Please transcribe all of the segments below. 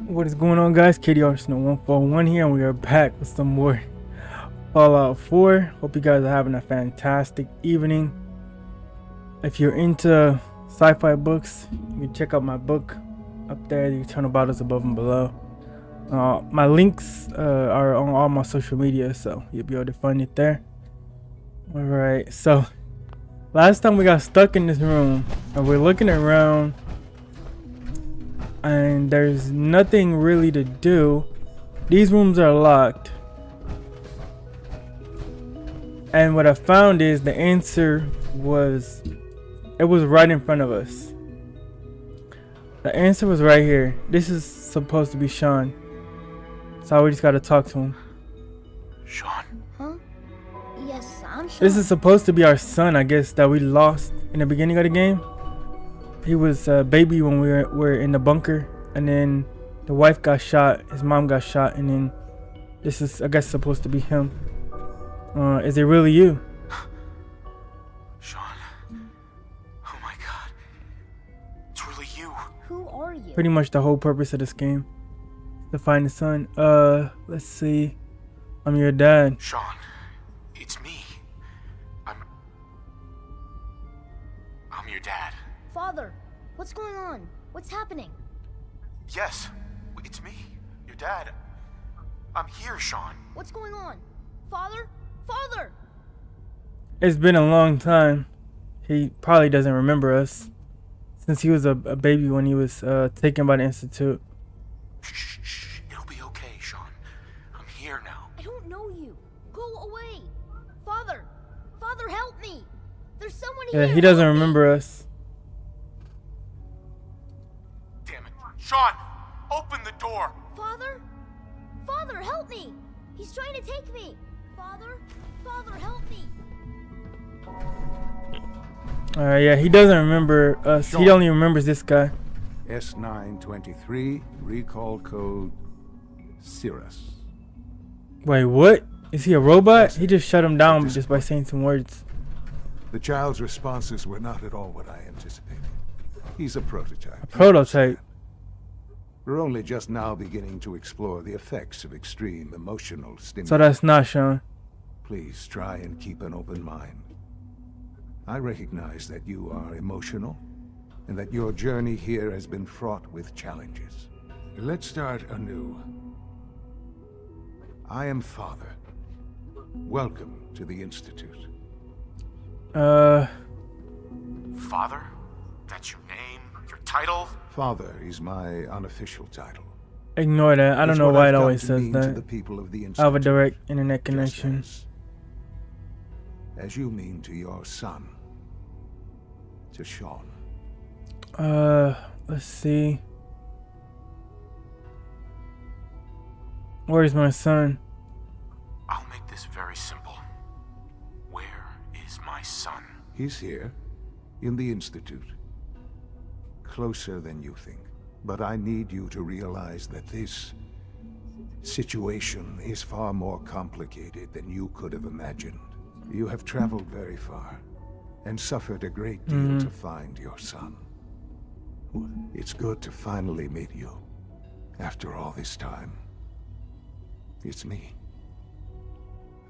What is going on, guys? KDR Snow 141 here, and we are back with some more Fallout 4. Hope you guys are having a fantastic evening. If you're into sci-fi books, you can check out my book up there, The Eternal Battles Above and Below. My links are on all my social media, so you'll be able to find it there. Alright, so last time we got stuck in this room, and we're looking around, and there's nothing really to do. These rooms are locked, and what I found is the answer was, it was right in front of us. The answer was right here. This is supposed to be Sean, so we just gotta talk to him. Sean? Huh? Yes, I'm Sean. This is supposed to be our son, I guess, that we lost in the beginning of the game. He was a baby when we were in the bunker, and then the wife got shot, his mom got shot, and then this is, I guess, supposed to be him. Is it really you? Sean? Oh my god. It's really you. Who are you? Pretty much the whole purpose of this game, to find the son. Let's see. I'm your dad. Sean, it's me. I'm your dad. Father, what's going on? What's happening? Yes, it's me, your dad. I'm here, Sean. What's going on? Father? Father! It's been a long time. He probably doesn't remember us, since he was a baby when he was taken by the Institute. Shh. It'll be okay, Sean. I'm here now. I don't know you. Go away. Father! Father, help me! There's someone here. Yeah, he doesn't remember us. Damn it. Sean, open the door. Father? Father, help me! He's trying to take me! Father? Father, help me! Alright, yeah, he doesn't remember us. He only remembers this guy. S923, recall code Cirrus. Wait, what? Is he a robot? He just shut him down just by saying some words. The child's responses were not at all what I anticipated. He's a prototype. A prototype. We're only just now beginning to explore the effects of extreme emotional stimulus. So that's not Sean. Please try and keep an open mind. I recognize that you are emotional, and that your journey here has been fraught with challenges. Let's start anew. I am Father. Welcome to the Institute. Father? That's your name? Your title? Father is my unofficial title. Ignore that. I don't It's know what why I've it come always to says mean to that. the people of the I have a Institute, direct internet just connection. as you mean to your son, to Sean. Let's see. Where's my son? I'll make this very simple. Where is my son? He's here, in the Institute. Closer than you think. But I need you to realize that this situation is far more complicated than you could have imagined. You have traveled very far, and suffered a great deal to find your son. It's good to finally meet you, after all this time. It's me.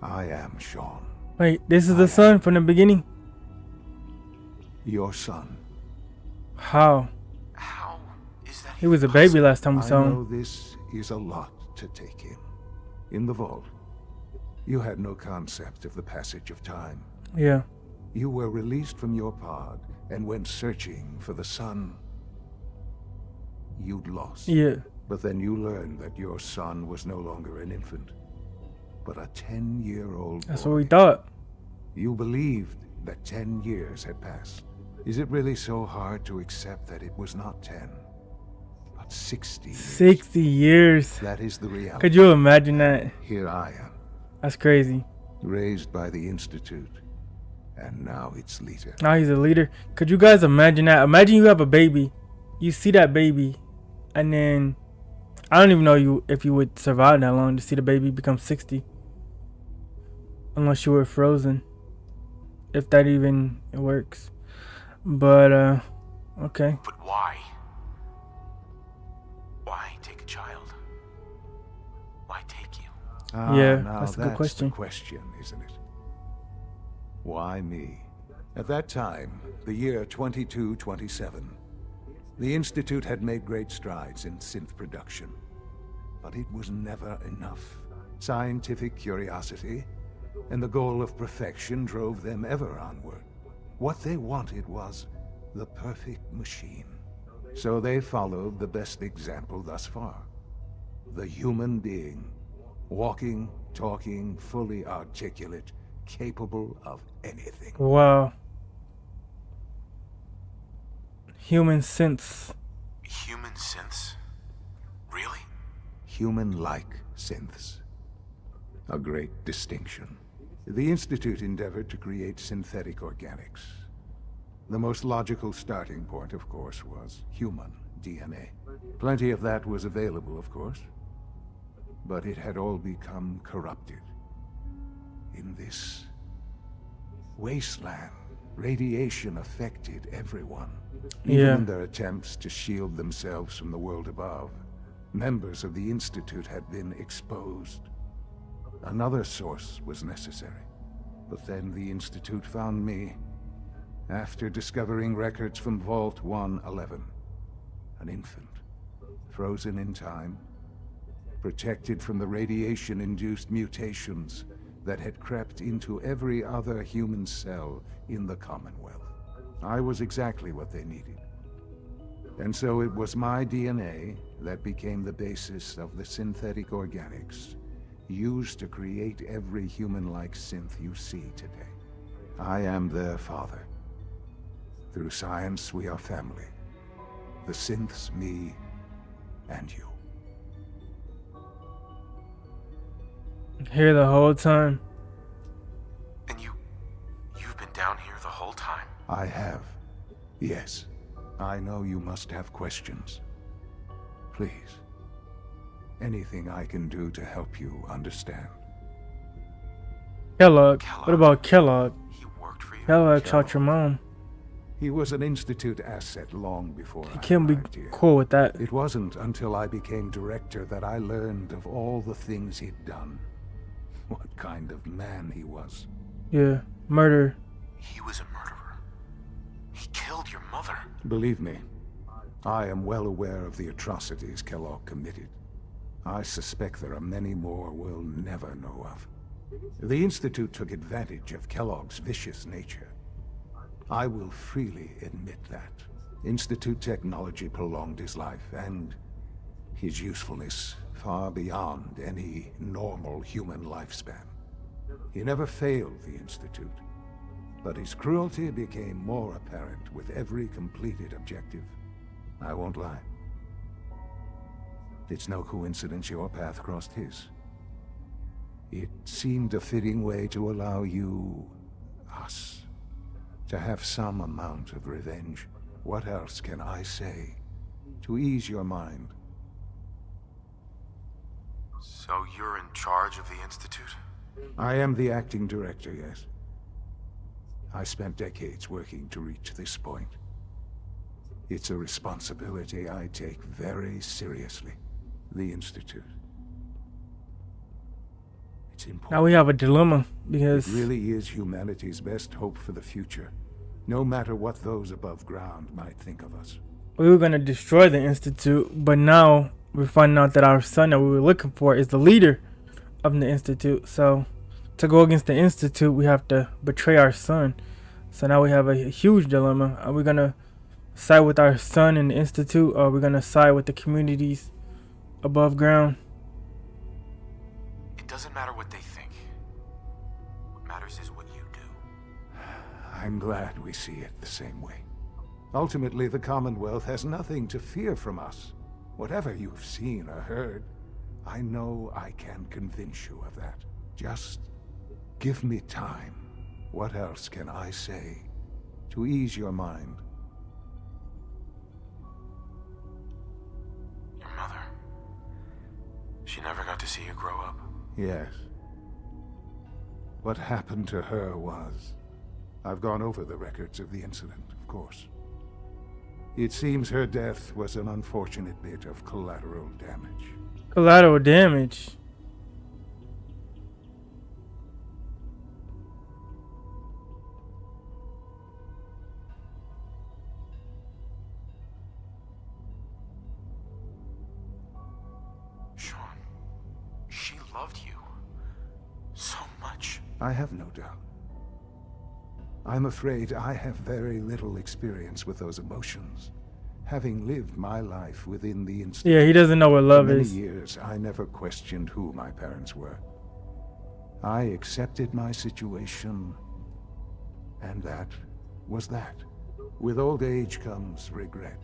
I am Sean. Wait, this is the son from the beginning? Your son. How? How is that? He was a baby last time we I saw know him. this is a lot to take in. In the vault, you had no concept of the passage of time. Yeah. You were released from your pod and went searching for the son you'd lost. Yeah. But then you learned that your son was no longer an infant, but a 10-year-old boy. That's what we thought. You believed that 10 years had passed. Is it really so hard to accept that it was not 10, but 60 years? 60 years. That is the reality. Could you imagine that? Here I am, That's crazy. raised by the Institute, and now its leader. Now he's a leader. Could you guys imagine that? Imagine you have a baby. You see that baby, and then I don't even know if you would survive that long to see the baby become 60. Unless you were frozen. If that even works. But okay. But why? Why take a child Yeah, now that's a good question. The question, isn't it? Why me? At that time, the year 2227, the Institute had made great strides in synth production. But it was never enough. Scientific curiosity and the goal of perfection drove them ever onward. What they wanted was the perfect machine. So they followed the best example thus far. The human being. Walking, talking, fully articulate, capable of anything. Wow. Human synths. Human synths? Really? Human-like synths. A great distinction. The Institute endeavored to create synthetic organics. The most logical starting point, of course, was human DNA. Plenty of that was available, of course. But it had all become corrupted. In this wasteland, radiation affected everyone. Even in their attempts to shield themselves from the world above, members of the Institute had been exposed. Another source was necessary. But then the Institute found me after discovering records from Vault 111. An infant, frozen in time, protected from the radiation-induced mutations that had crept into every other human cell in the Commonwealth. I was exactly what they needed. And so it was my DNA that became the basis of the synthetic organics used to create every human-like synth you see today. I am their father. Through science, we are family. The synths, me, and you. Here the whole time. And you've been down here the whole time? I have. Yes. I know you must have questions. Please. Anything I can do to help you understand. Kellogg. What about Kellogg? He worked for you? Kellogg shot your mom. He was an Institute asset long before He I can't be arrived here. cool with that. It wasn't until I became director that I learned of all the things he'd done. What kind of man he was. Yeah, murder. He was a murderer. He killed your mother. Believe me, I am well aware of the atrocities Kellogg committed. I suspect there are many more we'll never know of. The Institute took advantage of Kellogg's vicious nature. I will freely admit that. Institute technology prolonged his life, and his usefulness far beyond any normal human lifespan. He never failed the Institute, but his cruelty became more apparent with every completed objective. I won't lie. It's no coincidence your path crossed his. It seemed a fitting way to allow you, us, to have some amount of revenge. What else can I say to ease your mind? So you're in charge of the Institute? I am the acting director, yes. I spent decades working to reach this point. It's a responsibility I take very seriously. The Institute. It's important. Now we have a dilemma because It really is humanity's best hope for the future, no matter what those above ground might think of us. we were gonna destroy the Institute, but now we're finding out that our son that we were looking for is the leader of the Institute. So to go against the Institute, we have to betray our son. So now we have a huge dilemma. Are we gonna side with our son in the Institute, or are we gonna side with the communities above ground? It doesn't matter what they think. What matters is what you do. I'm glad we see it the same way. Ultimately, the Commonwealth has nothing to fear from us. Whatever you've seen or heard, I know I can convince you of that. Just give me time. What else can I say to ease your mind? Your mother. She never got to see you grow up. Yes. What happened to her was... I've gone over the records of the incident, of course. It seems her death was an unfortunate bit of collateral damage. Collateral damage. I have no doubt. I'm afraid I have very little experience with those emotions, having lived my life within the Institute. Yeah, he doesn't know what love For many is. years, I never questioned who my parents were. I accepted my situation, and that was that. With old age comes regret,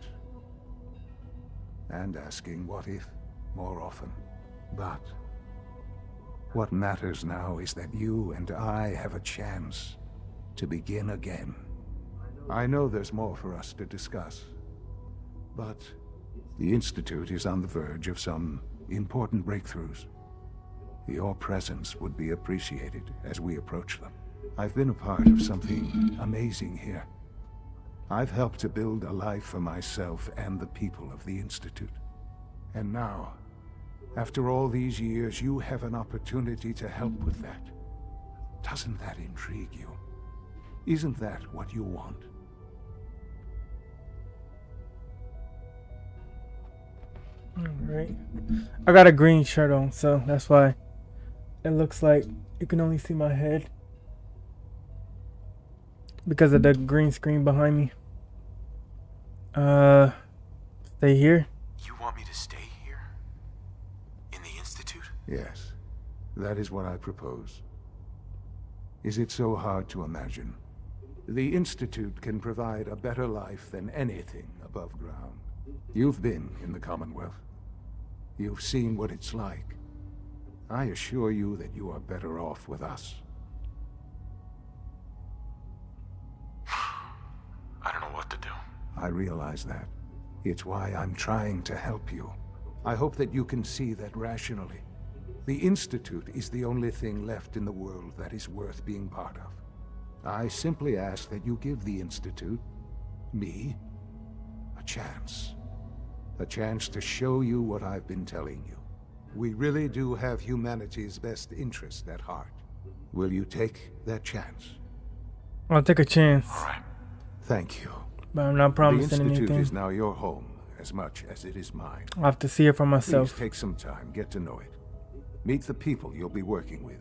and asking what if more often. But what matters now is that you and I have a chance to begin again. I know there's more for us to discuss, but the Institute is on the verge of some important breakthroughs. Your presence would be appreciated as we approach them. I've been a part of something amazing here. I've helped to build a life for myself and the people of the Institute. And now, after all these years, you have an opportunity to help with that. Doesn't that intrigue you? Isn't that what you want? Alright. I got a green shirt on, so that's why it looks like you can only see my head because of the green screen behind me. Stay here. You want me to stay here? In the Institute? Yes, that is what I propose. Is it so hard to imagine? The Institute can provide a better life than anything above ground. You've been in the Commonwealth. You've seen what it's like. I assure you that you are better off with us. I don't know what to do. I realize that. It's why I'm trying to help you. I hope that you can see that rationally. The Institute is the only thing left in the world that is worth being part of. I simply ask that you give the Institute, me, a chance. A chance to show you what I've been telling you. We really do have humanity's best interest at heart. Will you take that chance? I'll take a chance, All right. Thank you. but I'm not promising the Institute anything. is now your home as much as it is mine. I'll have to see it for Please myself. take some time, get to know it. Meet the people you'll be working with.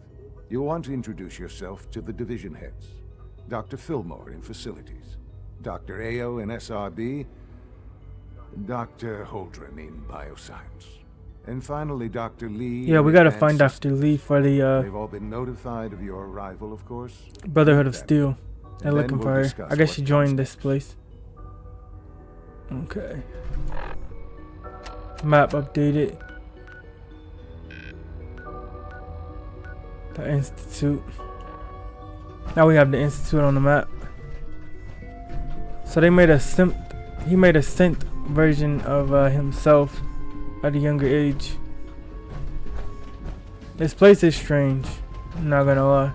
You'll want to introduce yourself to the division heads. Dr. Fillmore in facilities, Dr. Ao in SRB, Dr. Holdren in bioscience, and finally Dr. Lee. Yeah, we in gotta advanced find Dr. systems. Lee for the They've all been notified of your arrival, of course. Brotherhood of That- Steel. They're and then looking we'll for her. discuss I guess what she comes joined this next. place. Okay. Map updated. The Institute. Now we have the Institute on the map. So they made a he made a synth version of himself at a younger age. This place is strange, I'm not gonna lie.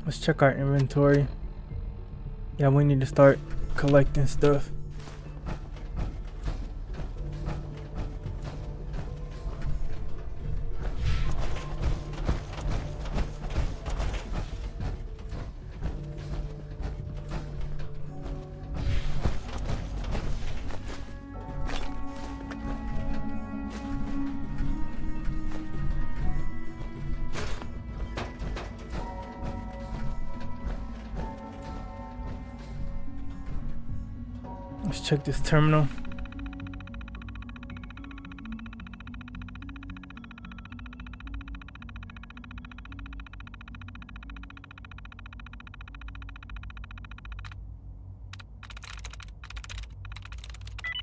Let's check our inventory. Yeah, we need to start collecting stuff. Let's check this terminal.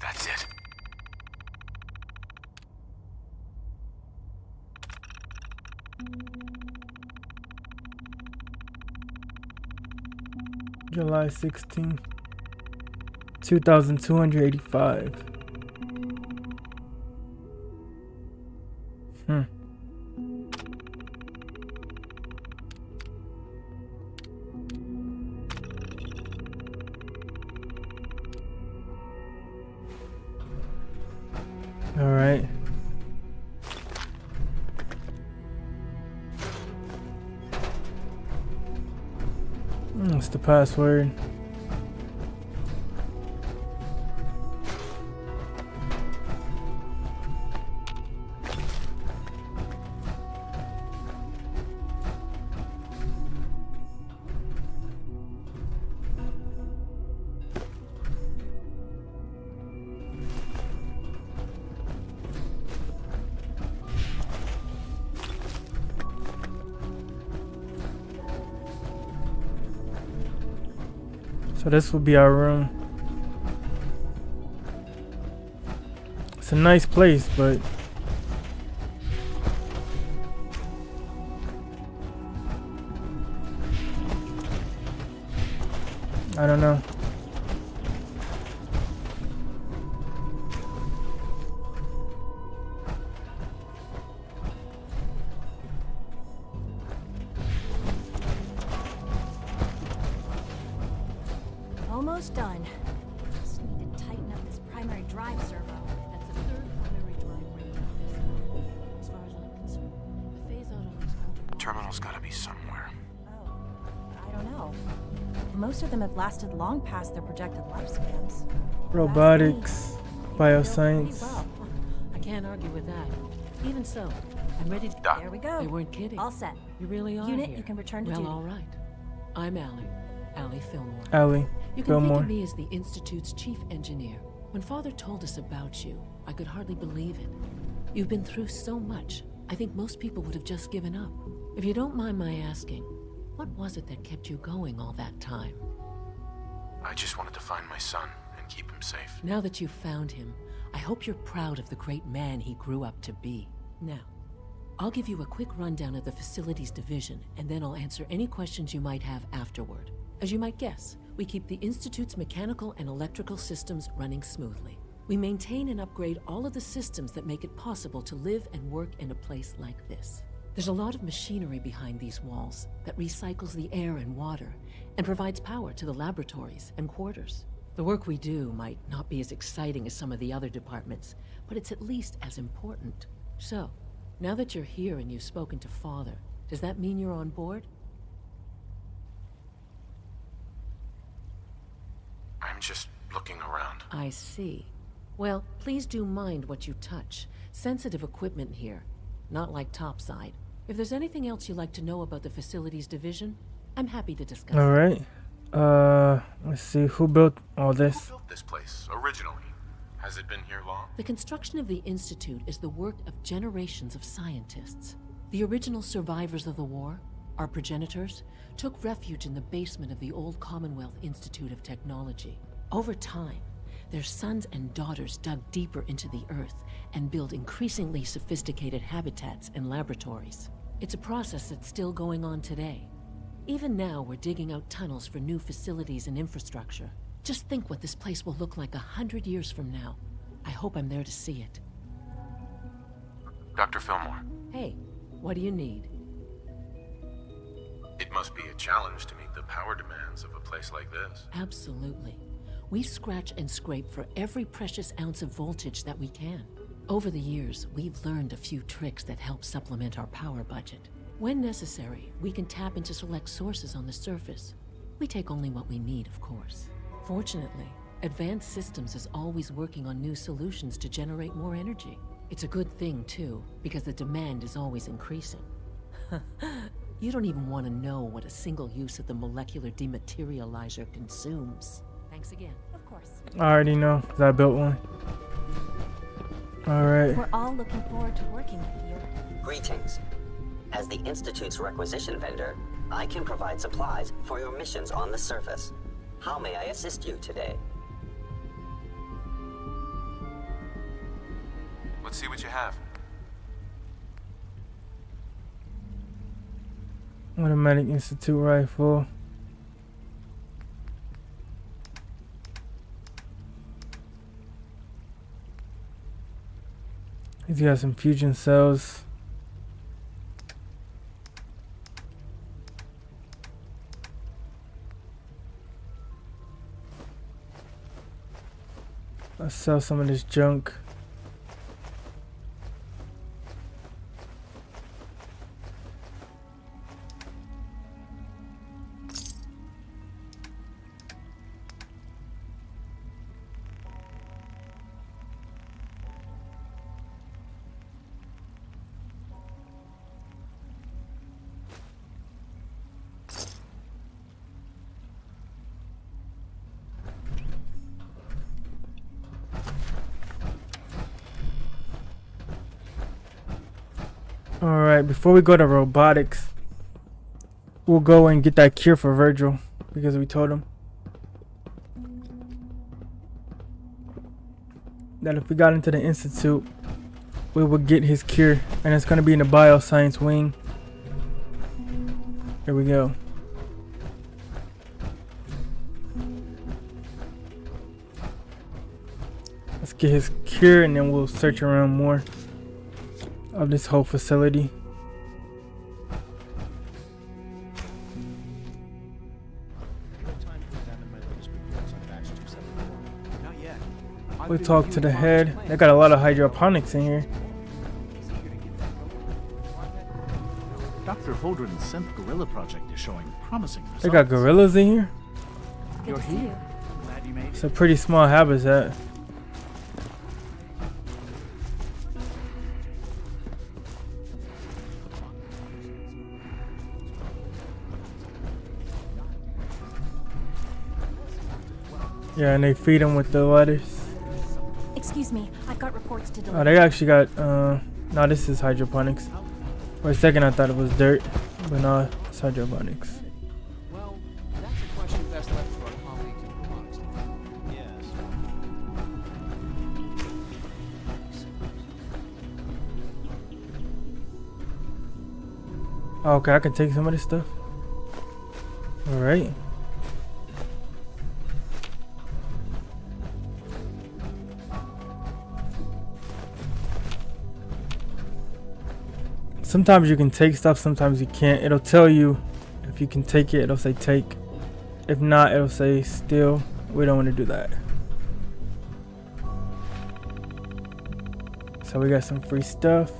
That's it. July 16th, 2,285. All right. What's the password? So this will be our room. It's a nice place, but I don't know. Almost done. Just need to tighten up this primary drive servo. That's the third primary drive breakdown. As far as I'm concerned, the phase out on these counter Terminal's gotta be somewhere. Oh, I don't know. Most of them have lasted long past their projected lifespans. Robotics, They built pretty bioscience. well. I can't argue with that. Even so, I'm ready to. Doc. There we go. They weren't kidding. All set. You really are Unit, here. you can return to well, duty. all right. I'm Allie Fillmore. Allie, You can think Fillmore. of me as the Institute's chief engineer. When Father told us about you, I could hardly believe it. You've been through so much, I think most people would have just given up. If you don't mind my asking, what was it that kept you going all that time? I just wanted to find my son and keep him safe. Now that you've found him, I hope you're proud of the great man he grew up to be. Now, I'll give you a quick rundown of the facilities division, and then I'll answer any questions you might have afterward. As you might guess, we keep the Institute's mechanical and electrical systems running smoothly. We maintain and upgrade all of the systems that make it possible to live and work in a place like this. There's a lot of machinery behind these walls that recycles the air and water and provides power to the laboratories and quarters. The work we do might not be as exciting as some of the other departments, but it's at least as important. So, now that you're here and you've spoken to Father, does that mean you're on board? I'm just looking around. I see. Well, please do mind what you touch. Sensitive equipment here, not like topside. If there's anything else you'd like to know about the facilities division, I'm happy to discuss it. All right. Let's see who built all Who this. built this place originally? Has it been here long? The construction of the Institute is the work of generations of scientists. The original survivors of the war, our progenitors, took refuge in the basement of the old Commonwealth Institute of Technology. Over time, their sons and daughters dug deeper into the earth and built increasingly sophisticated habitats and laboratories. It's a process that's still going on today. Even now, we're digging out tunnels for new facilities and infrastructure. Just think what this place will look like 100 years from now. I hope I'm there to see it. Dr. Fillmore, Hey, what do you need? it must be a challenge to meet the power demands of a place like this. Absolutely. We scratch and scrape for every precious ounce of voltage that we can. Over the years, we've learned a few tricks that help supplement our power budget. When necessary, we can tap into select sources on the surface. We take only what we need, of course. Fortunately, Advanced Systems is always working on new solutions to generate more energy. It's a good thing, too, because the demand is always increasing. You don't even want to know what a single use of the molecular dematerializer consumes. Thanks again. Of course. I already know, 'cause I built one. All right. We're all looking forward to working with you. Greetings. As the Institute's requisition vendor, I can provide supplies for your missions on the surface. How may I assist you today? Let's see what you have. Automatic Institute rifle. He's got some fusion cells. Let's sell some of this junk. Alright, before we go to robotics, we'll go and get that cure for Virgil, because we told him that if we got into the institute, we would get his cure, and it's going to be in the bioscience wing. Here we go. Let's get his cure, and then we'll search around more of this whole facility. We talk to the head. They got a lot of hydroponics in here. Dr. Holdren's synth gorilla project is showing promising results. They got gorillas in here. You're here. Glad you made It's a pretty small habitat. Yeah, and they feed them with the lettuce. Excuse me, I've got reports to deliver. Oh, they actually got, no, this is hydroponics. For a second I thought it was dirt, but no, it's hydroponics. Well, that's a question best left to our colleagues in robotics. Yes. Oh, okay, I can take some of this stuff. Alright. Sometimes you can take stuff, sometimes you can't. It'll tell you if you can take it, it'll say take. If not, it'll say steal. We don't want to do that. So we got some free stuff.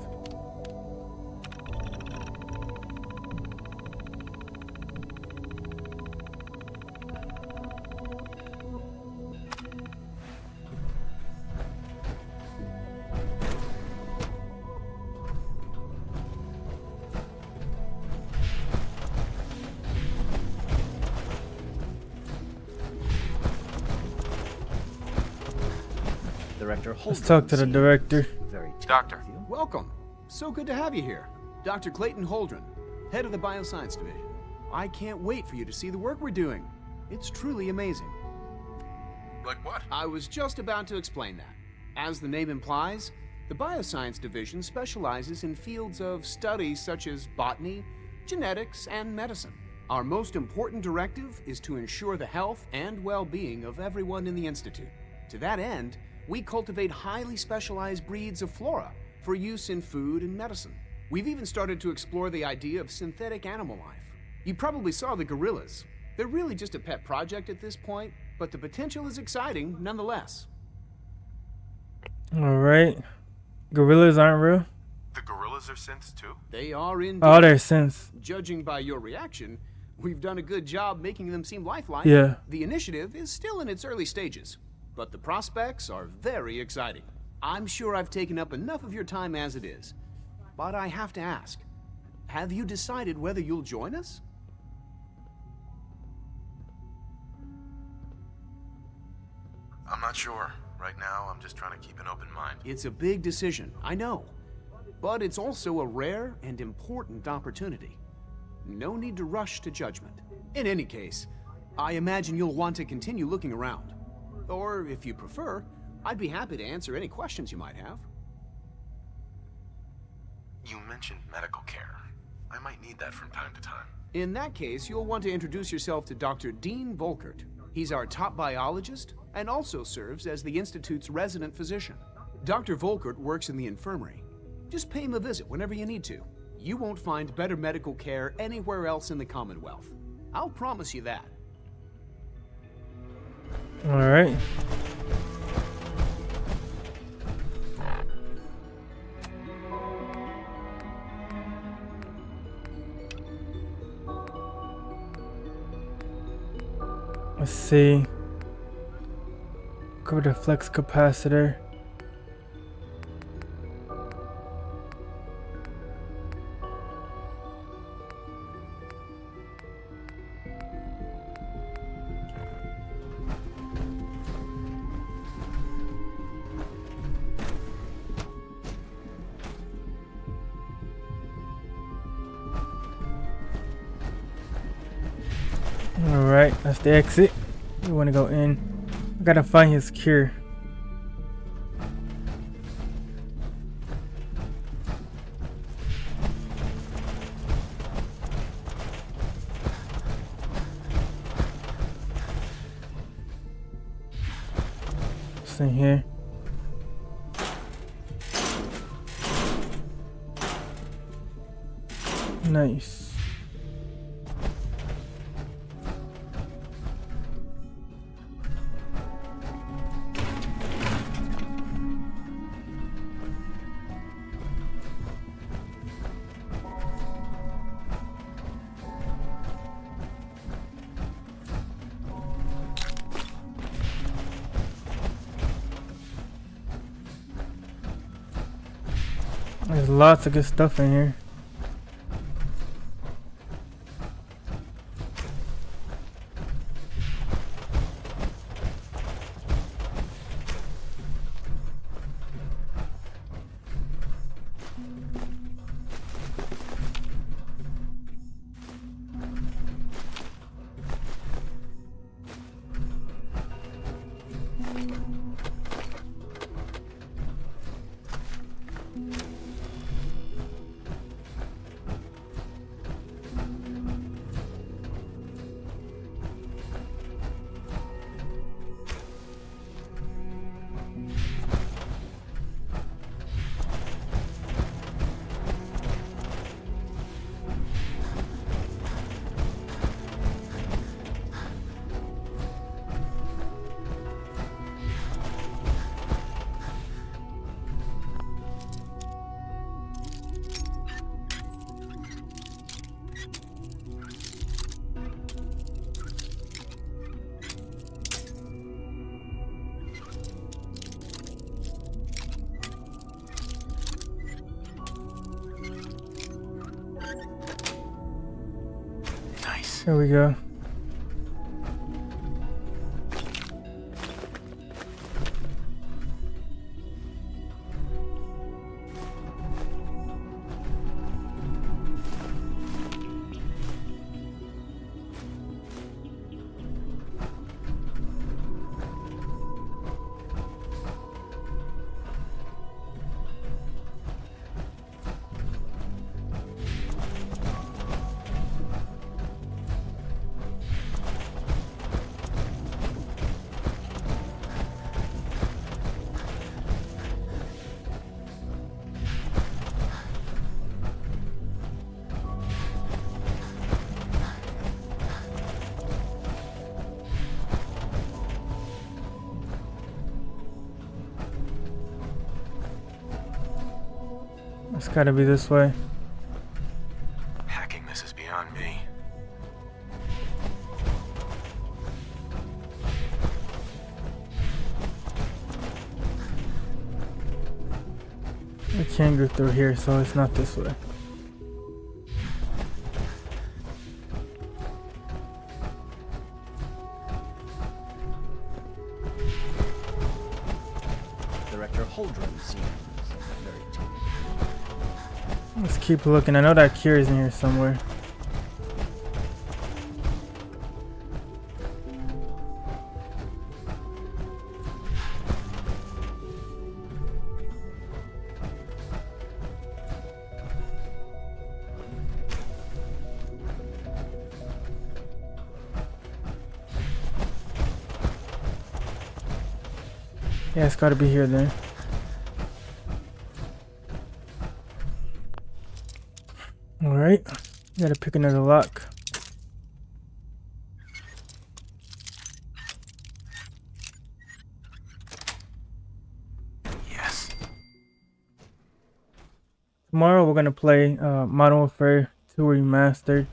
Let's talk to the director. Doctor. Welcome. So good to have you here. Dr. Clayton Holdren, head of the Bioscience Division. I can't wait for you to see the work we're doing. It's truly amazing. Like what? I was just about to explain that. As the name implies, the Bioscience Division specializes in fields of study such as botany, genetics, and medicine. Our most important directive is to ensure the health and well-being of everyone in the Institute. To that end, we cultivate highly specialized breeds of flora for use in food and medicine. We've even started to explore the idea of synthetic animal life. You probably saw the gorillas. They're really just a pet project at this point, but the potential is exciting nonetheless. Alright. Gorillas aren't real? The gorillas are synths too? They are indeed. Oh, they're synths. Judging by your reaction, we've done a good job making them seem lifelike. Yeah. The initiative is still in its early stages, but the prospects are very exciting. I'm sure I've taken up enough of your time as it is, but I have to ask, have you decided whether you'll join us? I'm not sure. Right now, I'm just trying to keep an open mind. It's a big decision, I know, but it's also a rare and important opportunity. No need to rush to judgment. In any case, I imagine you'll want to continue looking around. Or, if you prefer, I'd be happy to answer any questions you might have. You mentioned medical care. I might need that from time to time. In that case, you'll want to introduce yourself to Dr. Dean Volkert. He's our top biologist and also serves as the Institute's resident physician. Dr. Volkert works in the infirmary. Just pay him a visit whenever you need to. You won't find better medical care anywhere else in the Commonwealth. I'll promise you that. Alright. Let's see. Go to flex capacitor. Alright, that's the exit. We want to go in. I gotta find his cure. It's in here. Nice. There's lots of good stuff in here. There we go. It's gotta be this way. Hacking this is beyond me. We can't go through here, so it's not this way. Director Holdren seems very timid. Let's keep looking. I know that cure is in here somewhere. Yeah, it's gotta be here then. Alright, gotta pick another lock. Yes. Tomorrow we're gonna play Modern Warfare 2 Remastered.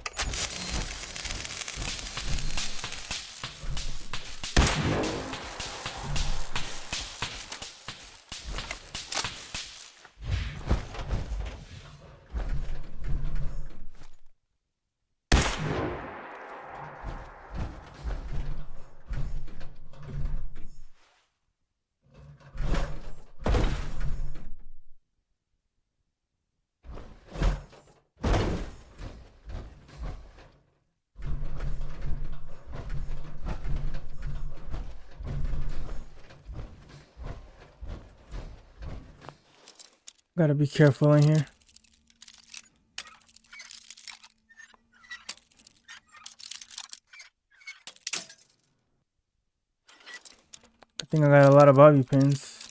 Gotta be careful in here. I think I got a lot of bobby pins.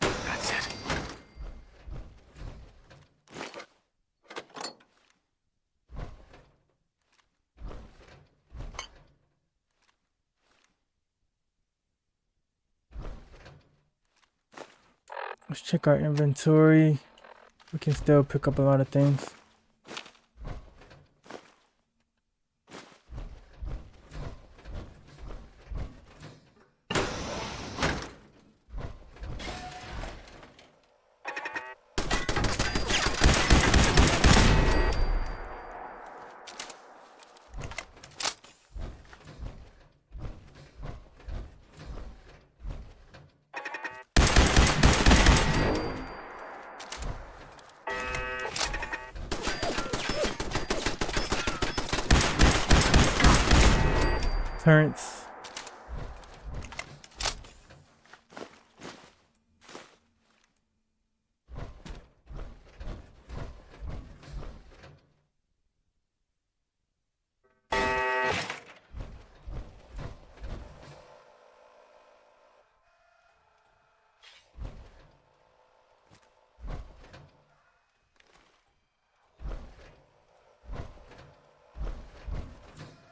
That's it. Let's check our inventory. We can still pick up a lot of things. Turrets.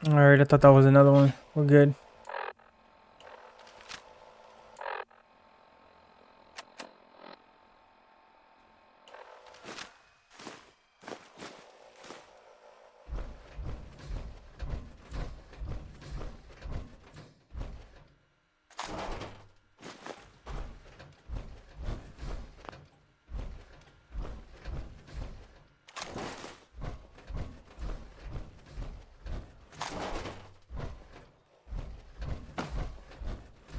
Alright, I thought that was another one. We're good.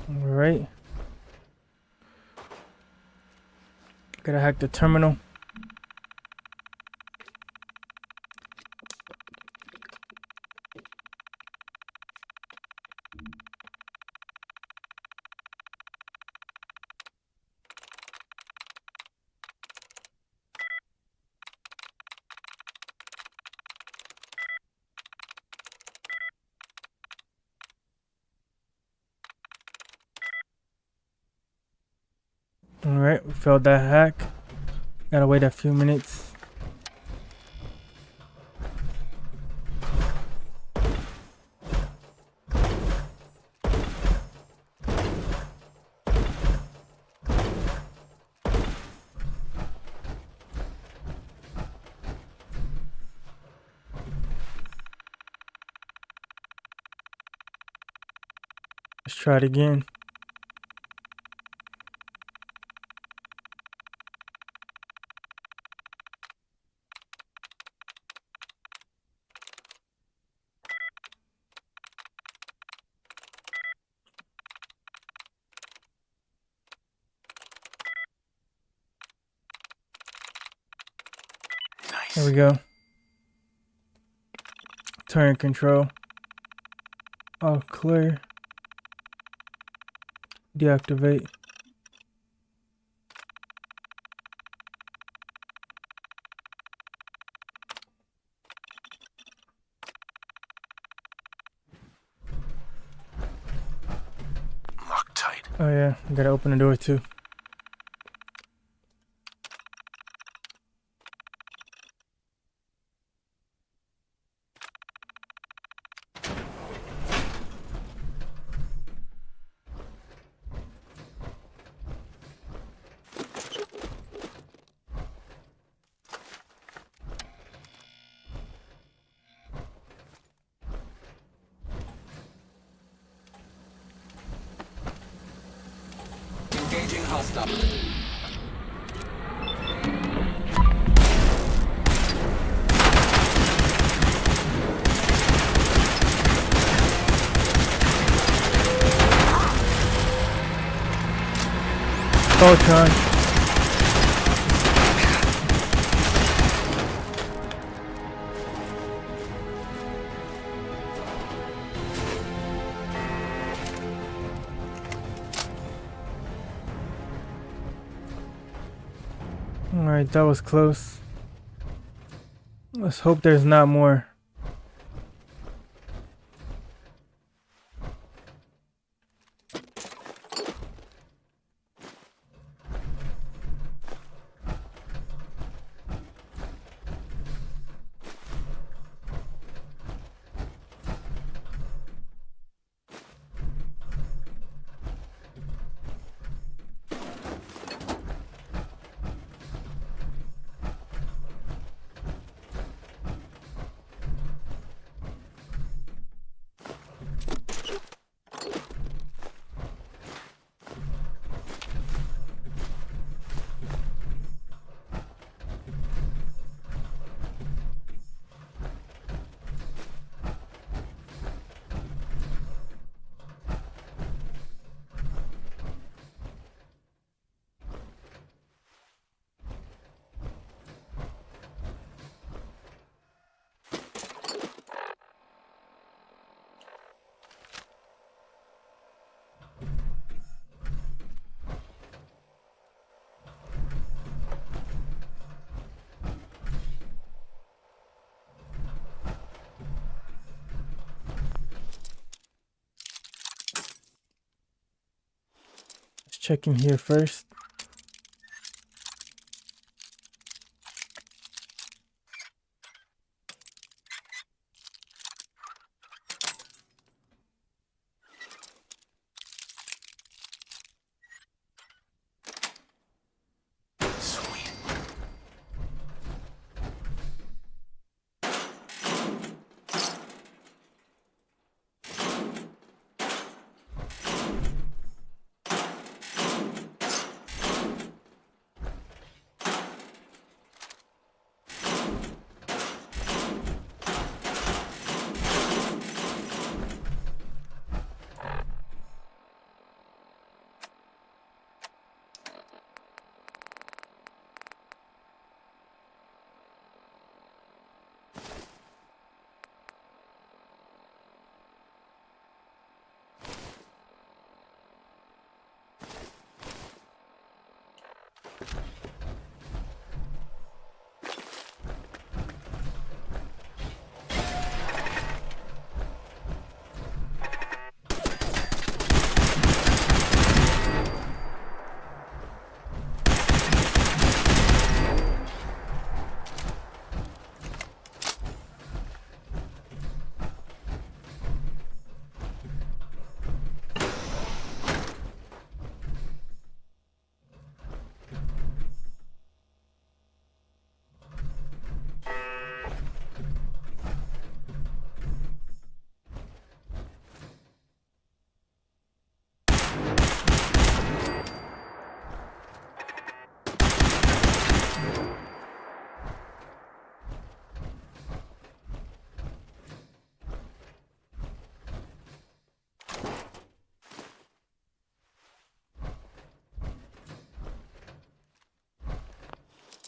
Alright. Gotta hack the terminal. Alright, we failed that hack. Gotta wait a few minutes. Let's try it again. Nice. There we go. Turn control. All clear. Deactivate. Locked tight. Oh yeah, gotta open the door too. Engaging hostile. Photon. Alright, that was close. Let's hope there's not more. Let's check in here first. Sweet.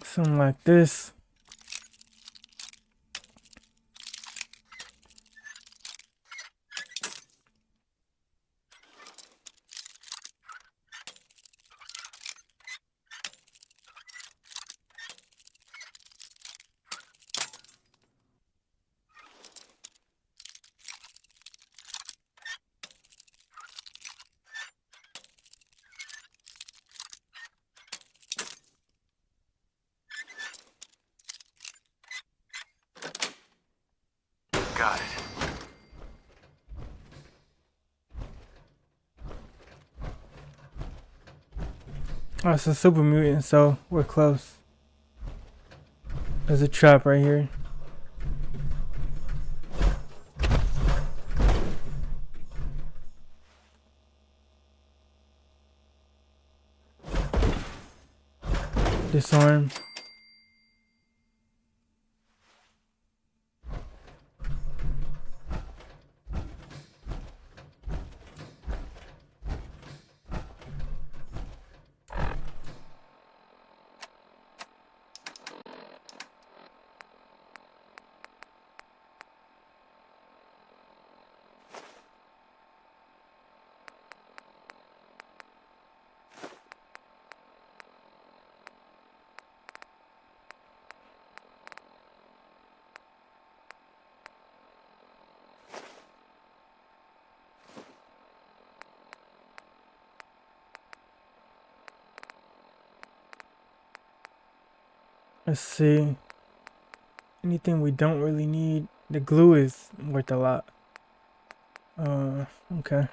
Something like this. Got it. Oh, it's a super mutant, so we're close. There's a trap right here. Disarm. Let's see. Anything we don't really need. The glue is worth a lot. Okay.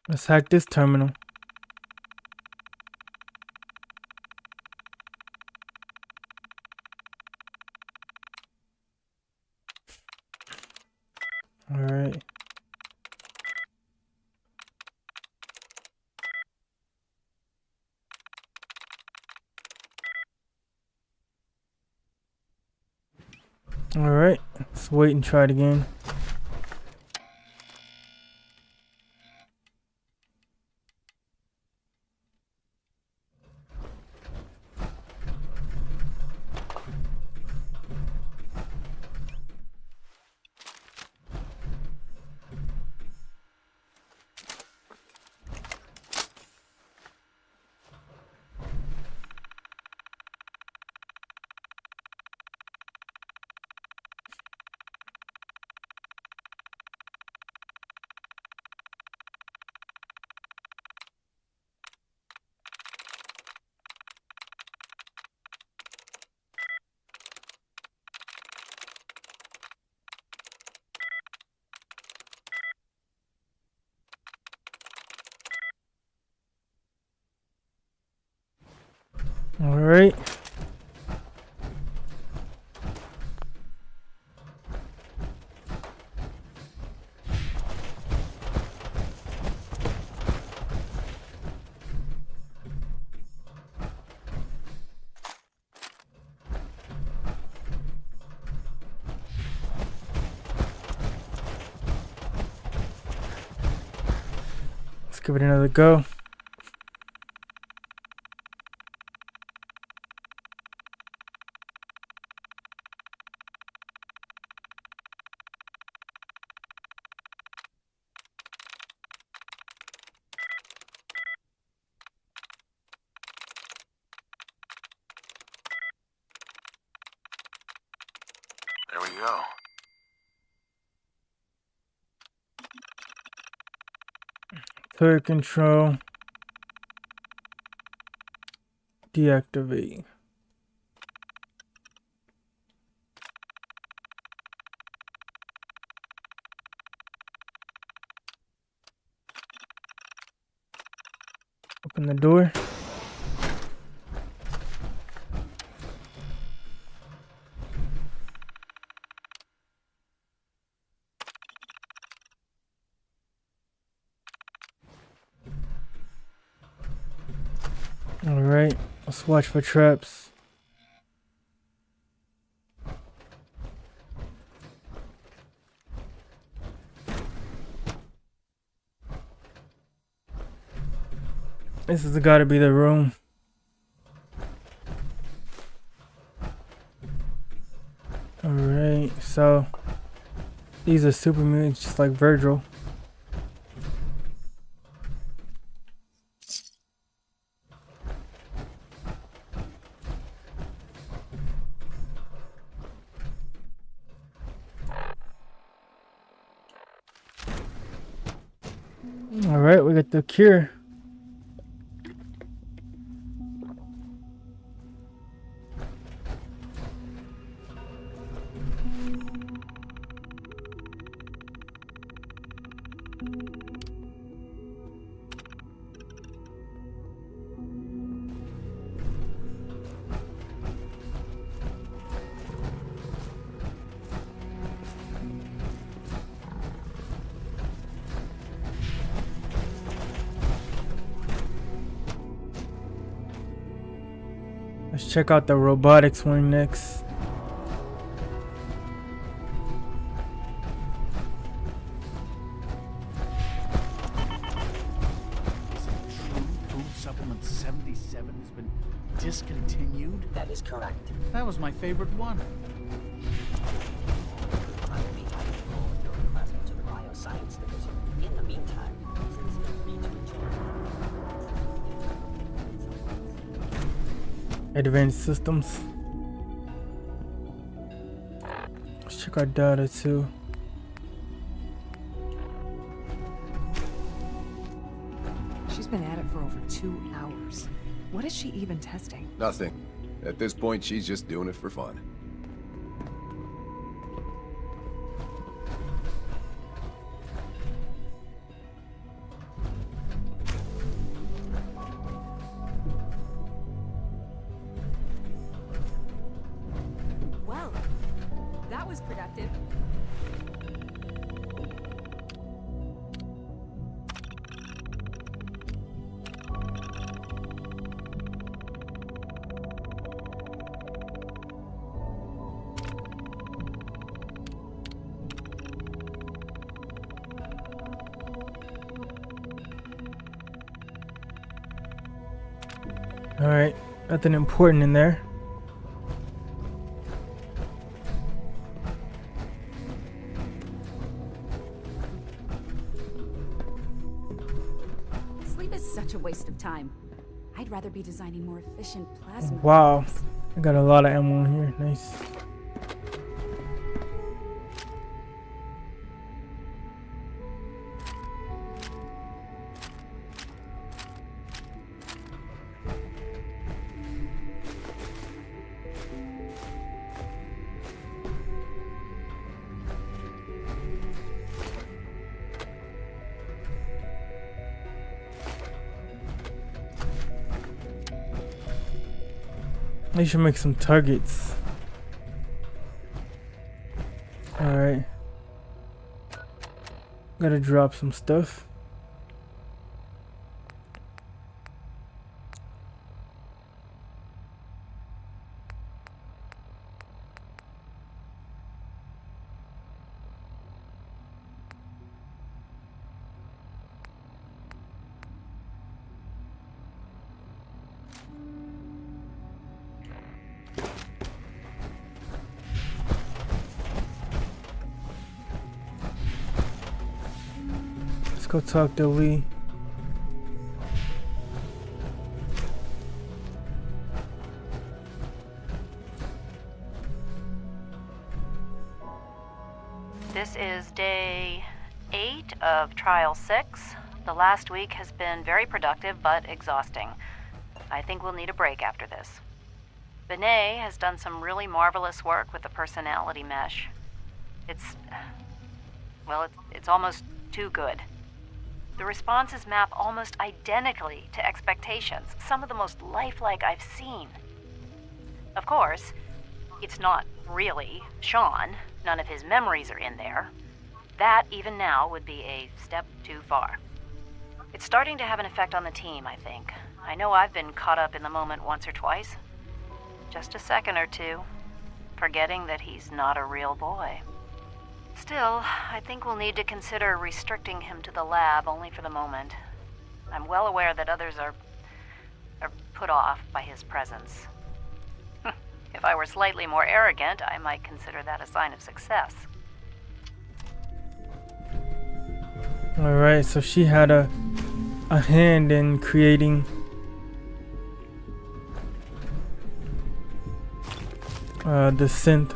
Let's hack this terminal. All right. All right. Let's wait and try it again. All right. Let's give it another go. There we go. Turret control. Deactivate. Open the door. Alright, let's watch for traps. This has gotta be the room. Alright, so these are super mutants just like Virgil. Alright, we got the cure. Let's check out the robotics one next. Supplement 77 has been discontinued? That is correct. That was my favorite one. I will be happy to forward your request to the Bioscience Division. In the meantime, please feel free to return. Advanced systems. Let's check our data too. She's been at it for over 2 hours. What is she even testing? Nothing. At this point, she's just doing it for fun. Well, that was productive. All right, nothing important in there. Sleep is such a waste of time. I'd rather be designing more efficient plasma. Wow, I got a lot of ammo in here. Nice. I should make some targets. Alright. Gotta drop some stuff. Go talk to Lee. This is day 8 of Trial 6. The last week has been very productive but exhausting. I think we'll need a break after this. Benet has done some really marvelous work with the personality mesh. It's almost too good. The responses map almost identically to expectations, some of the most lifelike I've seen. Of course, it's not really Sean. None of his memories are in there. That, even now, would be a step too far. It's starting to have an effect on the team, I think. I know I've been caught up in the moment once or twice. Just a second or two, forgetting that he's not a real boy. Still, I think we'll need to consider restricting him to the lab only for the moment. I'm well aware that others are put off by his presence. If I were slightly more arrogant, I might consider that a sign of success. Alright, so she had a hand in creating the synth.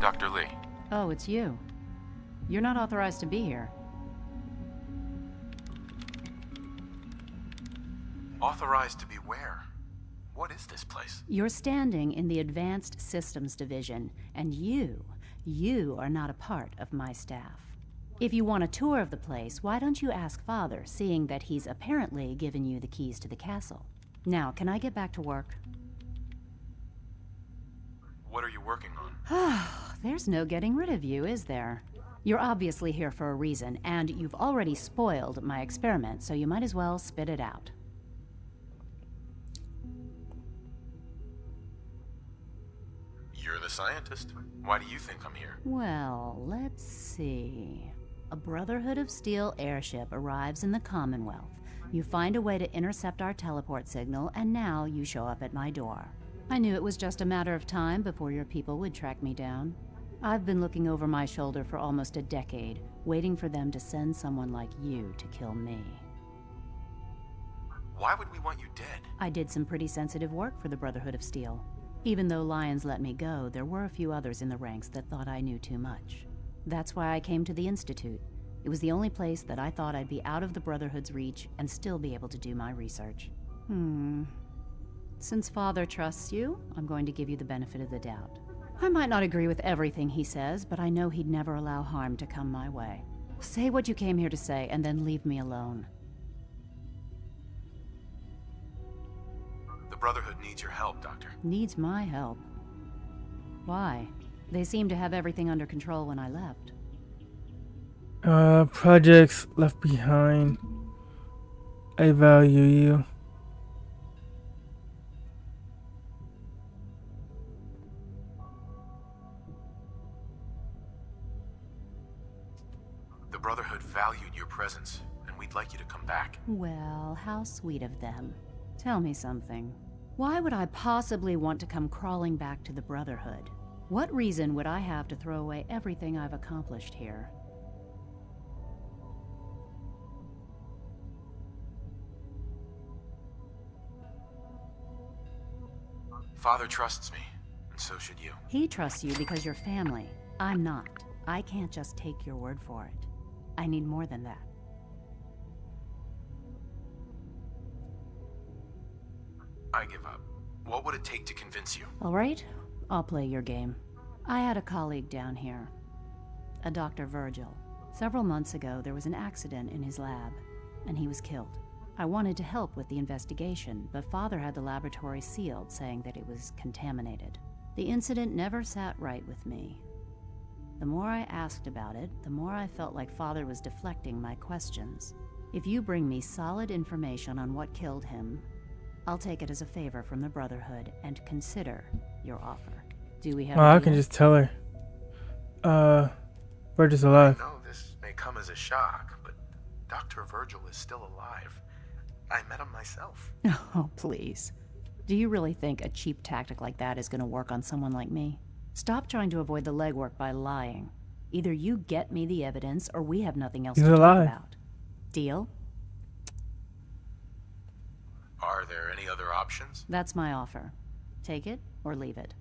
Dr. Lee. Oh, it's you. You're not authorized to be here. Authorized to be where? What is this place? You're standing in the Advanced Systems Division, and you are not a part of my staff. If you want a tour of the place, why don't you ask Father, seeing that he's apparently given you the keys to the castle? Now, can I get back to work? What are you working on? There's no getting rid of you, is there? You're obviously here for a reason, and you've already spoiled my experiment, so you might as well spit it out. You're the scientist. Why do you think I'm here? Well, let's see. A Brotherhood of Steel airship arrives in the Commonwealth. You find a way to intercept our teleport signal, and now you show up at my door. I knew it was just a matter of time before your people would track me down. I've been looking over my shoulder for almost a decade, waiting for them to send someone like you to kill me. Why would we want you dead? I did some pretty sensitive work for the Brotherhood of Steel. Even though Lyons let me go, there were a few others in the ranks that thought I knew too much. That's why I came to the Institute. It was the only place that I thought I'd be out of the Brotherhood's reach and still be able to do my research. Since Father trusts you, I'm going to give you the benefit of the doubt. I might not agree with everything he says, but I know he'd never allow harm to come my way. Say what you came here to say, and then leave me alone. The Brotherhood needs your help, Doctor. Needs my help? Why? They seemed to have everything under control when I left. Projects left behind. I value you. The Brotherhood valued your presence, and we'd like you to come back. Well, how sweet of them. Tell me something. Why would I possibly want to come crawling back to the Brotherhood? What reason would I have to throw away everything I've accomplished here? Father trusts me, and so should you. He trusts you because you're family. I'm not. I can't just take your word for it. I need more than that. I give up. What would it take to convince you? All right, I'll play your game. I had a colleague down here, a Dr. Virgil. Several months ago, there was an accident in his lab, and he was killed. I wanted to help with the investigation, but Father had the laboratory sealed, saying that it was contaminated. The incident never sat right with me. The more I asked about it, the more I felt like Father was deflecting my questions. If you bring me solid information on what killed him, I'll take it as a favor from the Brotherhood and consider your offer. Do we have I can just tell her. Virgil's alive. I know this may come as a shock, but Dr. Virgil is still alive. I met him myself. Oh, please. Do you really think a cheap tactic like that is going to work on someone like me? Stop trying to avoid the legwork by lying. Either you get me the evidence, or we have nothing else to talk about. Deal? Are there any other options? That's my offer. Take it or leave it.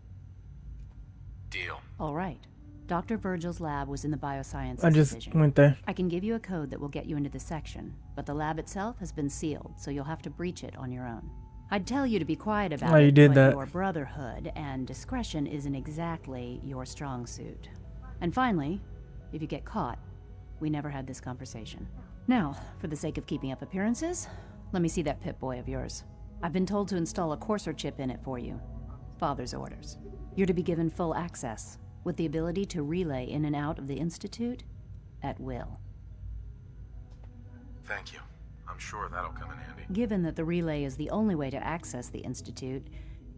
Deal. All right. Dr. Virgil's lab was in the Biosciences I just division. went there. I can give you a code that will get you into the section, but the lab itself has been sealed, so you'll have to breach it on your own. I'd tell you to be quiet about it, you did but that. your Brotherhood and discretion isn't exactly your strong suit. And finally, if you get caught, we never had this conversation. Now, for the sake of keeping up appearances, let me see that Pip-Boy of yours. I've been told to install a courser chip in it for you. Father's orders. You're to be given full access, with the ability to relay in and out of the Institute at will. Thank you. I'm sure that'll come in handy. Given that the relay is the only way to access the Institute,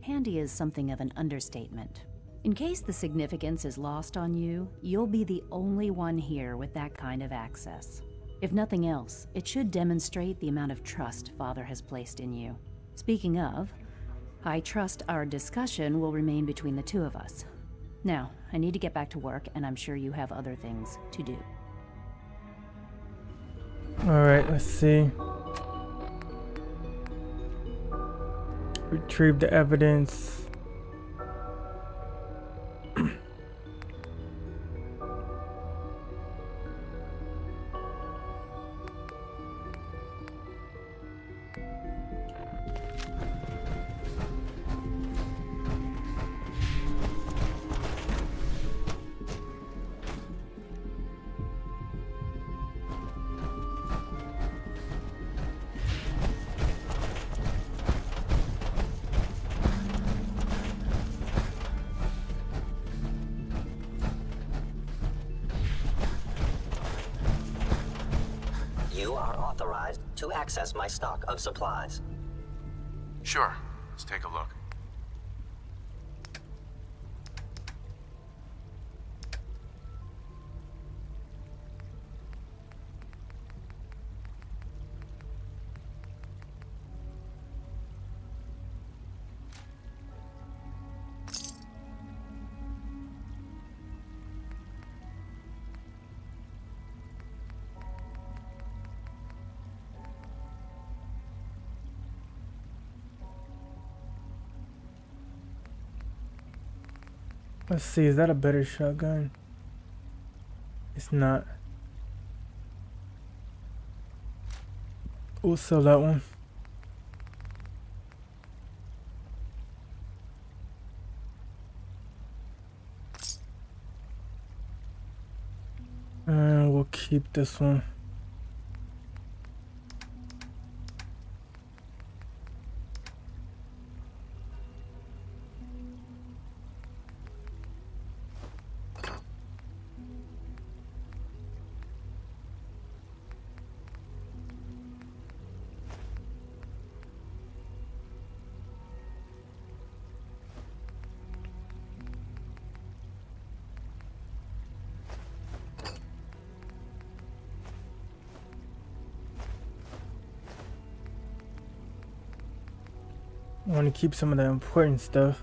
handy is something of an understatement. In case the significance is lost on you, you'll be the only one here with that kind of access. If nothing else, it should demonstrate the amount of trust Father has placed in you. Speaking of, I trust our discussion will remain between the two of us. Now, I need to get back to work, and I'm sure you have other things to do. Alright, let's see. Retrieve the evidence. are authorized to access my stock of supplies. Sure. Let's take a look. Let's see, is that a better shotgun? It's not. We'll sell that one. And we'll keep this one. I want to keep some of the important stuff.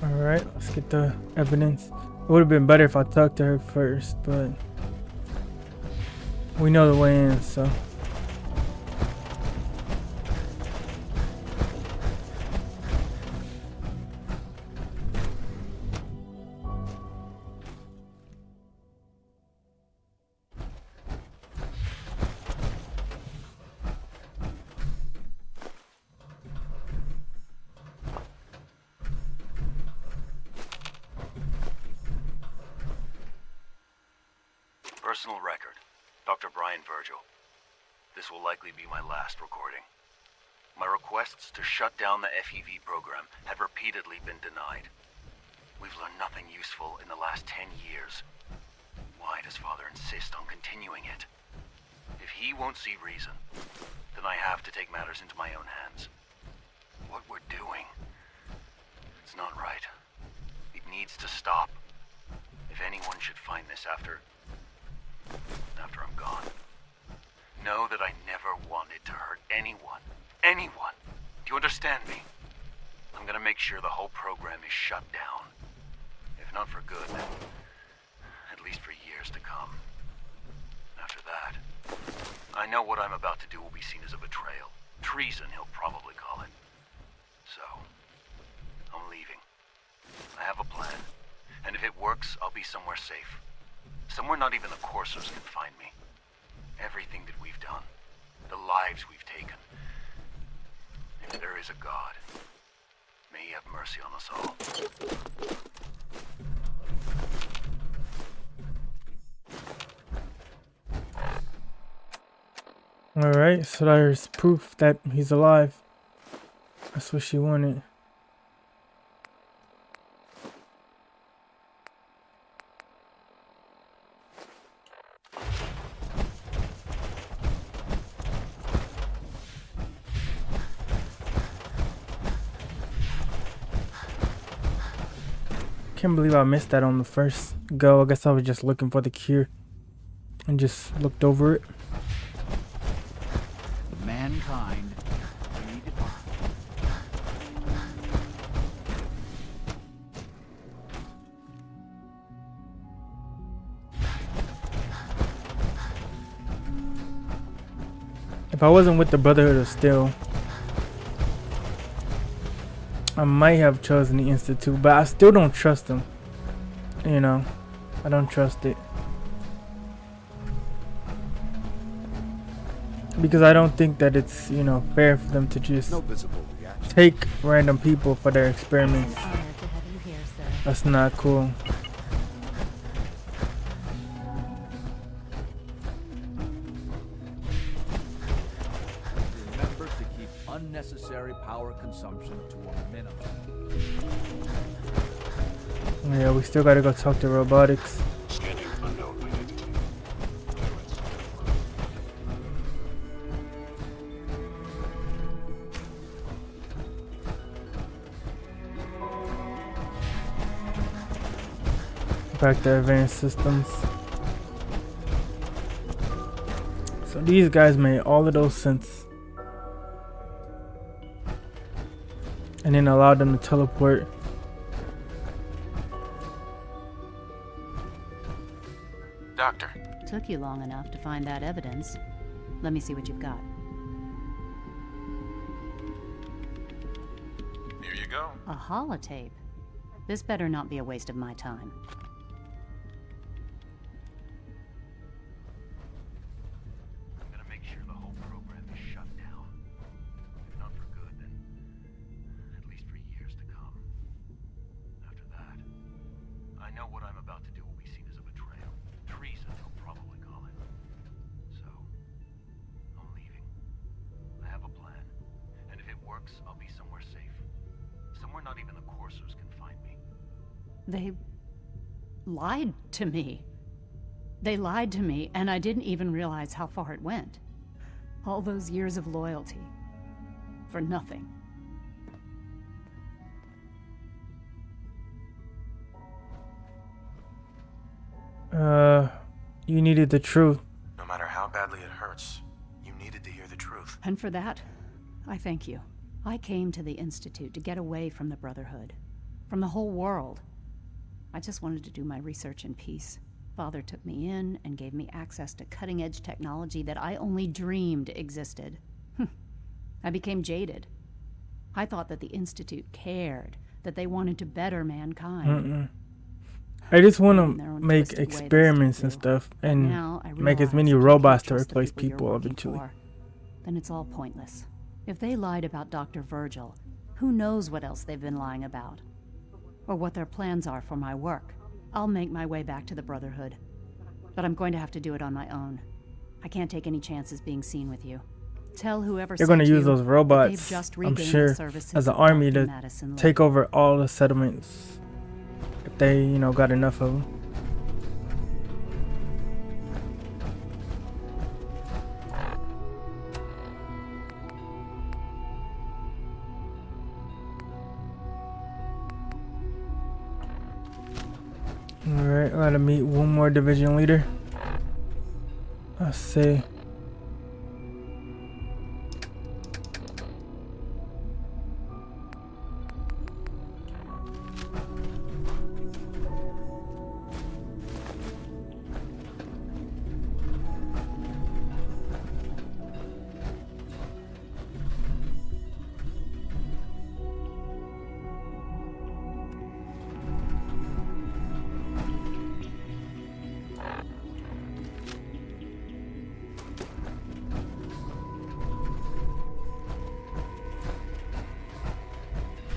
Alright, let's get the evidence. It would have been better if I talked to her first, but we know the way in, so. Personal record, Dr. Brian Virgil. This will likely be my last recording. My requests to shut down the FEV program have repeatedly been denied. We've learned nothing useful in the last 10 years. Why does Father insist on continuing it? If he won't see reason, then I have to take matters into my own hands. What we're doing, it's not right. It needs to stop. If anyone should find this after I'm gone, know that I never wanted to hurt anyone. Anyone! Do you understand me? I'm gonna make sure the whole program is shut down. If not for good, then at least for years to come. After that, I know what I'm about to do will be seen as a betrayal. Treason, he'll probably call it. So, I'm leaving. I have a plan, and if it works, I'll be somewhere safe. Somewhere not even the coursers can find me. Everything that we've done, the lives we've taken. If there is a God, may he have mercy on us all. Alright, so there's proof that he's alive. That's what she wanted. Can't believe I missed that on the first go. I guess I was just looking for the cure and just looked over it. Mankind. If I wasn't with the Brotherhood of Steel, I might have chosen the Institute, but I still don't trust them. You know, I don't trust it. Because I don't think that it's, you know, fair for them to just take random people for their experiments. That's not cool. Remember to keep unnecessary power consumption to a minimum. Yeah, we still gotta go talk to robotics. Scanning unknown identity. Back to advanced systems. So these guys made all of those sense. And then allowed them to teleport. Doctor. Took you long enough to find that evidence. Let me see what you've got. Here you go. A holotape. This better not be a waste of my time. I'm gonna make sure the whole program is shut down. If not for good, then at least for years to come. After that, I know what I'm about to do will be seen as a betrayal. Treason, they'll probably call it. So, I'm leaving. I have a plan. And if it works, I'll be somewhere safe. Somewhere not even the coursers can find me. They lied to me. They lied to me, and I didn't even realize how far it went. All those years of loyalty. For nothing. You needed the truth. No matter how badly it hurts, you needed to hear the truth. And for that, I thank you. I came to the Institute to get away from the Brotherhood. From the whole world. I just wanted to do my research in peace. Father took me in and gave me access to cutting-edge technology that I only dreamed existed. I became jaded. I thought that the Institute cared, that they wanted to better mankind. I just want to make experiments and stuff and make as many robots to replace people eventually. Then it's all pointless. If they lied about Dr. Virgil, who knows what else they've been lying about? Or what their plans are for my work. I'll make my way back to the Brotherhood. But I'm going to have to do it on my own. I can't take any chances being seen with you. Tell whoever they're going to use those robots, just I'm sure, as an army to take over all the settlements. If they, you know, got enough of them. Alright, I gotta meet one more division leader. Let's see.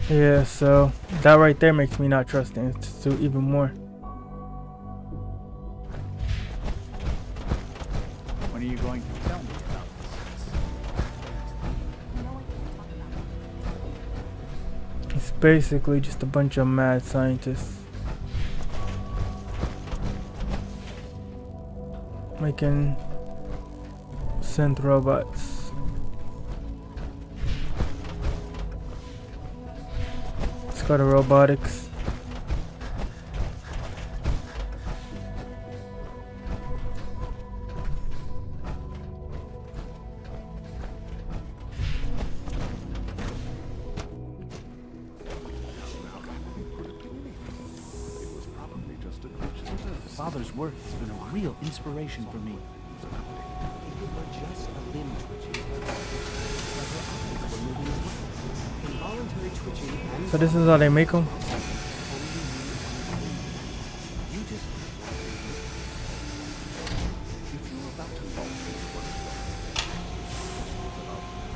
Yeah, so that right there makes me not trust the Institute even more. When are you going to tell me about this? It's basically just a bunch of mad scientists making synth robots. Let's go to robotics. Father's work has been a real inspiration for me. give her just a limb twitching, but her eyes were moving as well. Involuntary twitching and... So this is how they make them? You just... If you're about to fall into one of those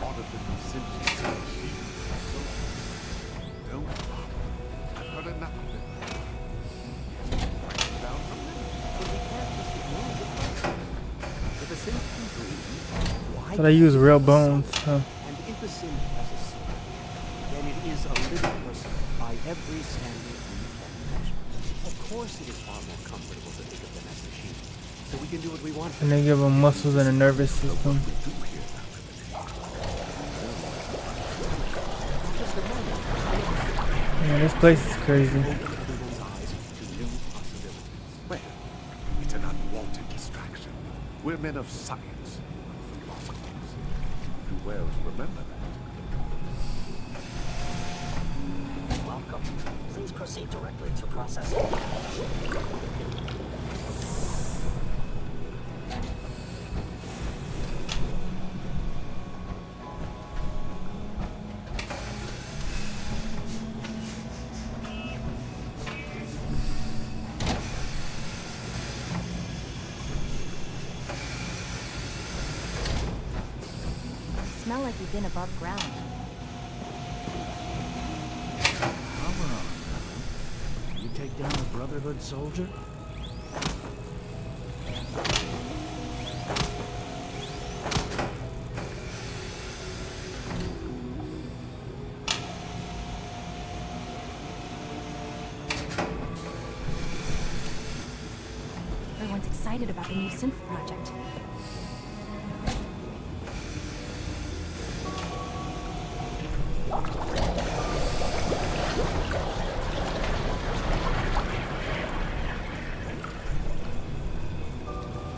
artificial symptoms, don't bother. I've heard enough of it. Down from there. But we can't just ignore it. If a synth can breathe, why... So they use real bones, huh? And if a synth has a soul, then it is a living person by every standard we can measure. Of course it is far more comfortable to think of them as machines, so we can do what we want. And they give them muscles and a nervous system. Yeah, this place is crazy. Well, it's an unwanted distraction. We're men of science, not philosophers. Do well to remember that. Welcome. Please proceed directly to processing. Smell like you've been above ground. Come on. You take down a Brotherhood soldier? Everyone's excited about the new synth project.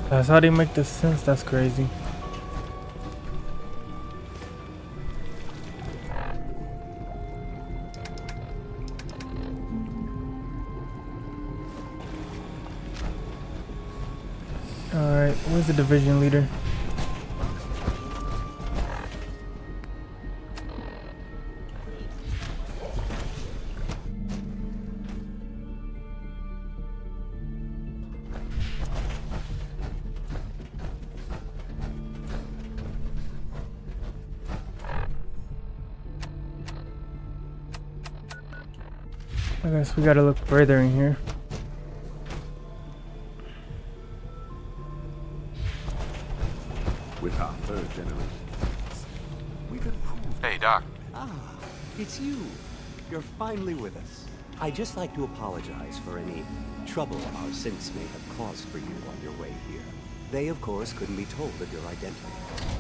That's how they make the sense. That's crazy. Alright, where's the division leader? I guess we gotta look further in here. With our third generation, we've improved. Hey, Doc. Ah, it's you. You're finally with us. I'd just like to apologize for any trouble our synths may have caused for you on your way here. They, of course, couldn't be told of your identity,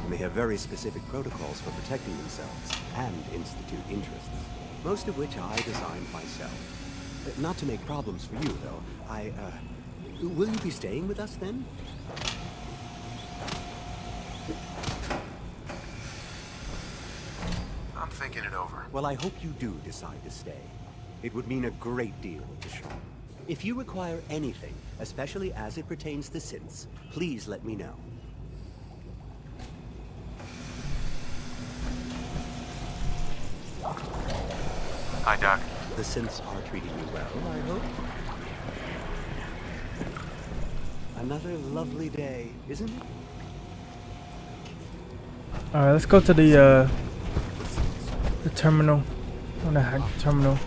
and they have very specific protocols for protecting themselves and Institute interests, most of which I designed myself. Not to make problems for you, though. Will you be staying with us, then? I'm thinking it over. Well, I hope you do decide to stay. It would mean a great deal to Sean. If you require anything, especially as it pertains to synths, please let me know. Hi, Doc. The synths are treating you well, I hope? Another lovely day, isn't it? Alright, let's go to the terminal. On the hack terminal.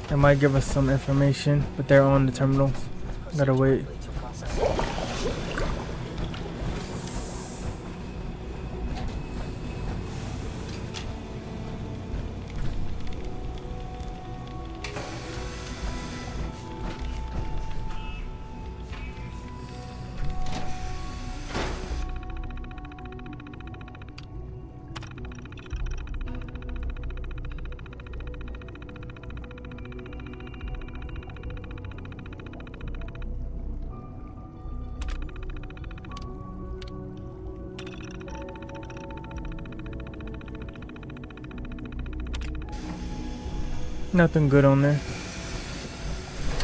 They might give us some information, but they're on the terminal. Gotta wait. Nothing good on there.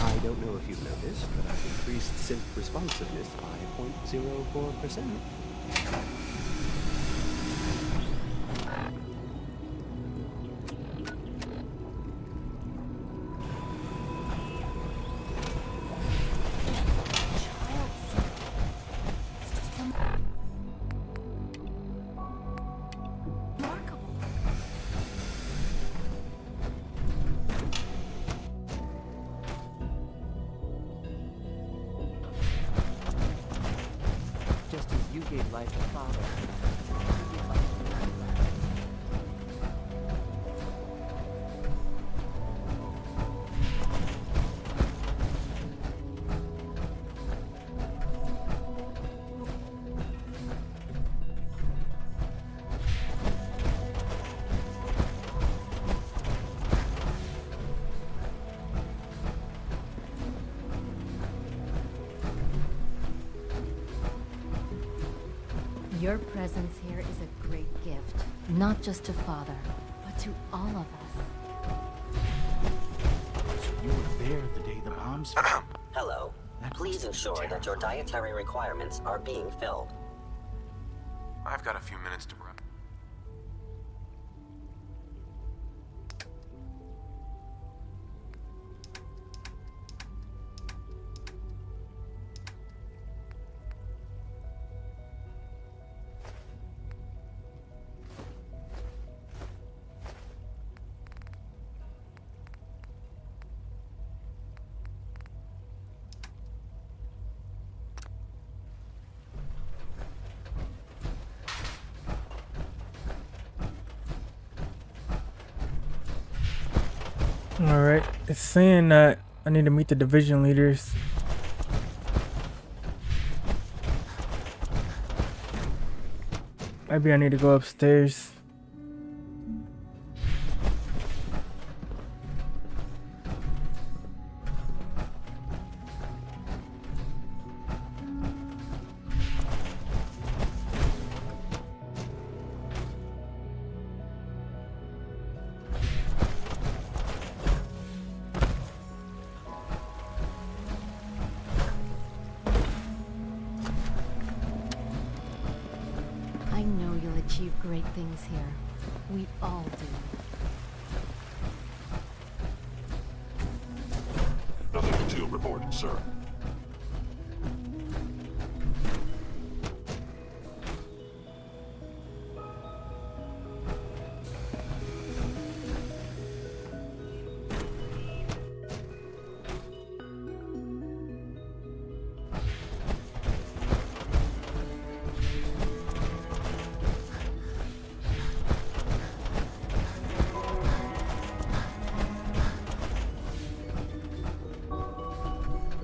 I don't know if you've noticed, but I've increased synth responsiveness by 0.04%. You gave life to Father. Your presence here is a great gift, not just to Father, but to all of us. So you were there the day the bombs fell. Hello. Please ensure that your dietary requirements are being filled. I've got a few minutes to run. Alright, it's saying that I need to meet the division leaders. Maybe I need to go upstairs. I know you'll achieve great things here. We all do. Nothing to report, sir.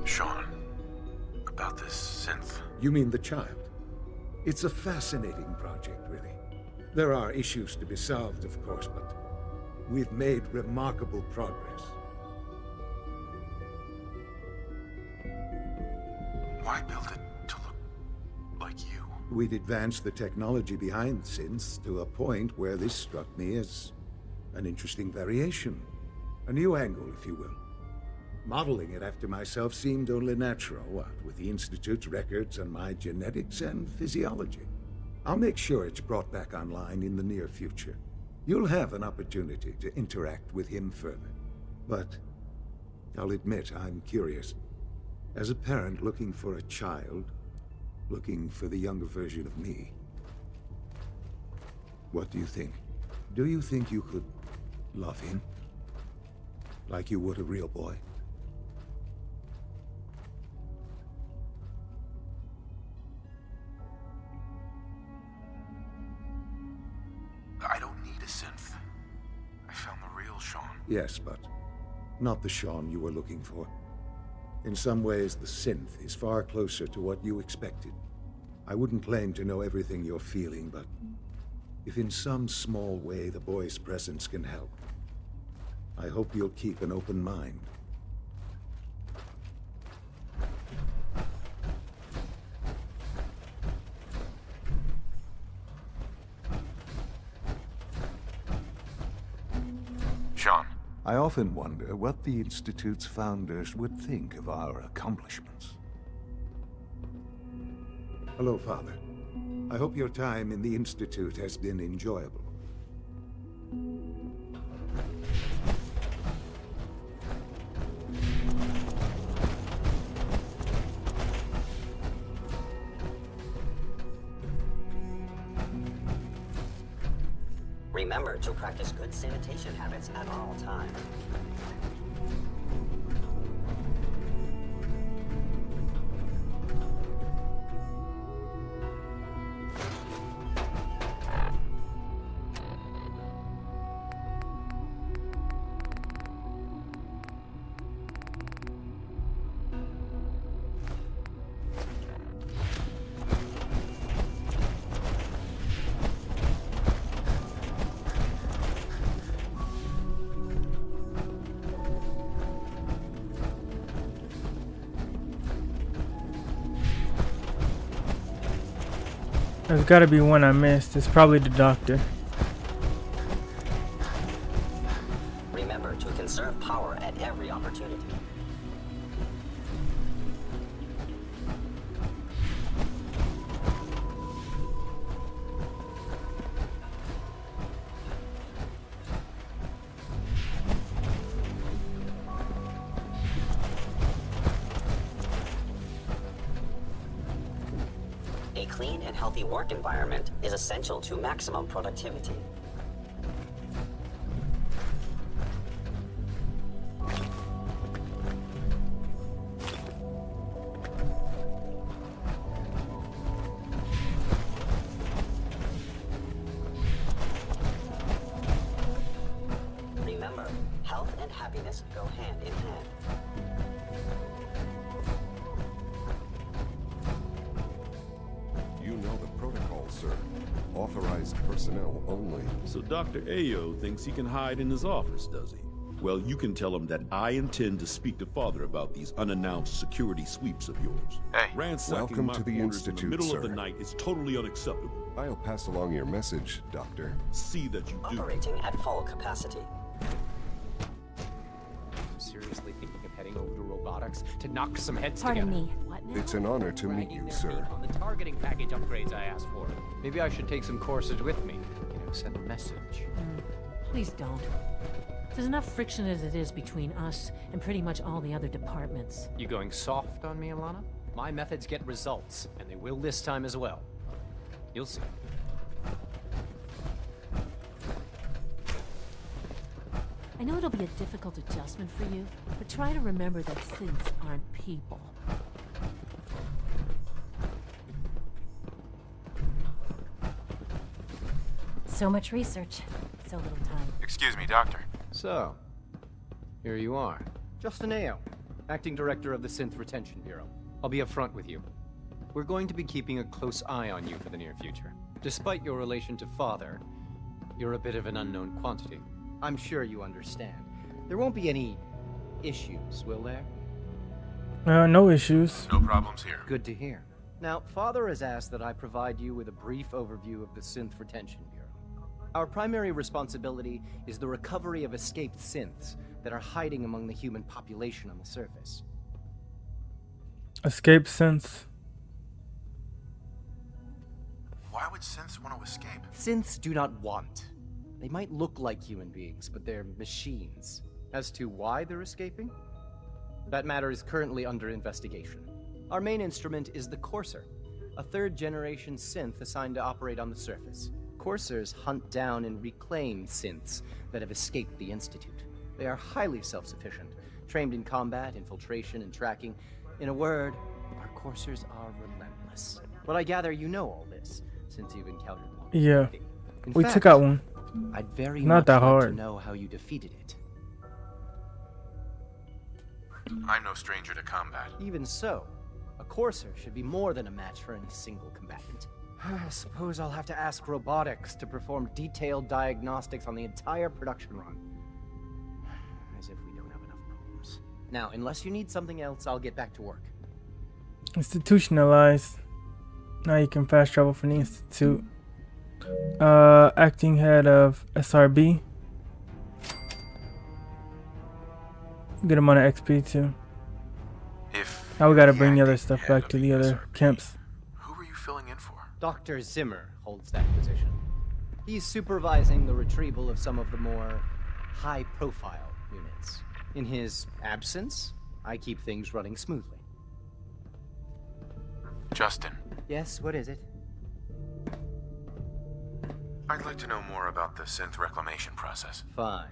Sean, about this synth. You mean the child? It's a fascinating project, really. There are issues to be solved, of course, but we've made remarkable progress. Why build it to look like you? We'd advanced the technology behind synths to a point where this struck me as an interesting variation. A new angle, if you will. Modeling it after myself seemed only natural, what with the Institute's records and my genetics and physiology. I'll make sure it's brought back online in the near future. You'll have an opportunity to interact with him further. But I'll admit I'm curious. As a parent looking for a child, looking for the younger version of me, what do you think? Do you think you could love him? Like you would a real boy? I don't need a synth. I found the real Sean. Yes, but not the Sean you were looking for. In some ways, the synth is far closer to what you expected. I wouldn't claim to know everything you're feeling, but if in some small way the boy's presence can help, I hope you'll keep an open mind. Sean. I often wonder what the Institute's founders would think of our accomplishments. Hello, Father. I hope your time in the Institute has been enjoyable. Remember to practice good sanitation habits at all times. There's gotta be one I missed. It's probably the doctor. Remember to conserve power at every opportunity. A clean and healthy work environment is essential to maximum productivity. Remember, health and happiness go hand in hand. You know the protocol, sir. Authorized personnel only. So Dr. Ayo thinks he can hide in his office, does he? Well, you can tell him that I intend to speak to Father about these unannounced security sweeps of yours. Hey. Ransacking Welcome my to the quarters in the Institute, middle sir. of the night is totally unacceptable. I'll pass along your message, Doctor. See that you do. Operating at full capacity. I'm seriously thinking of heading over to robotics to knock some heads Pardon together. me. What now? It's an honor to meet you, sir. On the targeting package upgrades I asked for. Maybe I should take some courses with me. Send a message. Please don't. There's enough friction as it is between us and pretty much all the other departments. You going soft on me, Alana? My methods get results, and they will this time as well. You'll see. I know it'll be a difficult adjustment for you, but try to remember that synths aren't people. So much research, so little time. Excuse me, Doctor. So, here you are. Justin Ayo, Acting Director of the Synth Retention Bureau. I'll be upfront with you. We're going to be keeping a close eye on you for the near future. Despite your relation to Father, you're a bit of an unknown quantity. I'm sure you understand. There won't be any issues, will there? No issues. No problems here. Good to hear. Now, Father has asked that I provide you with a brief overview of the Synth Retention Bureau. Our primary responsibility is the recovery of escaped synths that are hiding among the human population on the surface. Escape synths. Why would synths want to escape? Synths do not want. They might look like human beings, but they're machines. As to why they're escaping? That matter is currently under investigation. Our main instrument is the Courser, a third-generation synth assigned to operate on the surface. Coursers hunt down and reclaim synths that have escaped the Institute. They are highly self-sufficient, trained in combat, infiltration, and tracking. In a word, our Coursers are relentless. But I gather you know all this, since you've encountered one. Yeah. In We fact, took out one. I'd very Not much that like hard. to know how you defeated it. I'm no stranger to combat. Even so, a Courser should be more than a match for any single combatant. I suppose I'll have to ask robotics to perform detailed diagnostics on the entire production run. As if we don't have enough problems. Now, unless you need something else, I'll get back to work. Institutionalized. Now you can fast travel from the Institute. Acting head of SRB. Good amount of XP too. Now we gotta bring the other stuff back to the other camps. Who were you filling in for? Dr. Zimmer holds that position. He's supervising the retrieval of some of the more high-profile units. In his absence, I keep things running smoothly. Justin. Yes, what is it? I'd like to know more about the synth reclamation process. Fine.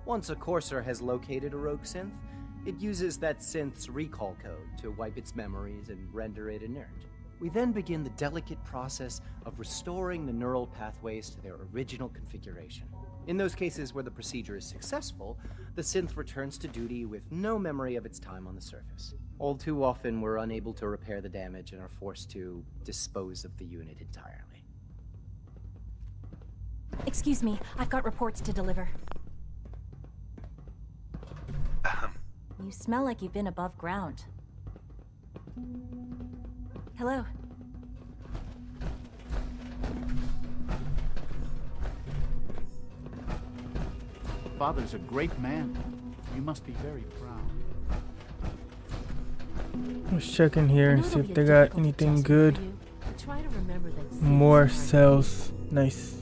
Once a Courser has located a rogue synth, it uses that synth's recall code to wipe its memories and render it inert. We then begin the delicate process of restoring the neural pathways to their original configuration. In those cases where the procedure is successful, the synth returns to duty with no memory of its time on the surface. All too often, we're unable to repair the damage and are forced to dispose of the unit entirely. Excuse me, I've got reports to deliver. You smell like you've been above ground. Hello. father's a great man. You must be very proud. Let's check in here and see if they got anything good. Try to remember that More cells. Nice.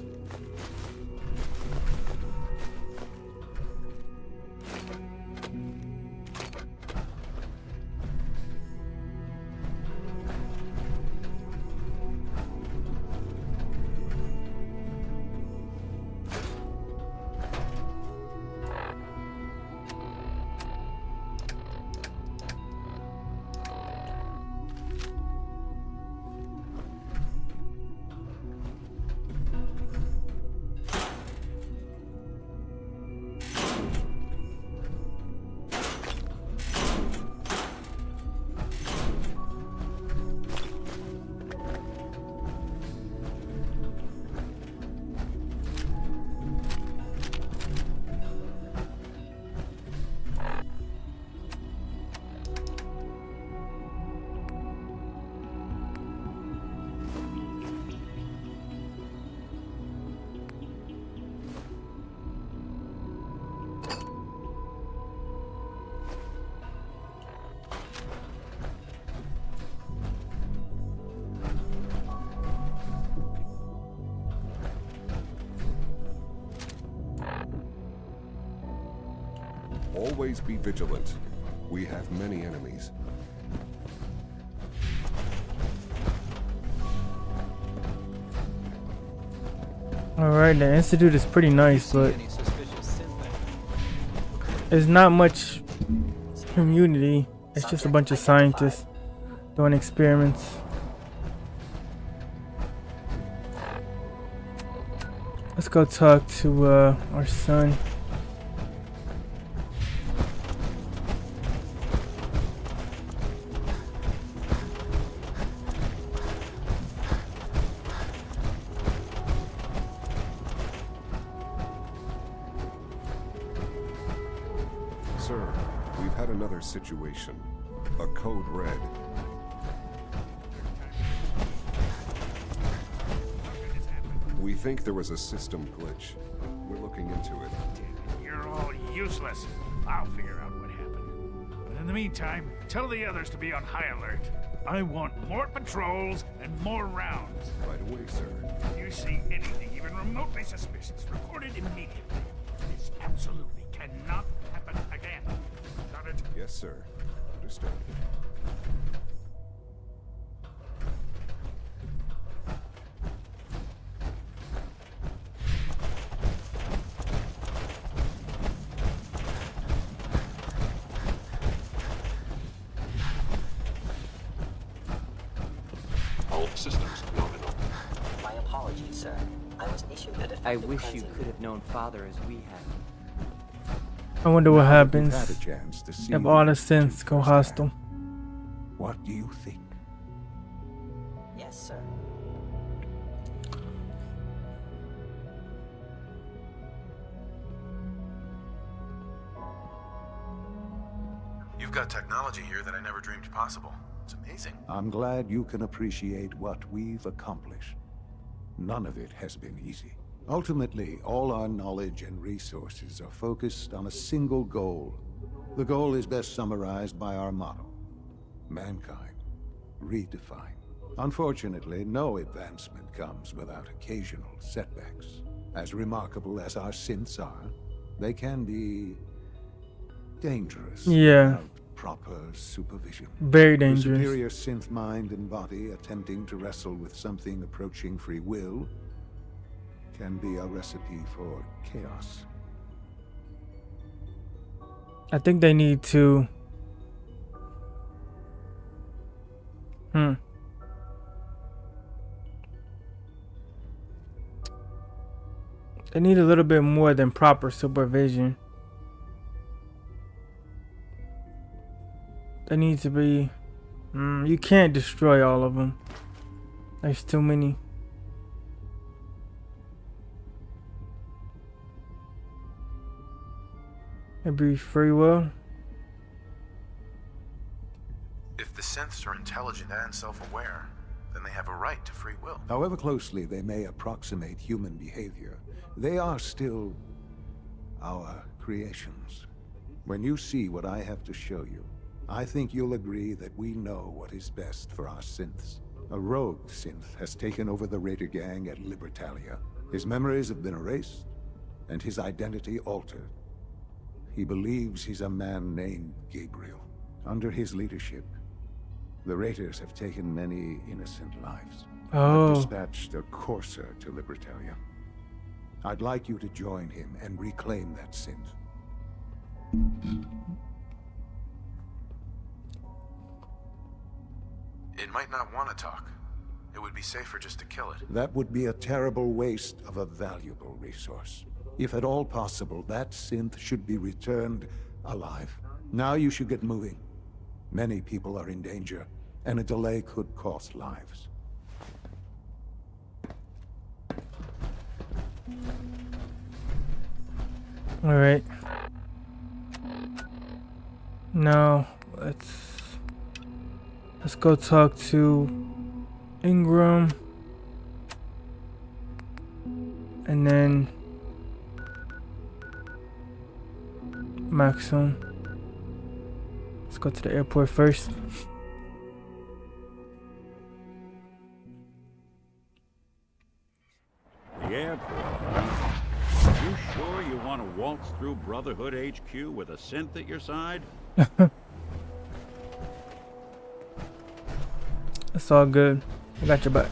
Always be vigilant. We have many enemies. Alright, the Institute is pretty nice, but there's not much community. It's just a bunch of scientists doing experiments. Let's go talk to our son. Sir, we've had another situation. A code red. We think there was a system glitch. We're looking into it. You're all useless. I'll figure out what happened. But in the meantime, tell the others to be on high alert. I want more patrols and more rounds. Right away, sir. If you see anything even remotely suspicious, report it immediately. This absolutely cannot happen again. Got it? Yes, sir. Understood. All systems nominal. My apologies, sir. I was issued a defective I wish you cleansing. could have known Father as we have. I wonder what Now that you've happens had a chance to see if the all the Institute synths go firsthand, hostile. What do you think? Yes, sir. You've got technology here that I never dreamed possible. It's amazing. I'm glad you can appreciate what we've accomplished. None of it has been easy. Ultimately, all our knowledge and resources are focused on a single goal. The goal is best summarized by our motto: mankind, redefined. Unfortunately, no advancement comes without occasional setbacks. As remarkable as our synths are, they can be dangerous Yeah. without proper supervision. Very The dangerous. superior synth mind and body attempting to wrestle with something approaching free will can be a recipe for chaos. I think they need to. They need a little bit more than proper supervision. They need to be. You can't destroy all of them. There's too many. Maybe free will. If the synths are intelligent and self-aware, then they have a right to free will. However closely they may approximate human behavior, they are still our creations. When you see what I have to show you, I think you'll agree that we know what is best for our synths. A rogue synth has taken over the Raider gang at Libertalia. His memories have been erased, and his identity altered. He believes he's a man named Gabriel. Under his leadership, the Raiders have taken many innocent lives. I've dispatched a courser to Libertalia. I'd like you to join him and reclaim that synth. It might not want to talk. It would be safer just to kill it. That would be a terrible waste of a valuable resource. If at all possible, that synth should be returned alive. Now you should get moving. Many people are in danger, and a delay could cost lives. All right. Now let's go talk to Ingram, and then Maxim. Let's go to the airport first. The airport. You sure you want to waltz through Brotherhood HQ with a synth at your side? It's all good. I got your back.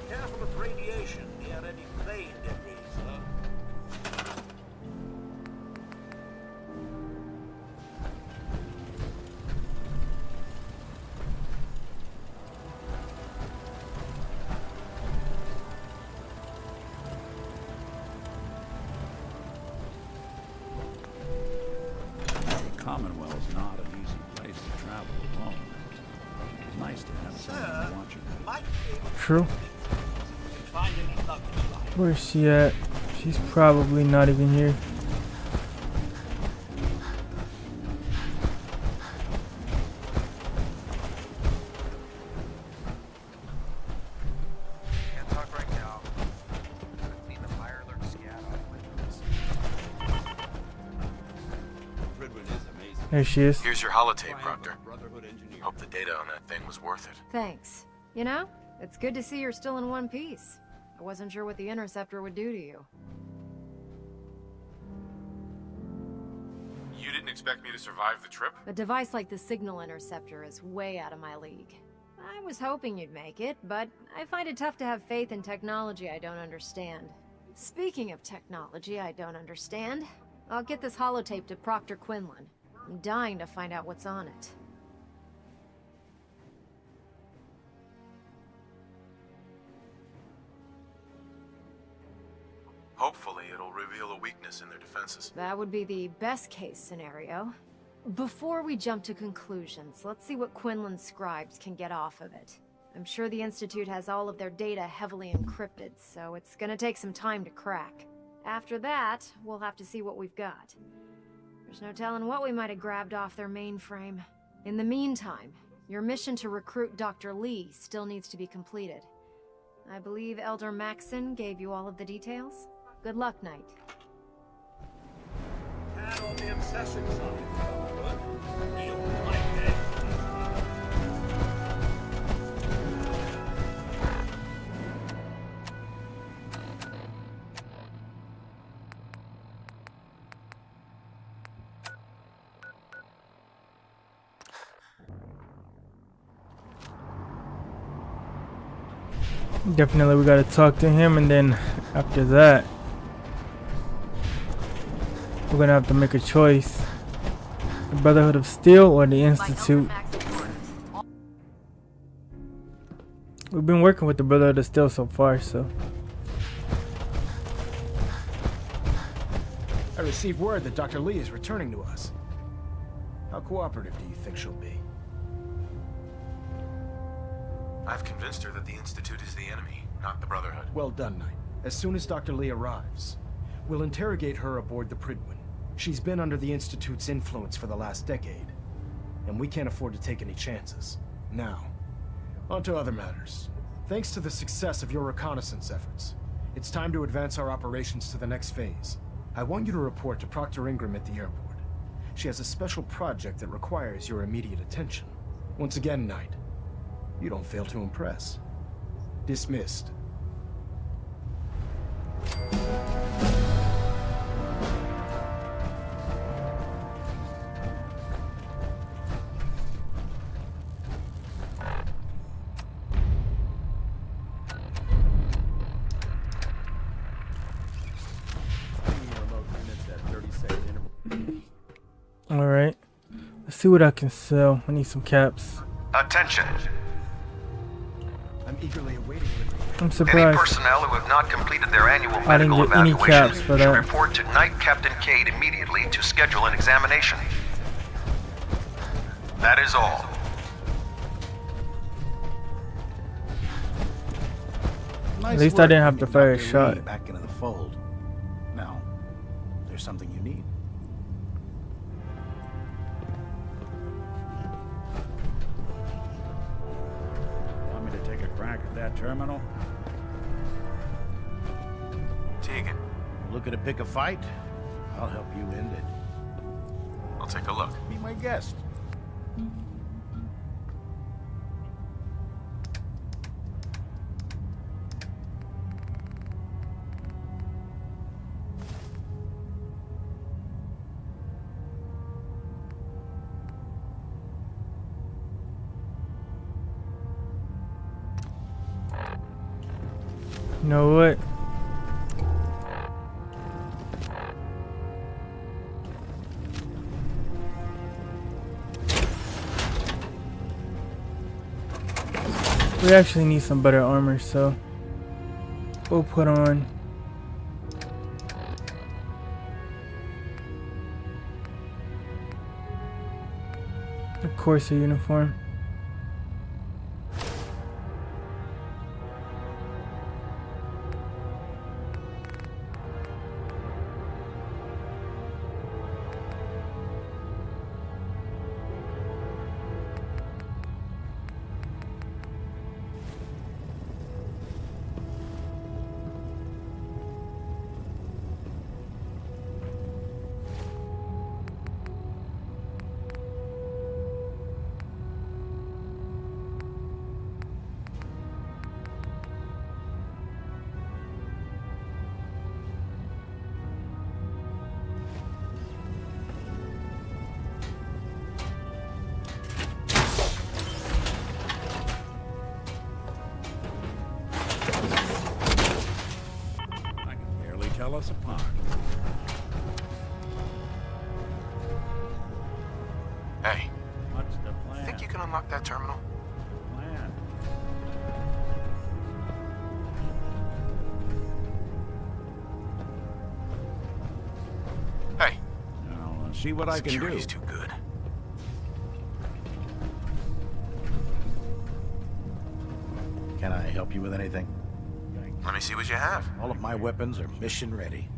Careful of radiation near any plane debris, sir. Commonwealth's not an easy place to travel alone. It's nice to have someone watching you. True. Where's she at? She's probably not even here. Can't talk right now. Need the fire alert scat There she is. Here's your holotape, Proctor. Hope the data on that thing was worth it. Thanks. You know, it's good to see you're still in one piece. I wasn't sure what the interceptor would do to you. You didn't expect me to survive the trip? A device like the signal interceptor is way out of my league. I was hoping you'd make it, but I find it tough to have faith in technology I don't understand. Speaking of technology I don't understand, I'll get this holotape to Proctor Quinlan. I'm dying to find out what's on it. Hopefully it'll reveal a weakness in their defenses. That would be the best case scenario. Before we jump to conclusions, let's see what Quinlan's scribes can get off of it. I'm sure the Institute has all of their data heavily encrypted, so it's gonna take some time to crack. After that, we'll have to see what we've got. There's no telling what we might have grabbed off their mainframe. In the meantime, your mission to recruit Dr. Lee still needs to be completed. I believe Elder Maxon gave you all of the details? Good luck, Knight. Hand on the obsessive side. You like it. Definitely we gotta talk to him, and then after that we're gonna have to make a choice. The Brotherhood of Steel or the Institute. We've been working with the Brotherhood of Steel so far, so. I received word that Dr. Lee is returning to us. How cooperative do you think she'll be? I've convinced her that the Institute is the enemy, not the Brotherhood. Well done, Knight. As soon as Dr. Lee arrives, we'll interrogate her aboard the Pridwin. She's been under the Institute's influence for the last decade. and we can't afford to take any chances. Now, on to other matters. Thanks to the success of your reconnaissance efforts, it's time to advance our operations to the next phase. I want you to report to Proctor Ingram at the airport. She has a special project that requires your immediate attention. Once again, Knight, you don't fail to impress. Dismissed. Alright. Let's see what I can sell. I need some caps. Attention. I'm eagerly awaiting I'm Any surprised personnel who have not completed their annual I didn't medical get any evaluation caps for should that. report to Knight Captain Cade immediately to schedule an examination. That is all. Nice At least I work didn't have to bringing fire a Dr. shot. Lee back into the fold. Now, there's something you need. Want me to take a crack at that terminal? Tegan, Looking to pick a fight? I'll help you end it. I'll take a look. Be my guest. You know what? We actually need some better armor, so we'll put on the Corsa uniform. I can barely tell us apart. Hey, What's the plan? think you can unlock that terminal? Plan. Hey, I'll see what I can do. security's too good. Can I help you with anything? Let me see what you have. All of my weapons are mission ready.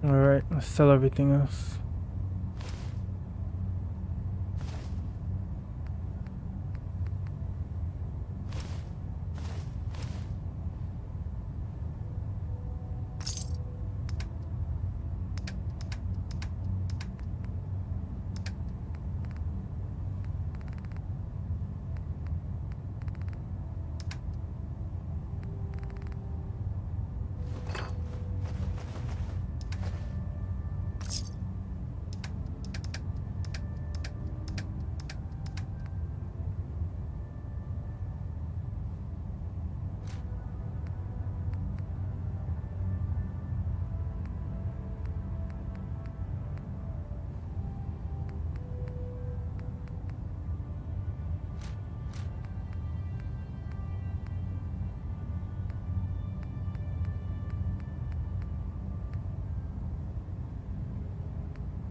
Alright, let's sell everything else.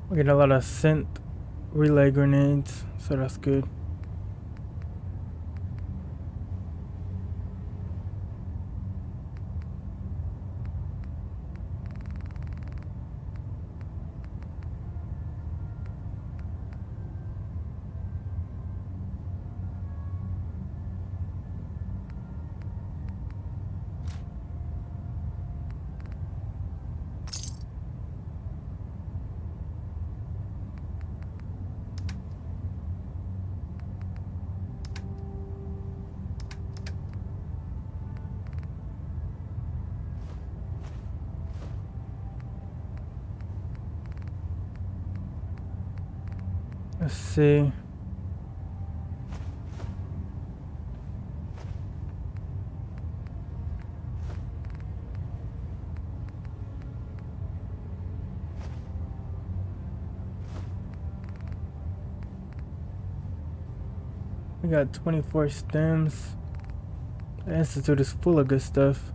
We get a lot of synth relay grenades, so that's good. Let's see. We got 24 stems. The Institute is full of good stuff.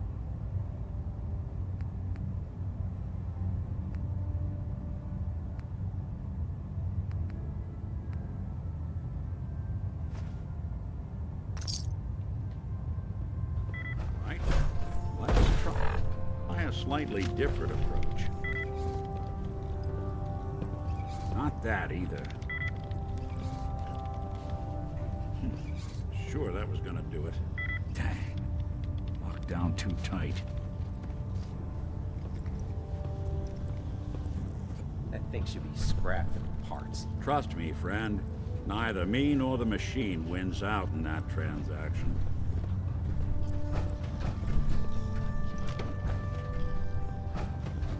Right. Let's try a slightly different approach. Not that either. Sure, that was gonna do it. Dang. Locked down too tight. That thing should be scrapped for parts. Trust me, friend. Neither me nor the machine wins out in that transaction.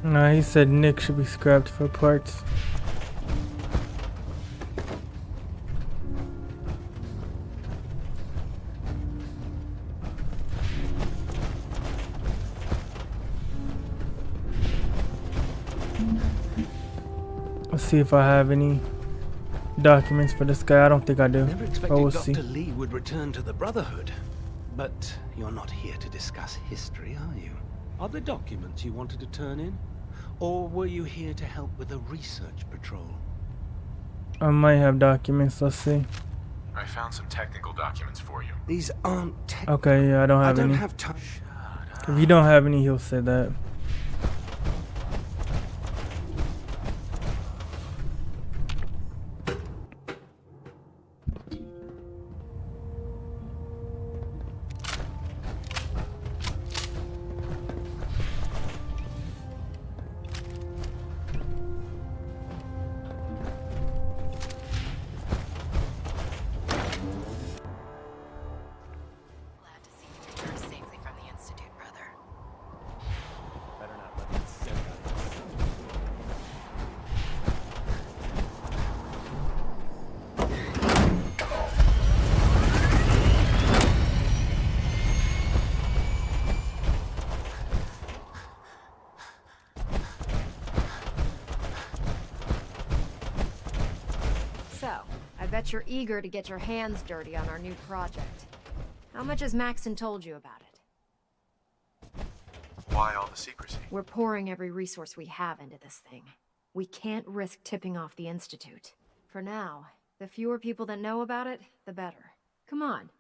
Nah, he said Nick should be scrapped for parts. Let's see if I have any documents for this guy. I don't think I do. Never But expected we'll Dr. see. Lee would return to the Brotherhood. But you're not here to discuss history, are you? Are there documents you wanted to turn in? Or were you here to help with a research patrol? I might have documents. Let's see. I found some technical documents for you. These aren't Okay, yeah, I don't have any. have time. If you don't have any, he'll say that. Bet you're eager to get your hands dirty on our new project. How much has Maxon told you about it? Why all the secrecy? We're pouring every resource we have into this thing. We can't risk tipping off the Institute. For now, the fewer people that know about it, the better. Come on,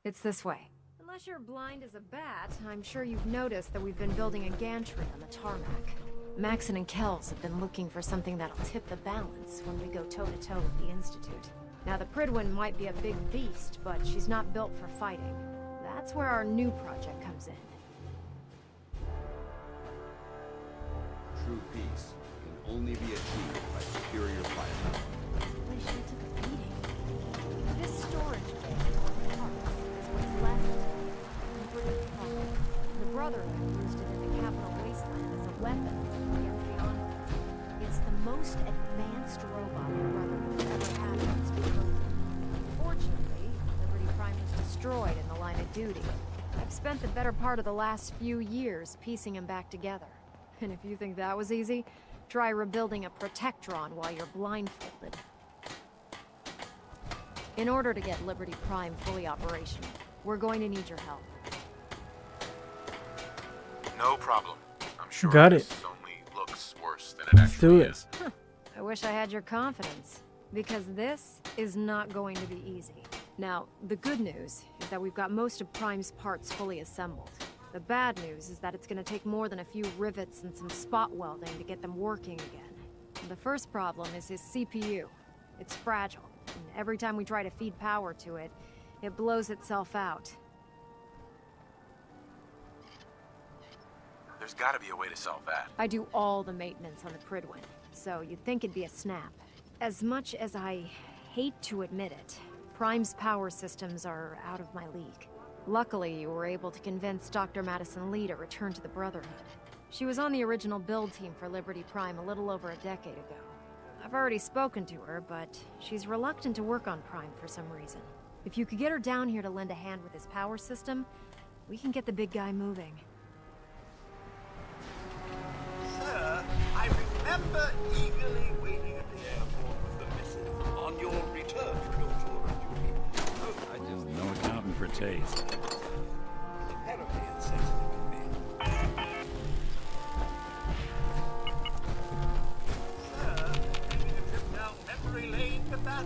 it's this way. Unless you're blind as a bat, I'm sure you've noticed that we've been building a gantry on the tarmac. Maxon and Kells have been looking for something that'll tip the balance when we go toe-to-toe with the Institute. Now, the Pridwin might be a big beast, but she's not built for fighting. That's where our new project comes in. True peace can only be achieved by superior pilots. But she took a beating. This storage bay for parts is what's left in British power. The Brotherhood used it in the Capital Wasteland as a weapon against the Enclave. It's the most advanced robot the Brotherhood has ever had at its disposal. Fortunately, Liberty Prime was destroyed in the line of duty. I've spent the better part of the last few years piecing him back together. And if you think that was easy, try rebuilding a Protectron while you're blindfolded. In order to get Liberty Prime fully operational, we're going to need your help. No problem. I'm sure Got this it. only looks worse than it Let's do actually it. is. I wish I had your confidence, because this is not going to be easy. Now, the good news is that we've got most of Prime's parts fully assembled. The bad news is that it's going to take more than a few rivets and some spot welding to get them working again. The first problem is his CPU. It's fragile, and every time we try to feed power to it, it blows itself out. There's got to be a way to solve that. I do all the maintenance on the Pridwin, so you'd think it'd be a snap. As much as I hate to admit it, Prime's power systems are out of my league. Luckily, you were able to convince Dr. Madison Lee to return to the Brotherhood. She was on the original build team for Liberty Prime a little over a decade ago. I've already spoken to her, but she's reluctant to work on Prime for some reason. If you could get her down here to lend a hand with his power system, we can get the big guy moving. Sir, I remember eagerly waiting at the airport with the missus on your return from your tour of duty. Oh, I just No accounting for taste. terribly insensitive of me. Sir, taking a trip down memory lane with that?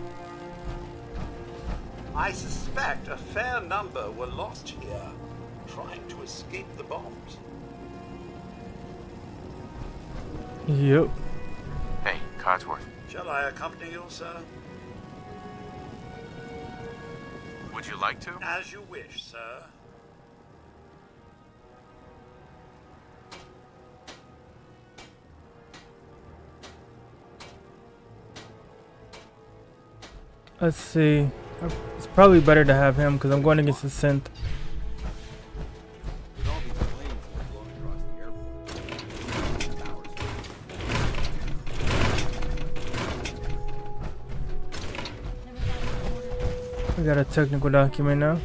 I suspect a fair number were lost here, trying to escape the bombs. Yep. Hey, Codsworth. Shall I accompany you, sir? Would you like to? As you wish, sir. Let's see. It's probably better to have him because I'm going against the synth. With all these planes that are blowing across the airport, We got a technical document now.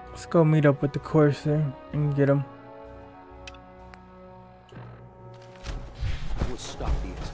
Let's go meet up with the Corsair and get him. We'll stop the Institute.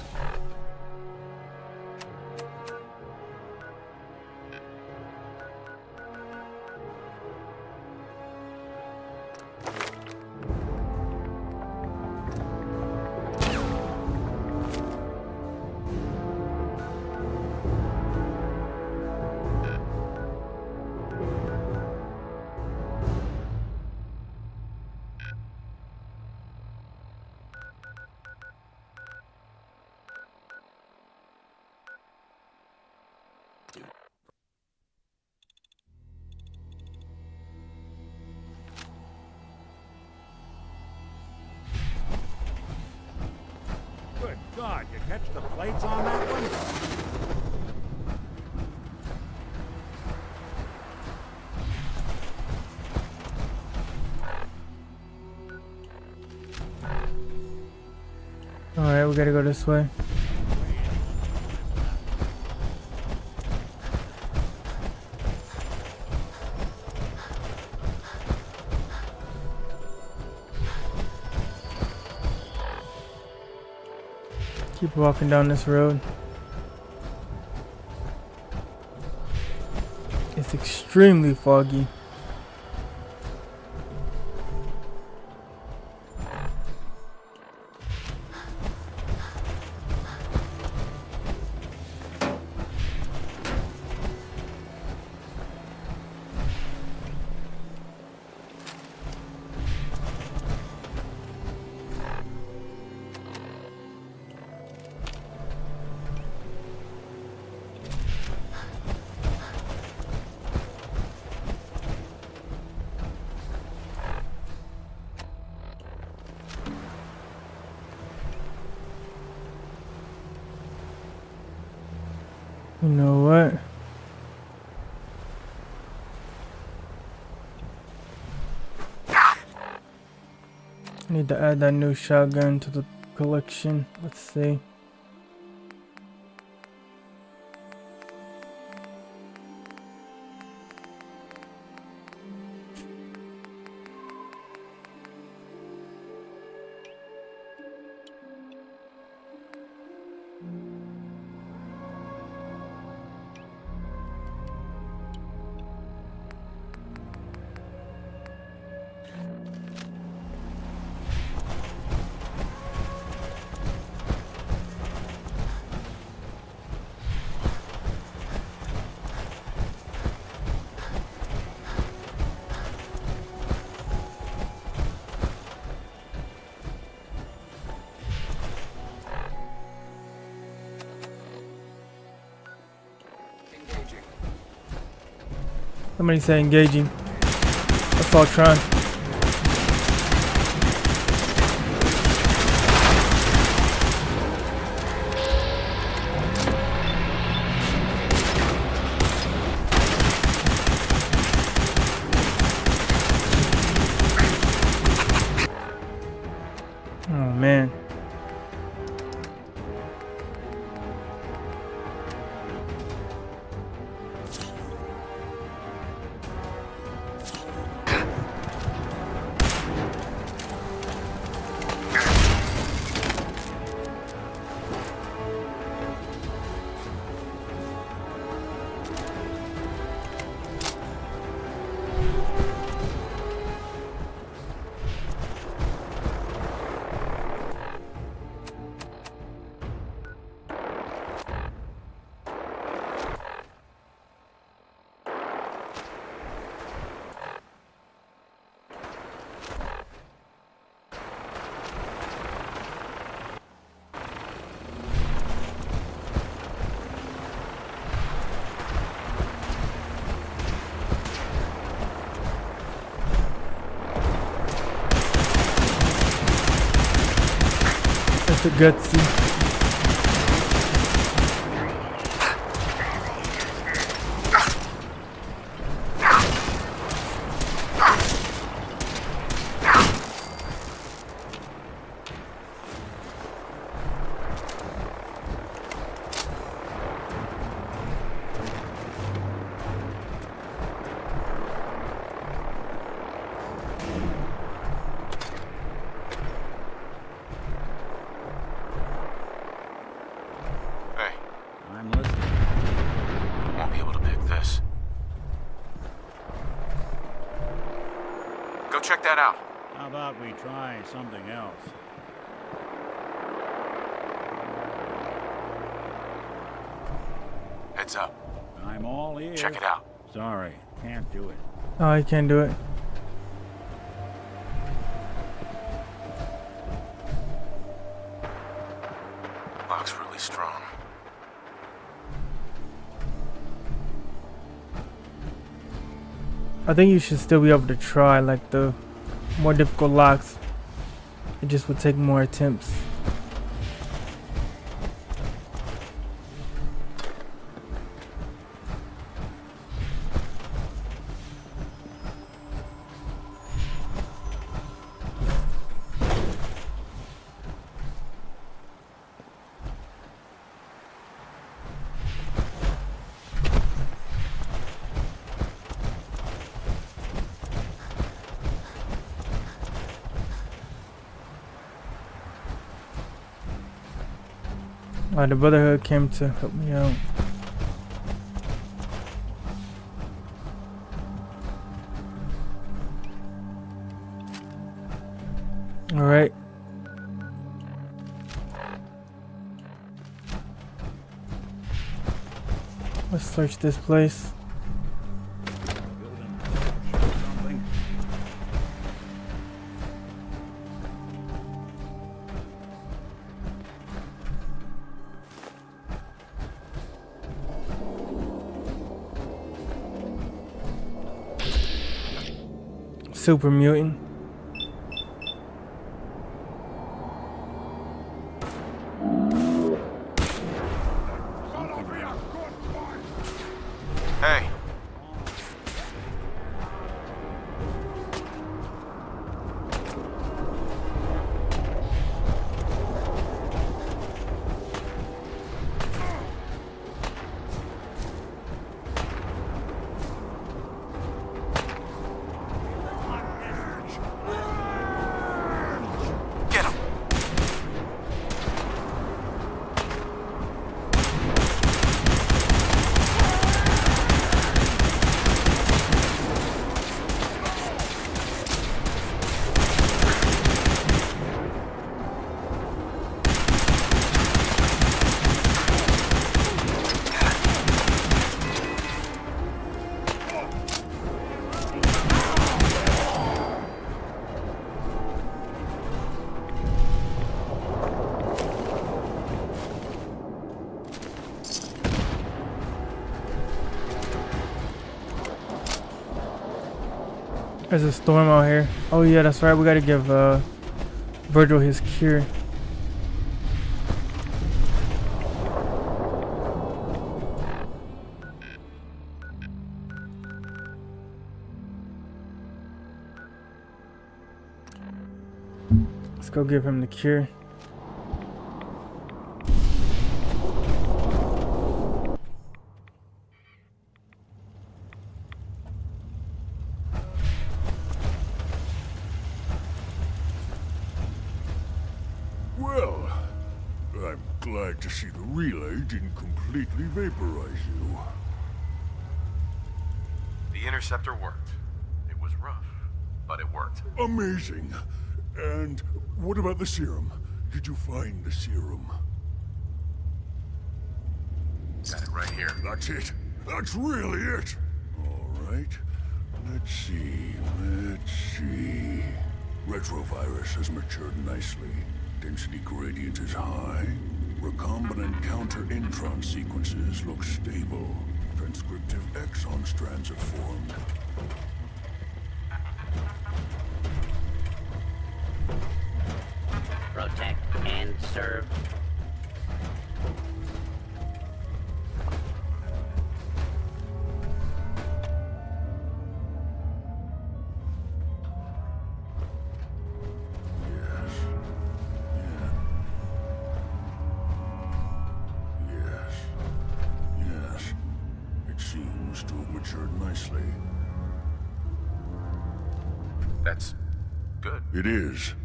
Good God, you catch the plates on that one? Alright, we gotta go this way. Keep walking down this road. It's extremely foggy. You know what? I need to add that new shotgun to the collection. Let's see. Somebody say engaging. That's Ultron. too gutsy. Check that out. How about we try something else? Heads up. I'm all ears. Check it out. Sorry, can't do it. Oh, I can't do it. Lock's really strong. I think you should still be able to try, like the more difficult locks. It just would take more attempts. The Brotherhood came to help me out. All right. Let's search this place. Super mutant. Hey. There's a storm out here. Oh yeah, that's right. We gotta give Virgil his cure. Let's go give him the cure. Well, I'm glad to see the relay didn't completely vaporize you. The interceptor worked. It was rough, but it worked. Amazing. And what about the serum? Did you find the serum? Got it right here. That's it. That's really it. All right. Let's see. Retrovirus has matured nicely. Density gradient is high. Recombinant counter-intron sequences look stable. Transcriptive exon strands have formed. Protect and serve. Yes. It seems to have matured nicely. That's good. It is.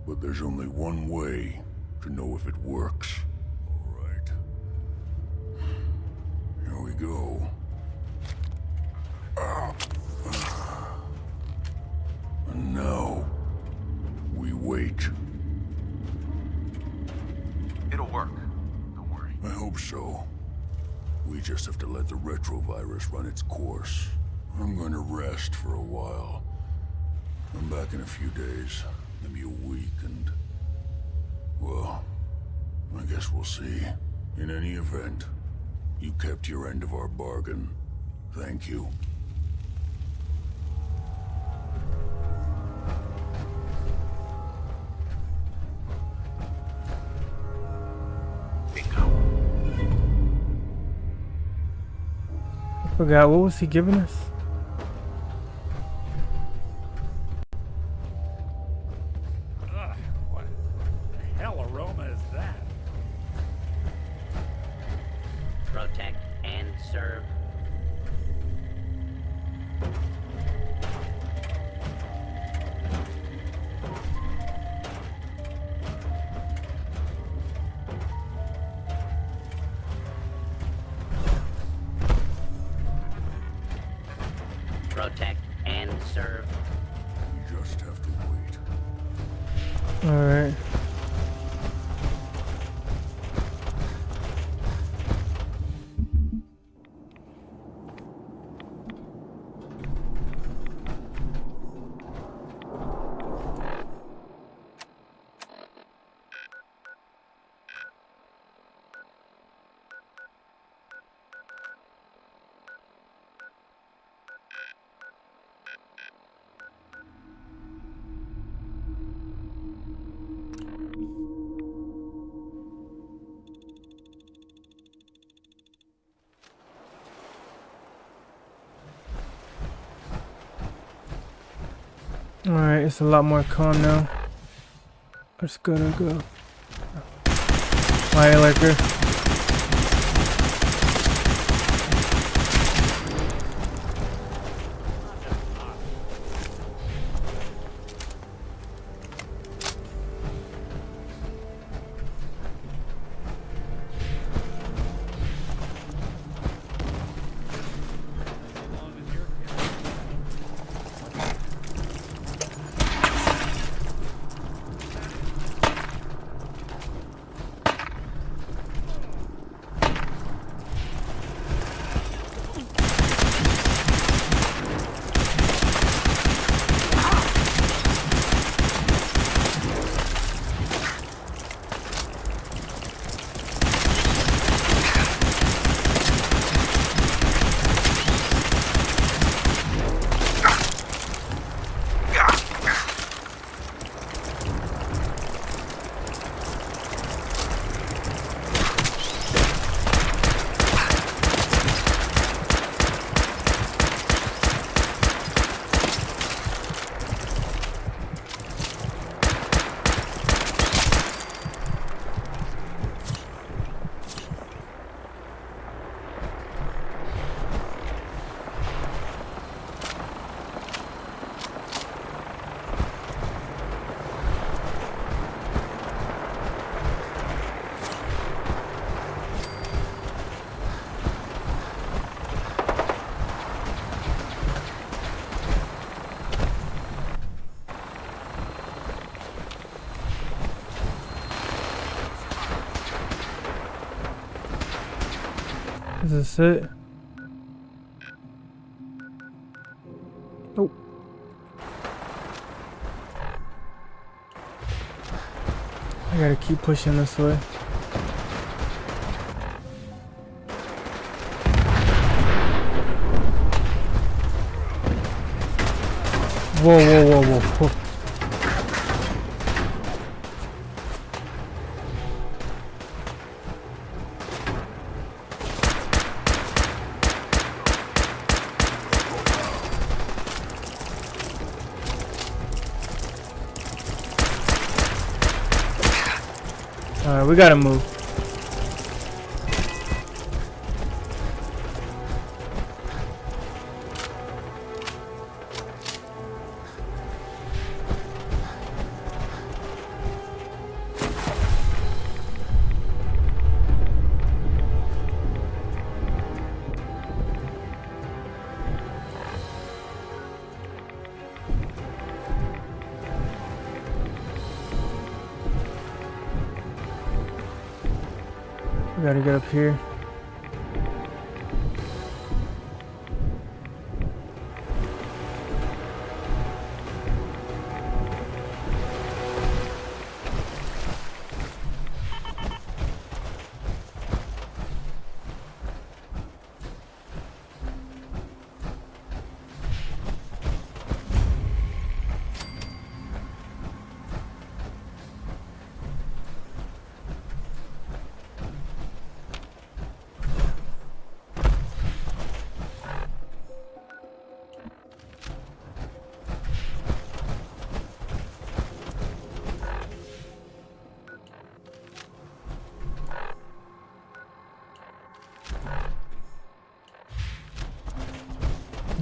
But there's only one way to know if it works. All right. Here we go. And now, we wait. It'll work. Don't worry. I hope so. We just have to let the retrovirus run its course. I'm going to rest for a while. I'm back in a few days, maybe a week, and... well, I guess we'll see. In any event, you kept your end of our bargain. Thank you. I forgot, what was he giving us? What the hell aroma is that? Protect and serve. Protect and serve. We just have to wait. Alright. Alright, it's a lot more calm now. Let's go. Fire liquor. Is this it? Nope. I gotta keep pushing this way. Whoa. Alright, we gotta move. We gotta get up here.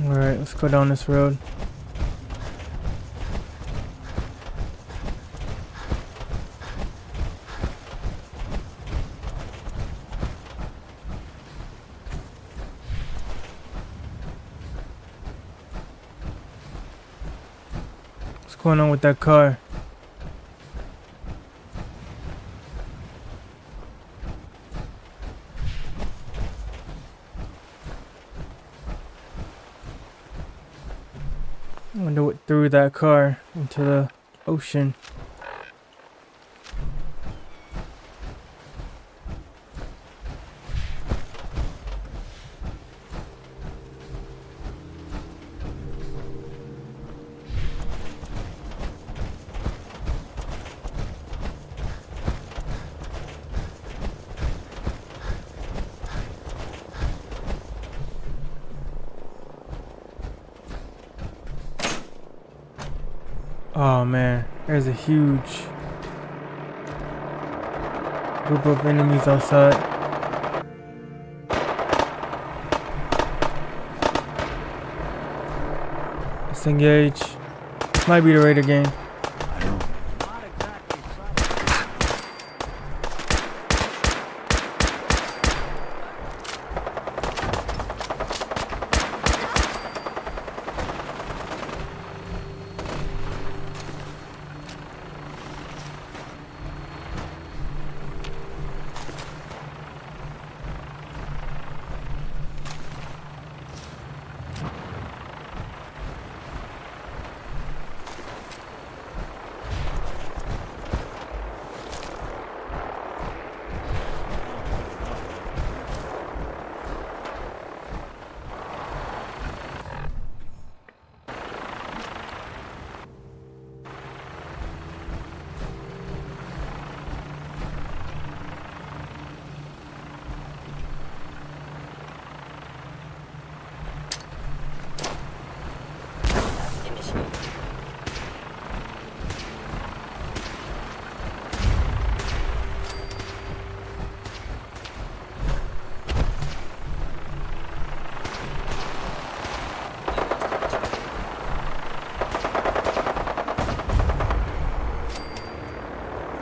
Alright, let's go down this road. What's going on with that car? I wonder what threw that car into the ocean. Oh man, there's a huge group of enemies outside. Let's engage. This might be the Raider game.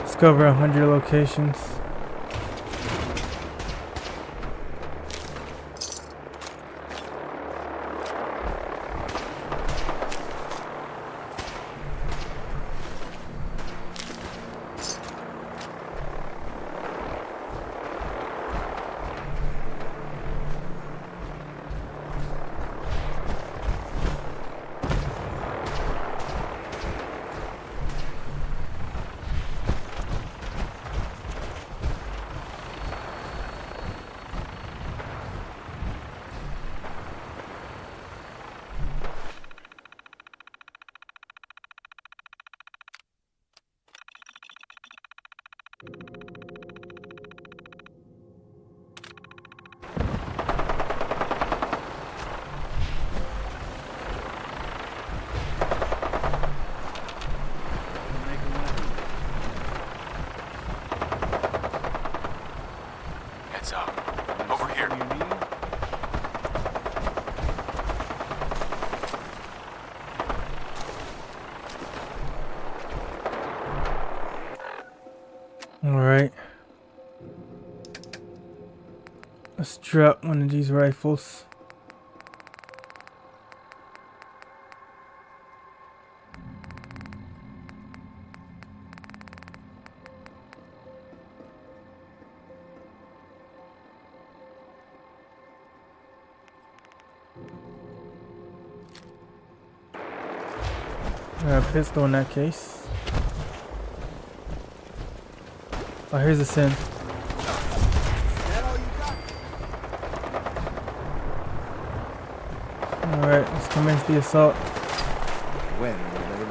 Discover 100 locations. Alright. Let's drop one of these rifles. I got a pistol in that case. Oh, here's a synth. Alright, let's commence the assault. When will they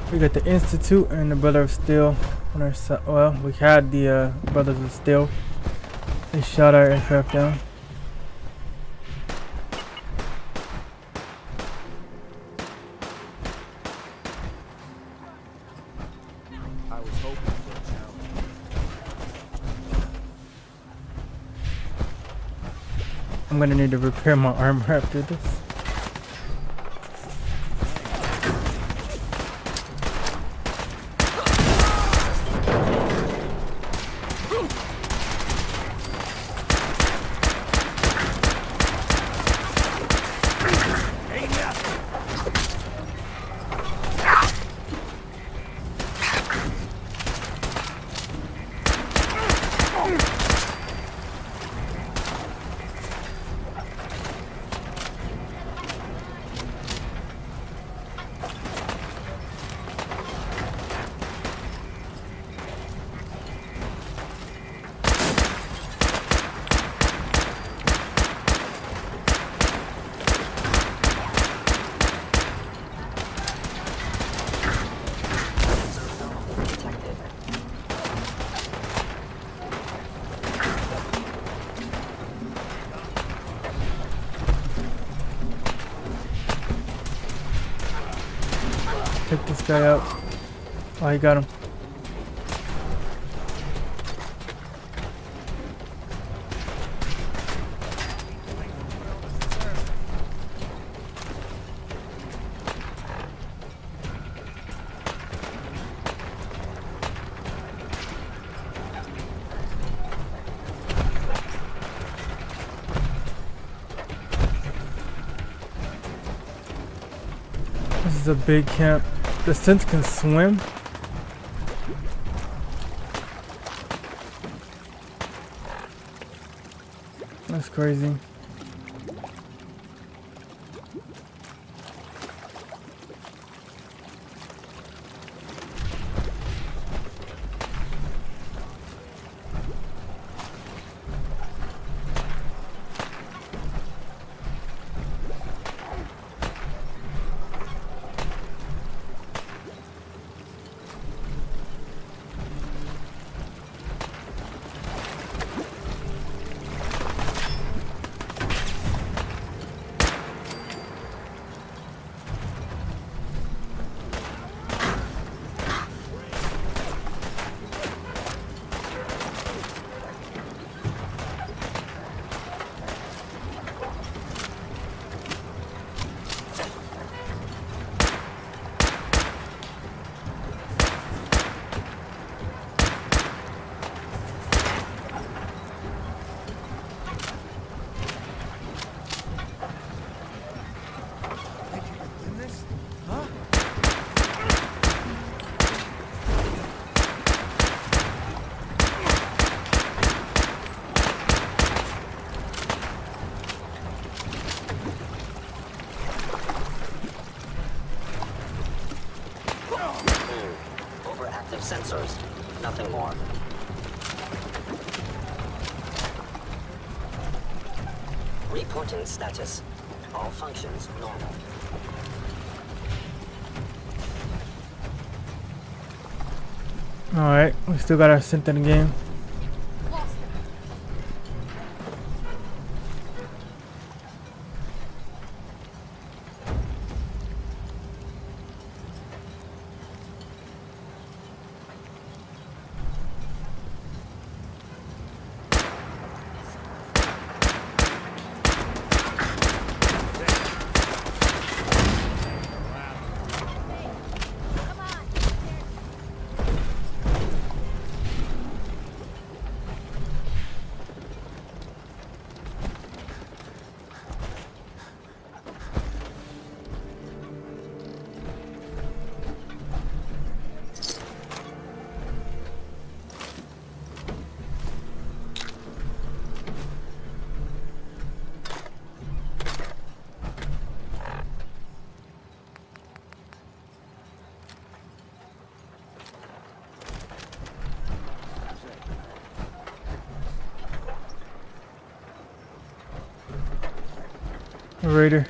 learn? We got the Institute and the Brother of Steel on our side. Well, we had the Brothers of Steel. They shot our aircraft down. I was hoping for a challenge. I'm gonna need to repair my armor after this. Pick this guy up. Oh, he got him. This is a big camp. The synth can swim. That's crazy. Overactive sensors, nothing more. Reporting status. All functions normal. Alright, we still got our synth in the game. Raider.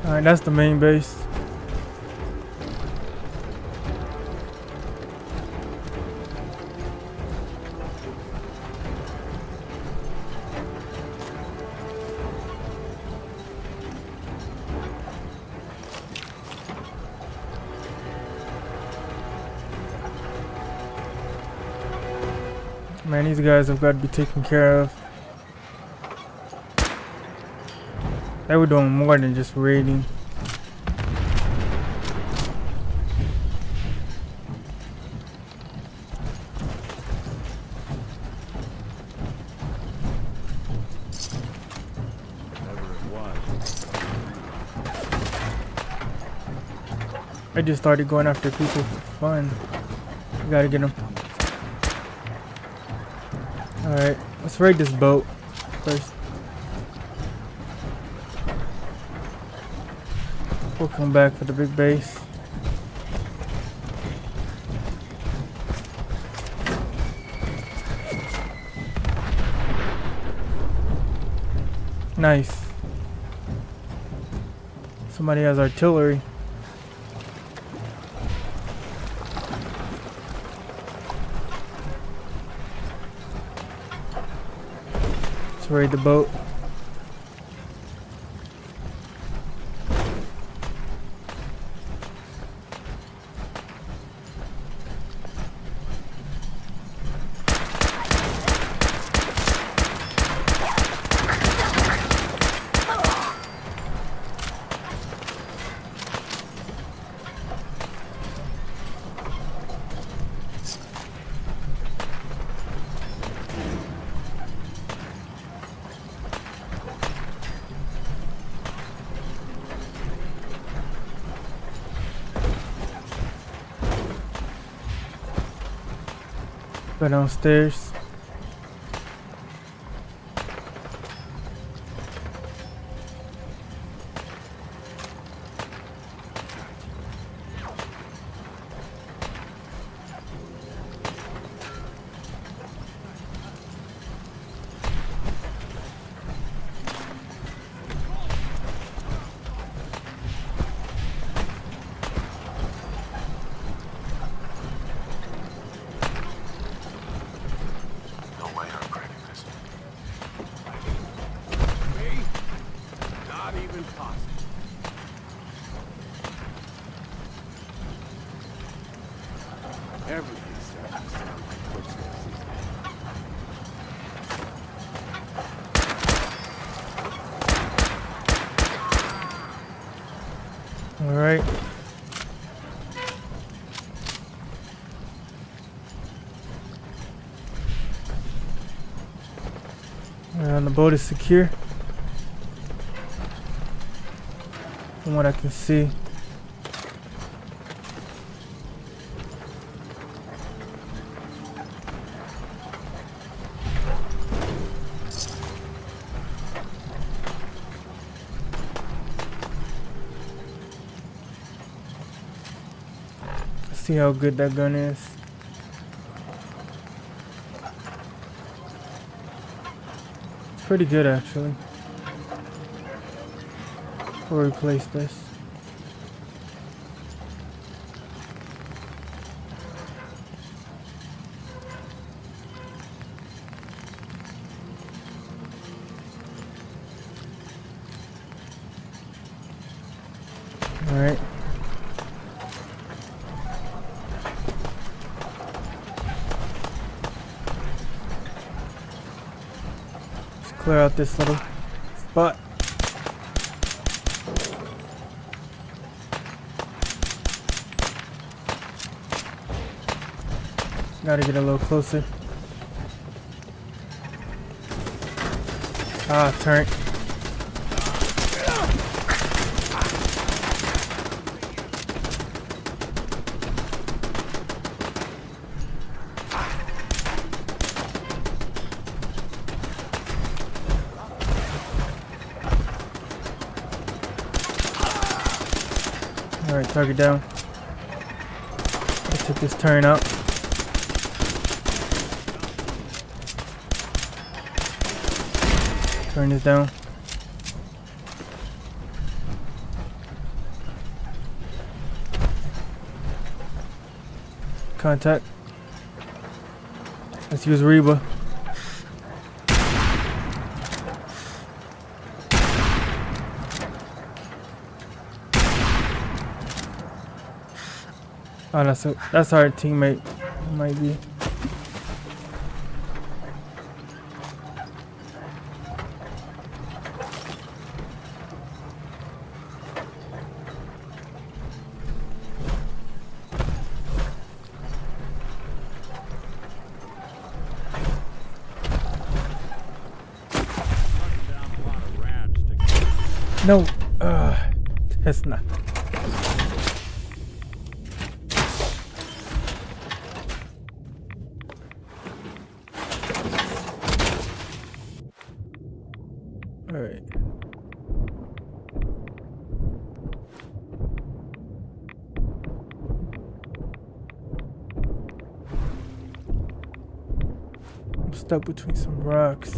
Alright, that's the main base. Man, these guys have got to be taken care of. They were doing more than just raiding. I just started going after people for fun. You gotta get them. Alright, let's raid this boat first. We'll come back for the big base. Nice. Somebody has artillery. Let's raid the boat. Go downstairs. All right. And the boat is secure. From what I can see. See how good that gun is. It's pretty good actually. We'll replace this. All right. Clear out this little spot. Gotta get a little closer. Ah, turret. Alright, target down. Let's take this turn up. Turn this down. Contact. Let's use Reba. Oh, that's our teammate. It might be. No, that's not. All right. I'm stuck between some rocks.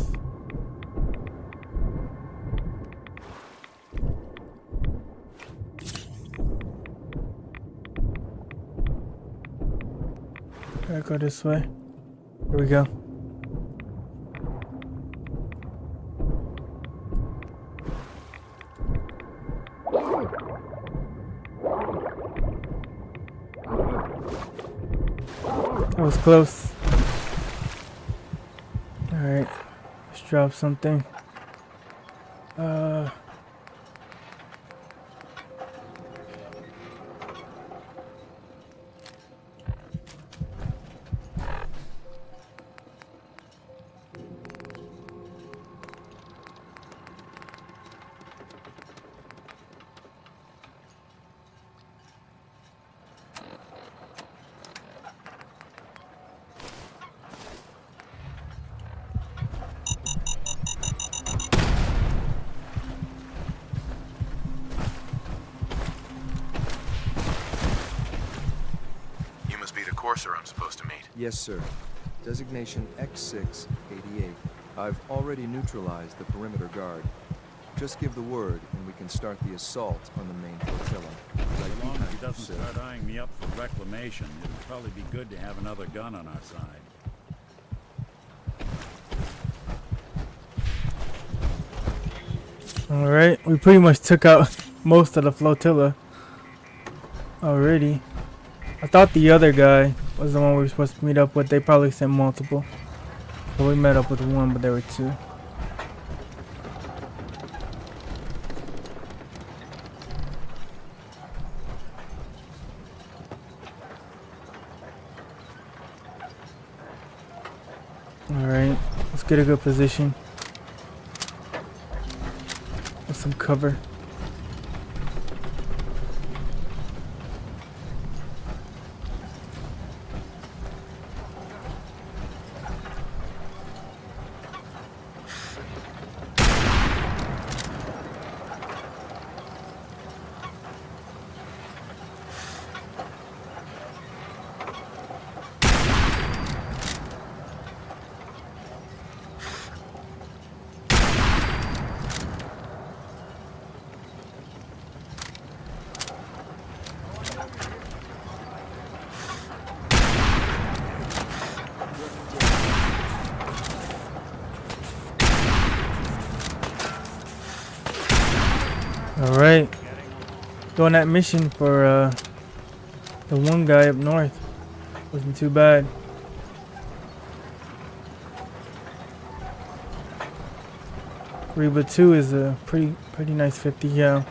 Gotta go this way. Here we go. That was close. Alright. Let's drop something. Courser I'm supposed to meet. Yes, sir. Designation X688. I've already neutralized the perimeter guard. Just give the word, and we can start the assault on the main flotilla. As long as he doesn't start eyeing me up for reclamation, it'd probably be good to have another gun on our side. Alright, we pretty much took out most of the flotilla already. I thought the other guy was the one we were supposed to meet up with. They probably sent multiple. So we met up with one, but there were two. Alright, let's get a good position. With some cover. Alright, doing that mission for the one guy up north. Wasn't too bad. Reba 2 is a pretty nice 50 cal.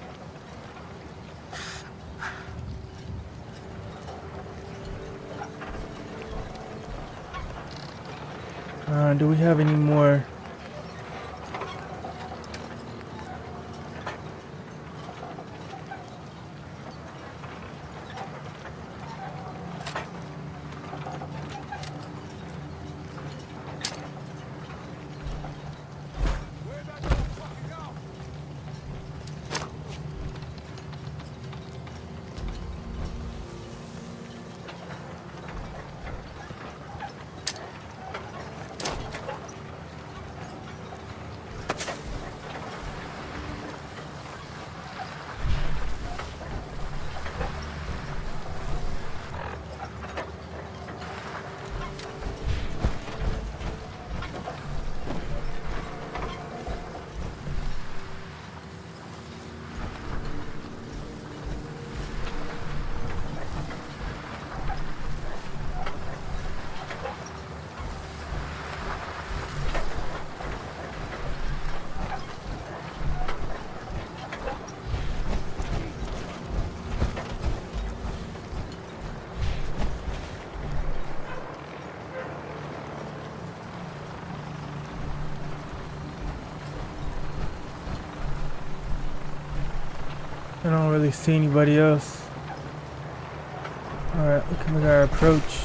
Do we have any more? I don't really see anybody else. Alright, we can make our approach.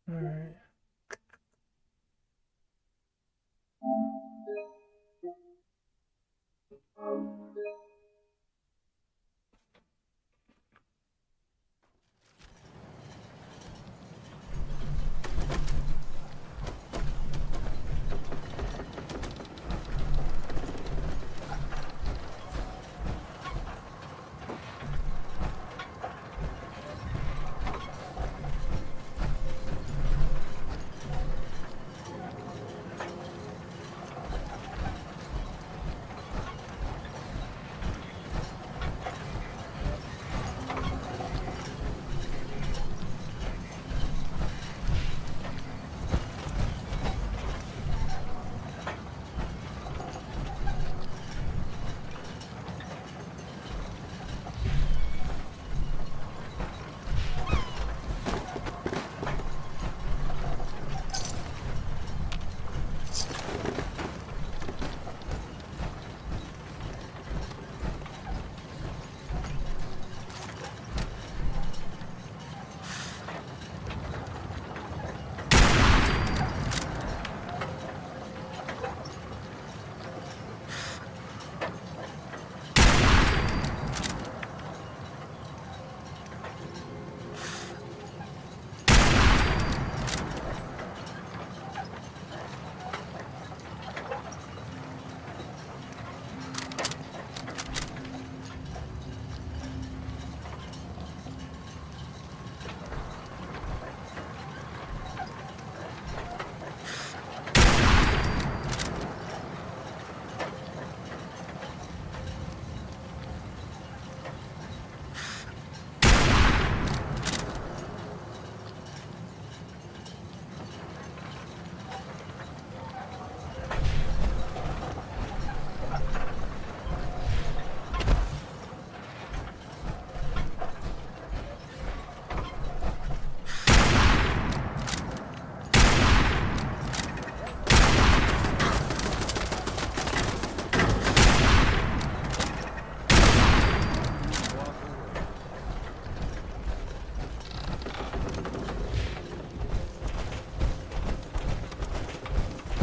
Alright.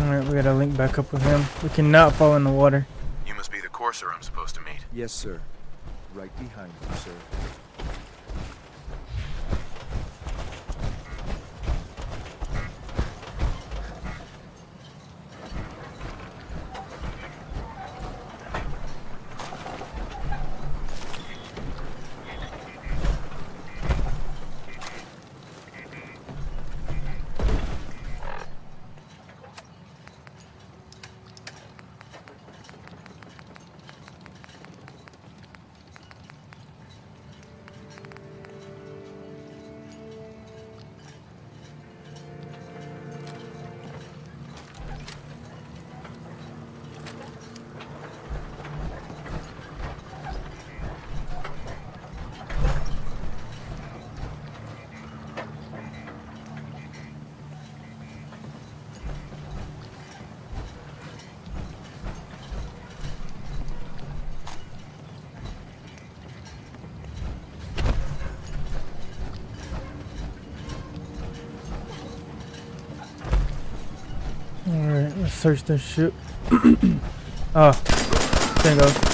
Alright, we gotta link back up with him. We cannot fall in the water. You must be the courser I'm supposed to meet. Yes, sir. Right behind you, sir. Alright, let's search this ship. Oh, there it goes.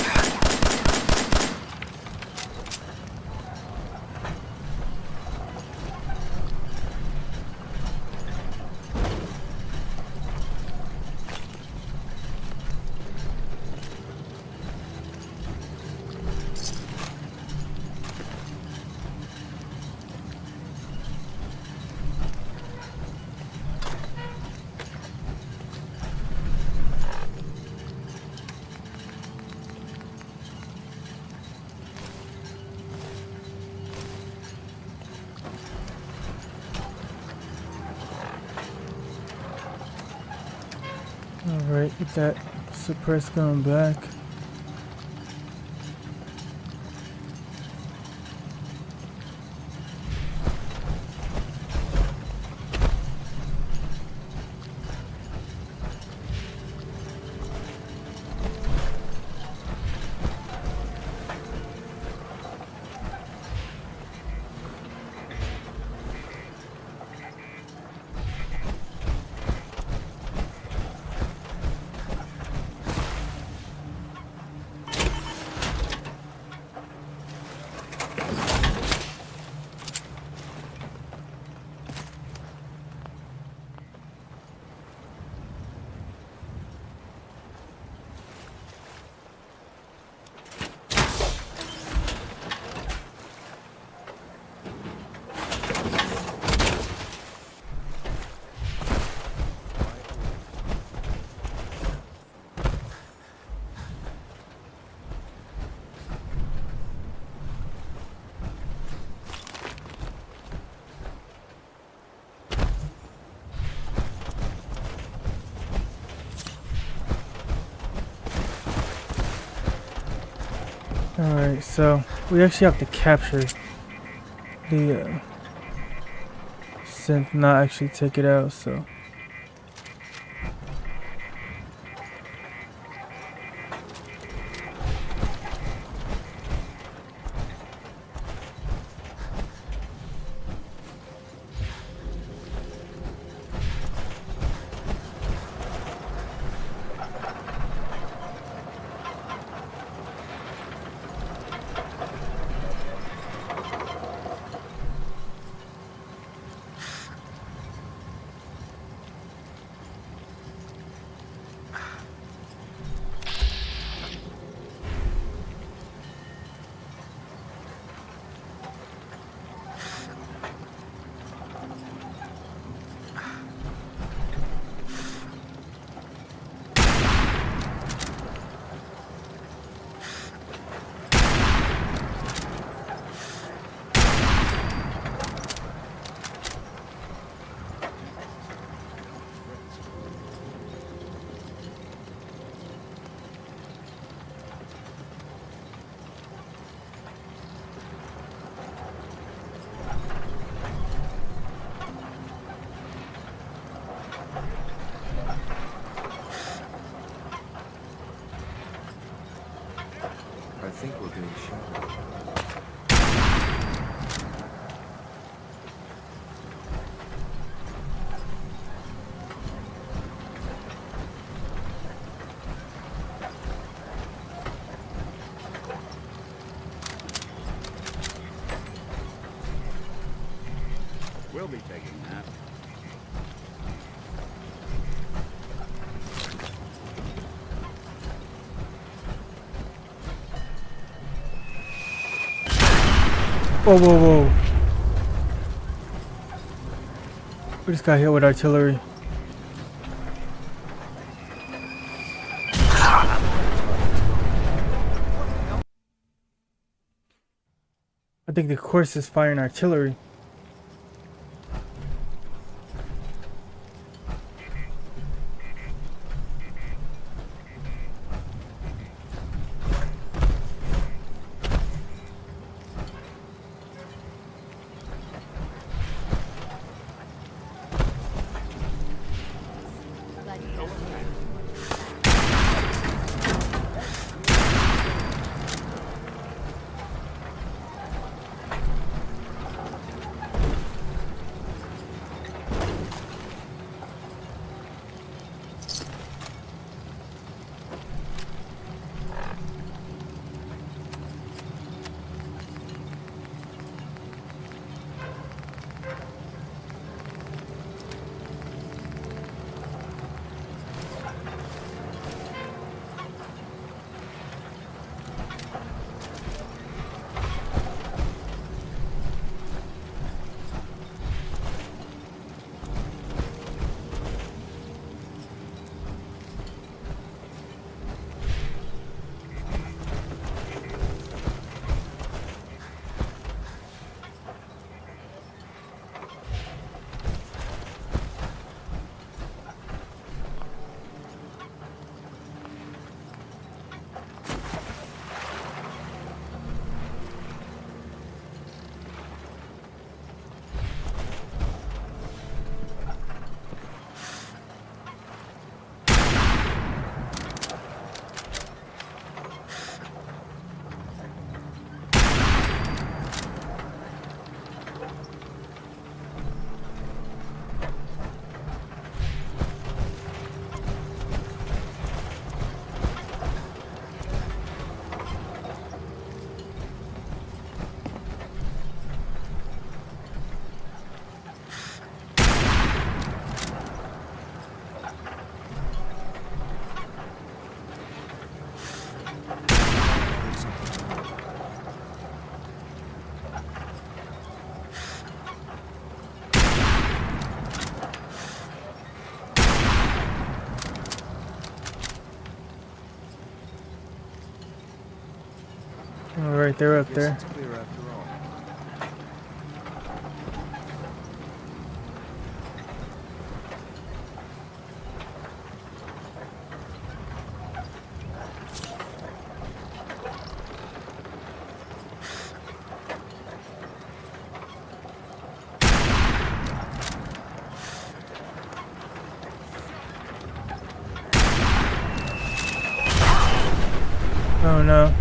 Alright, get that suppressed gun back. Alright, so we actually have to capture the synth, not actually take it out, so. I think we're being shot. We'll be taking that. Whoa, whoa, whoa. We just got hit with artillery. I think the course is firing artillery. All right, they're up there. It's clear after all. Oh no.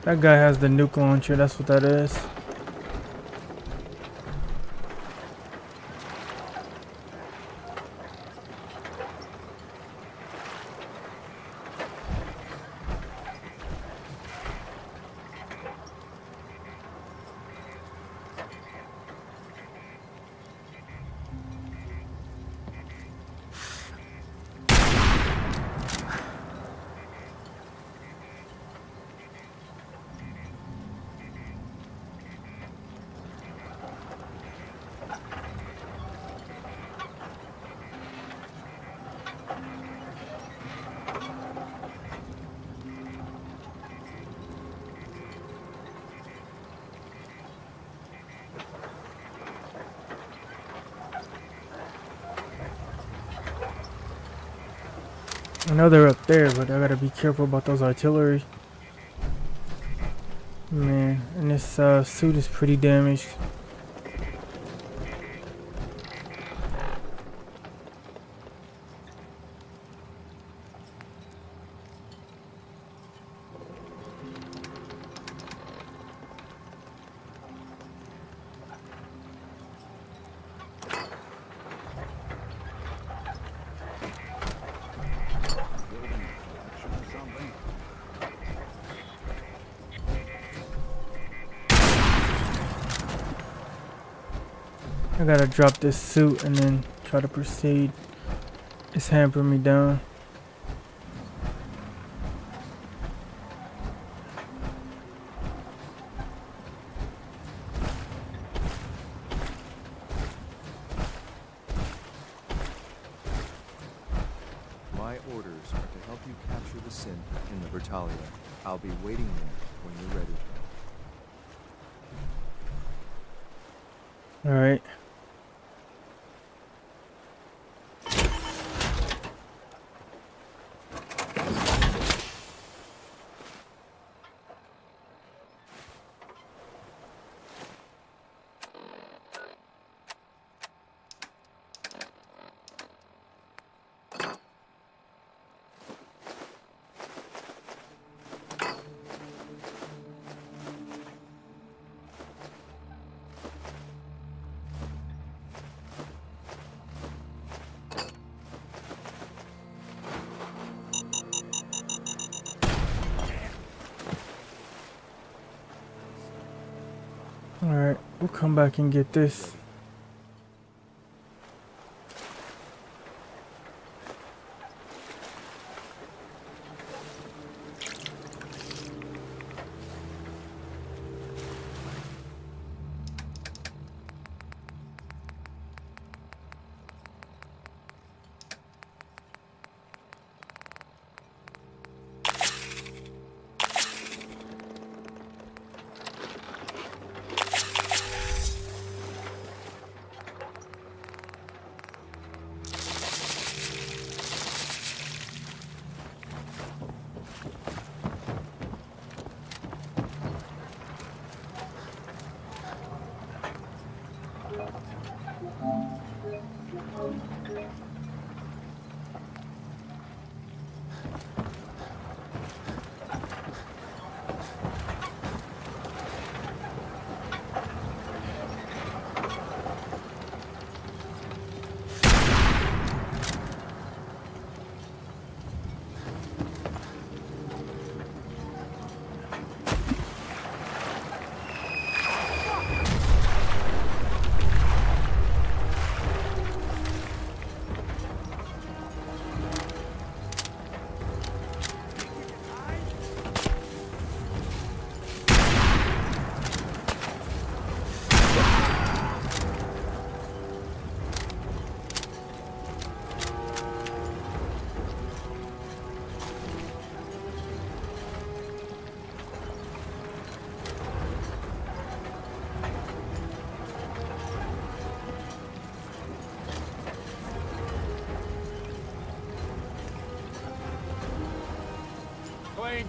That guy has the nuke launcher, that's what that is. I know they're up there, but I gotta be careful about those artillery. Man, and this suit is pretty damaged. I gotta drop this suit and then try to proceed. It's hampering me down. My orders are to help you capture the synth in the Bertalia. I'll be waiting there when you're ready. All right. Alright, we'll come back and get this.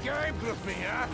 games with me, huh?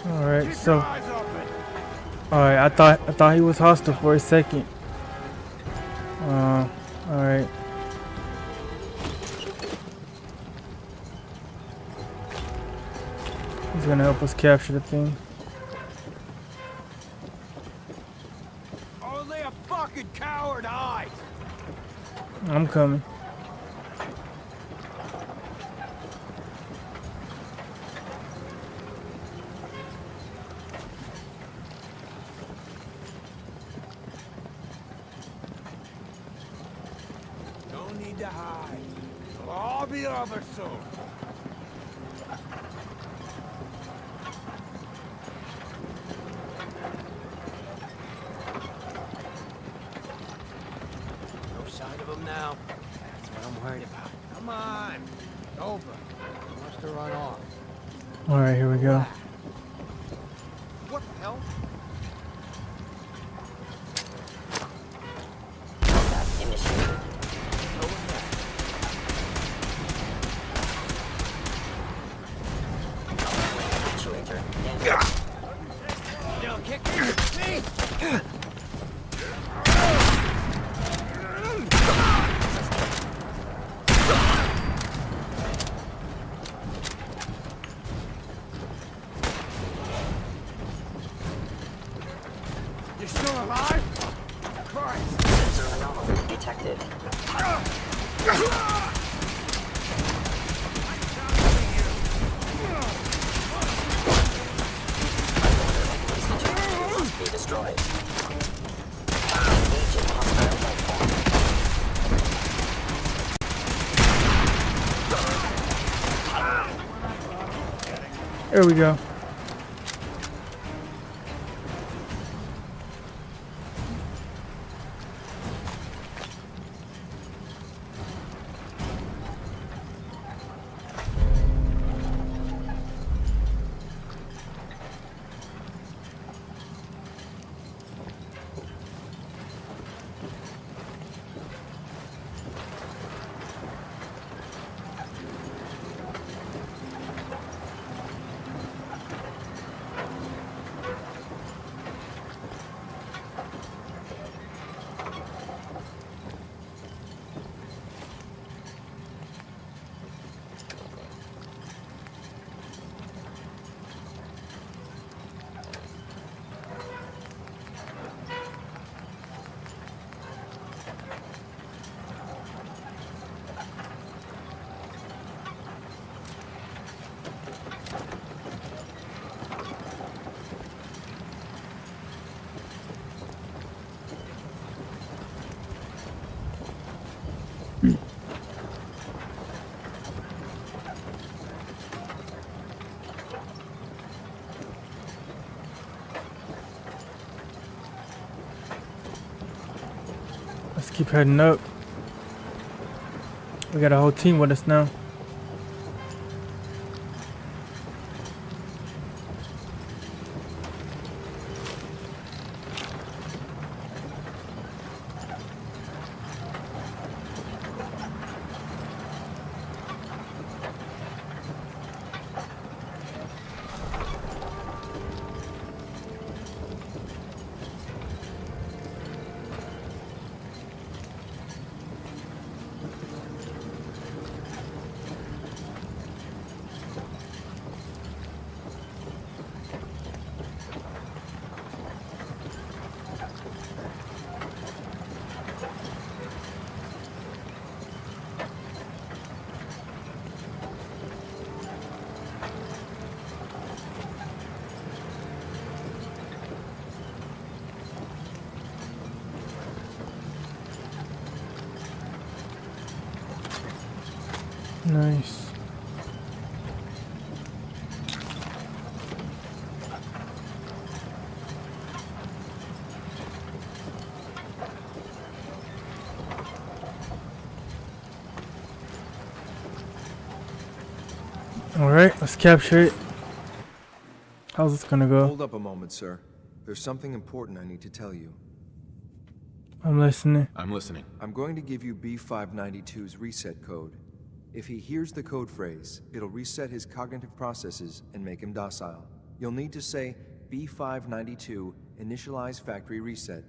Alright, so alright, I thought he was hostile for a second. Alright. He's gonna help us capture the thing. Only a fucking coward hides. I'm coming. No need to hide. We'll all be over soon. No sign of him now. That's what I'm worried about. Come on. It's over. He wants to run off. Alright, here we go. What the hell? Still kicking. Me. You still alive? Christ. Sensor anomaly detected. Must be destroyed. Agent hostile life form. There we go. Let's keep heading up. We got a whole team with us now. Nice. Alright, let's capture it. How's this gonna go? Hold up a moment, sir. There's something important I need to tell you. I'm listening. I'm listening. I'm going to give you B592's reset code. If he hears the code phrase, it'll reset his cognitive processes and make him docile. You'll need to say B592 initialize factory reset,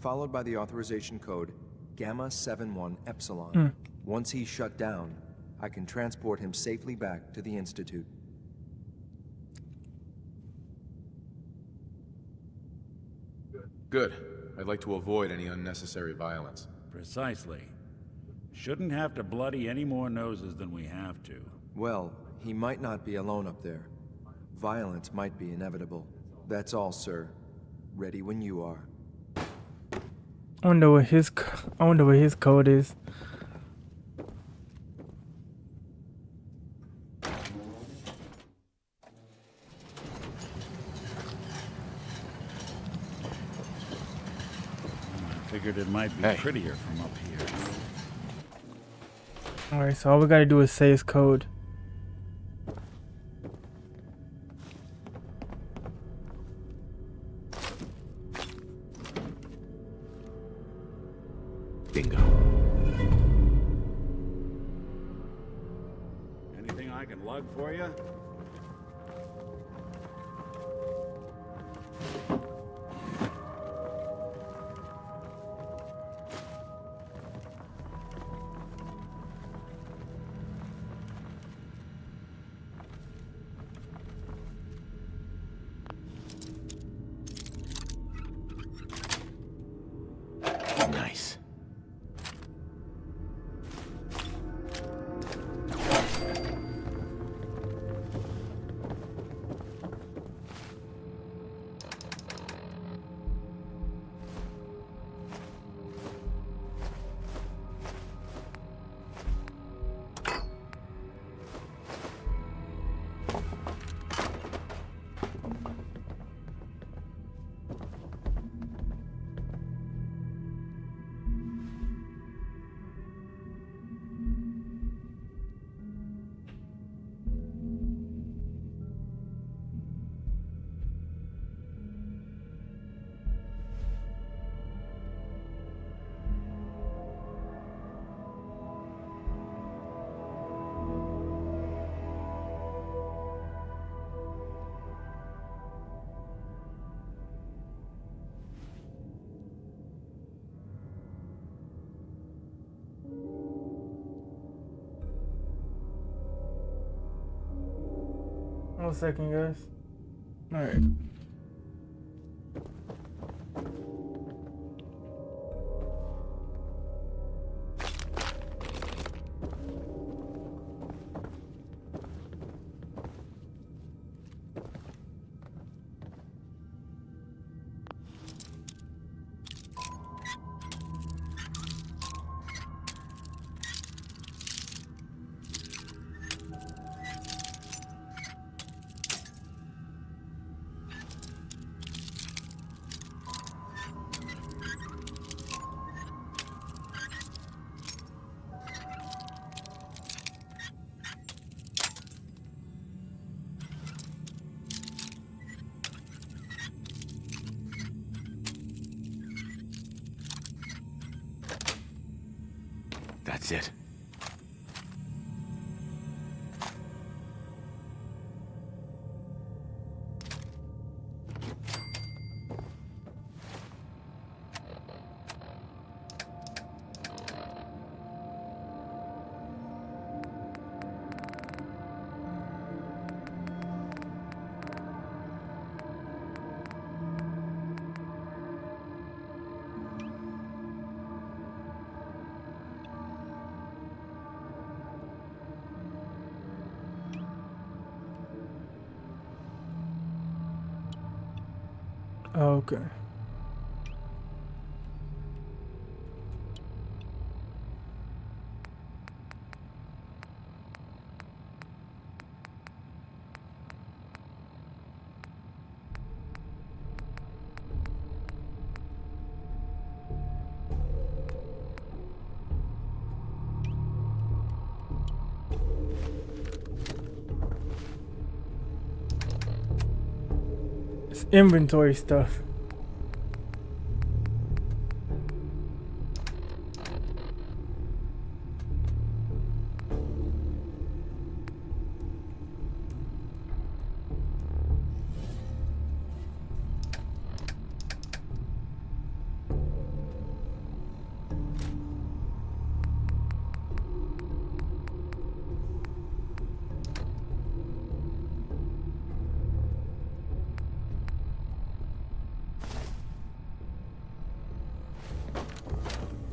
followed by the authorization code Gamma 71 Epsilon. Once he's shut down, I can transport him safely back to the Institute. Good. I'd like to avoid any unnecessary violence. Precisely. Shouldn't have to bloody any more noses than we have to. Well, he might not be alone up there. Violence might be inevitable. That's all, sir. Ready when you are. I wonder what his code is. Figured it might be prettier from up here. Alright, so all we gotta do is say his code. Bingo. Anything I can lug for you? Nice. One second, guys. Alright. That's it. Okay. inventory stuff.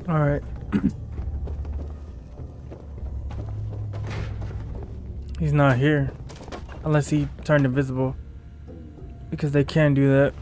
All right. He's not here. Unless he turned invisible. Because they can do that.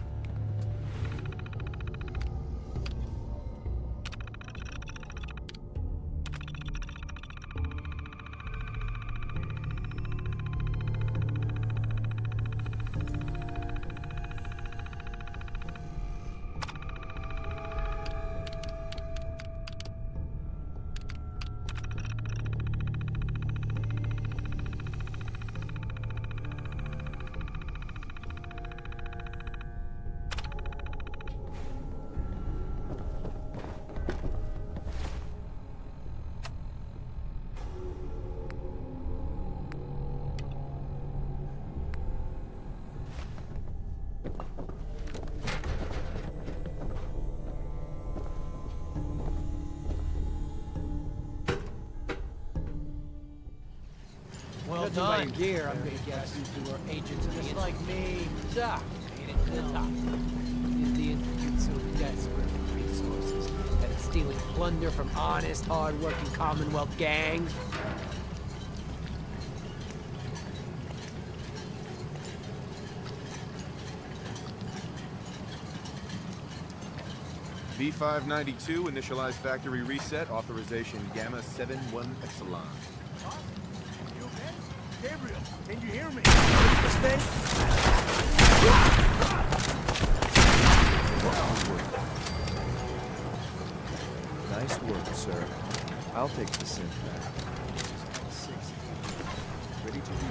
Well done. Gear, I'm gonna guess you two are agents of the Institute. Like me. Duh. Made it to the top. Is the Institute so desperate for resources that it's stealing plunder from honest, hard-working Commonwealth gangs? B592, initialize factory reset, authorization Gamma 71 Epsilon. Gabriel, can you hear me? Nice work, sir. I'll take the synth back. Ready to read.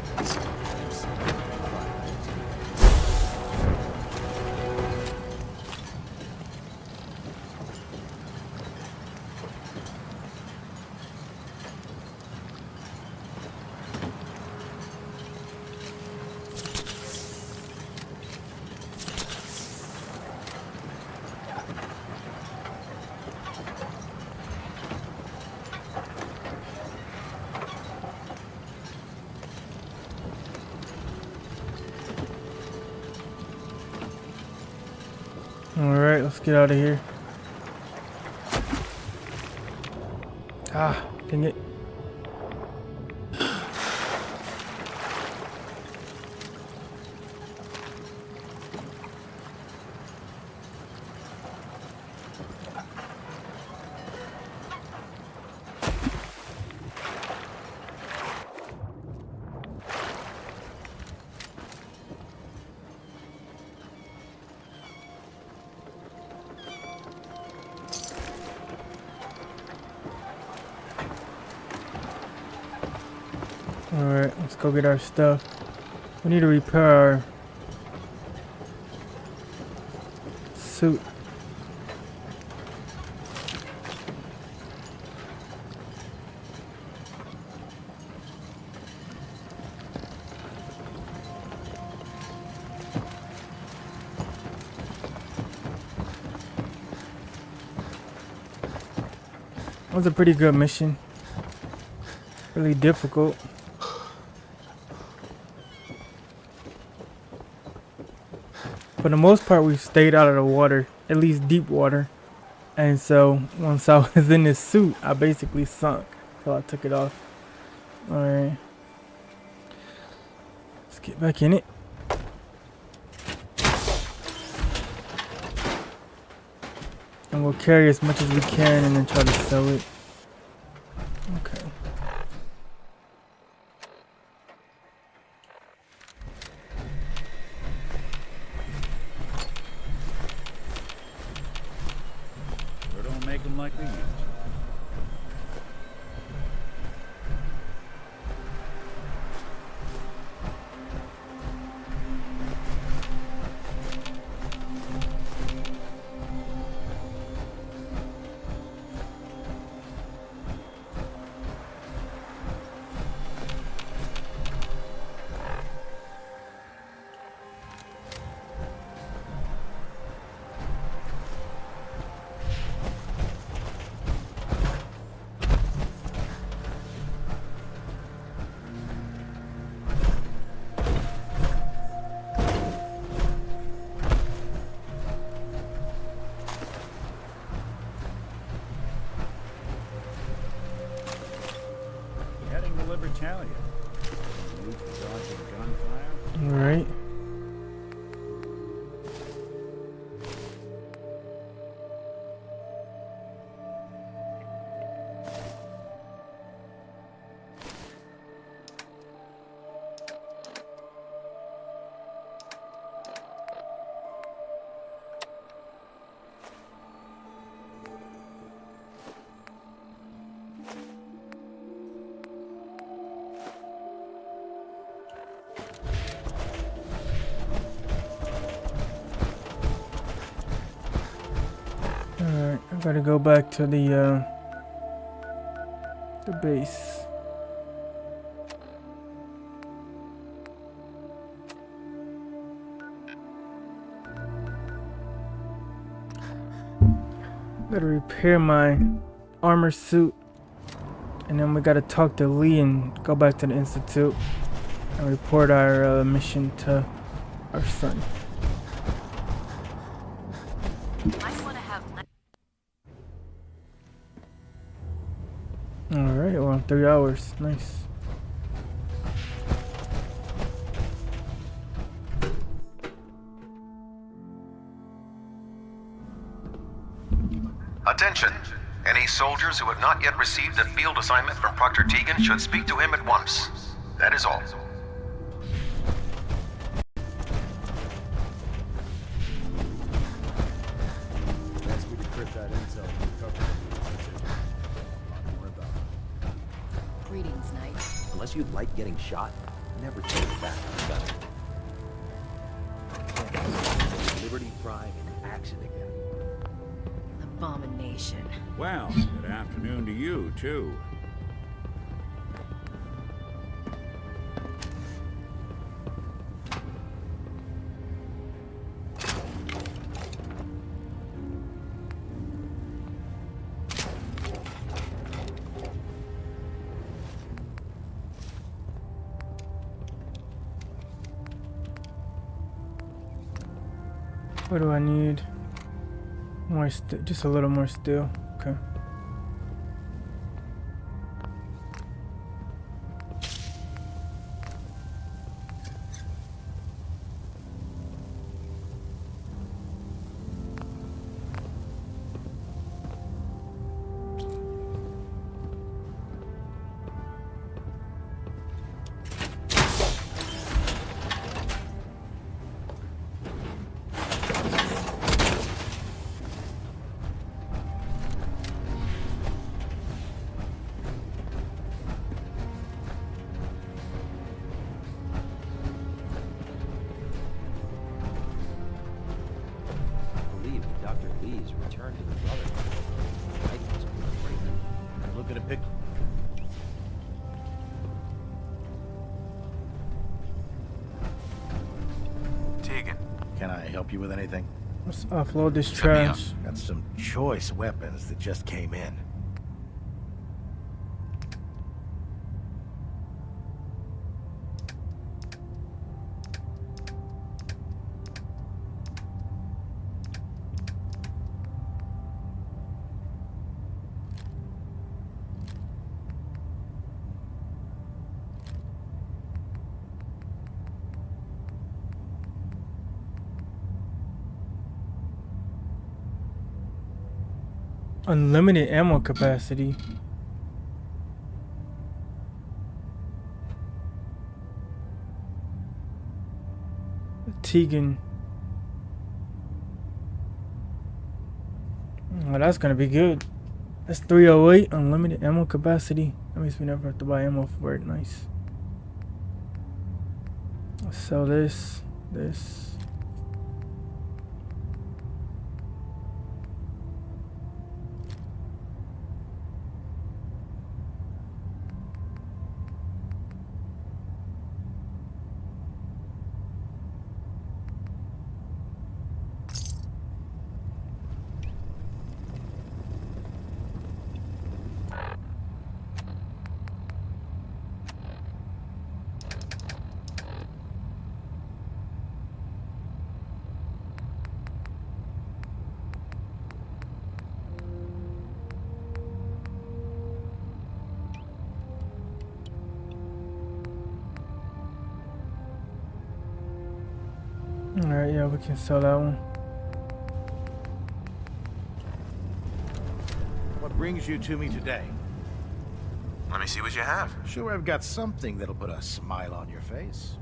Alright, let's get out of here. Ah, dang it. Alright, let's go get our stuff. We need to repair our suit. That was a pretty good mission. Really difficult. For the most part, we stayed out of the water, at least deep water. And so once I was in this suit, I basically sunk. So I took it off. Alright. Let's get back in it. And we'll carry as much as we can and then try to sell it. Okay. Make them like they used to. Alright. Alright, I gotta go back to the base. Gotta repair my armor suit, and then we gotta talk to Lee and go back to the Institute and report our mission to our son. Alright, well, 3 hours. Nice. Attention! Any soldiers who have not yet received a field assignment from Proctor Tegan should speak to him at once. That is all. Next we decrypt that intel and recover it. More about it. Greetings, Knight. Unless you like getting shot, never take it back. Liberty, pride, and action again. Abomination. Well, good afternoon to you, too. What do I need? More just a little more steel. Okay. You with anything? Let's offload this trash. Got some choice weapons that just came in. Unlimited ammo capacity. Tegan. Well, that's gonna be good. That's 308 unlimited ammo capacity. That means we never have to buy ammo for it. Nice. Let's sell this. Alright, yeah, we can sell that one. What brings you to me today? Let me see what you have. Sure, I've got something that'll put a smile on your face.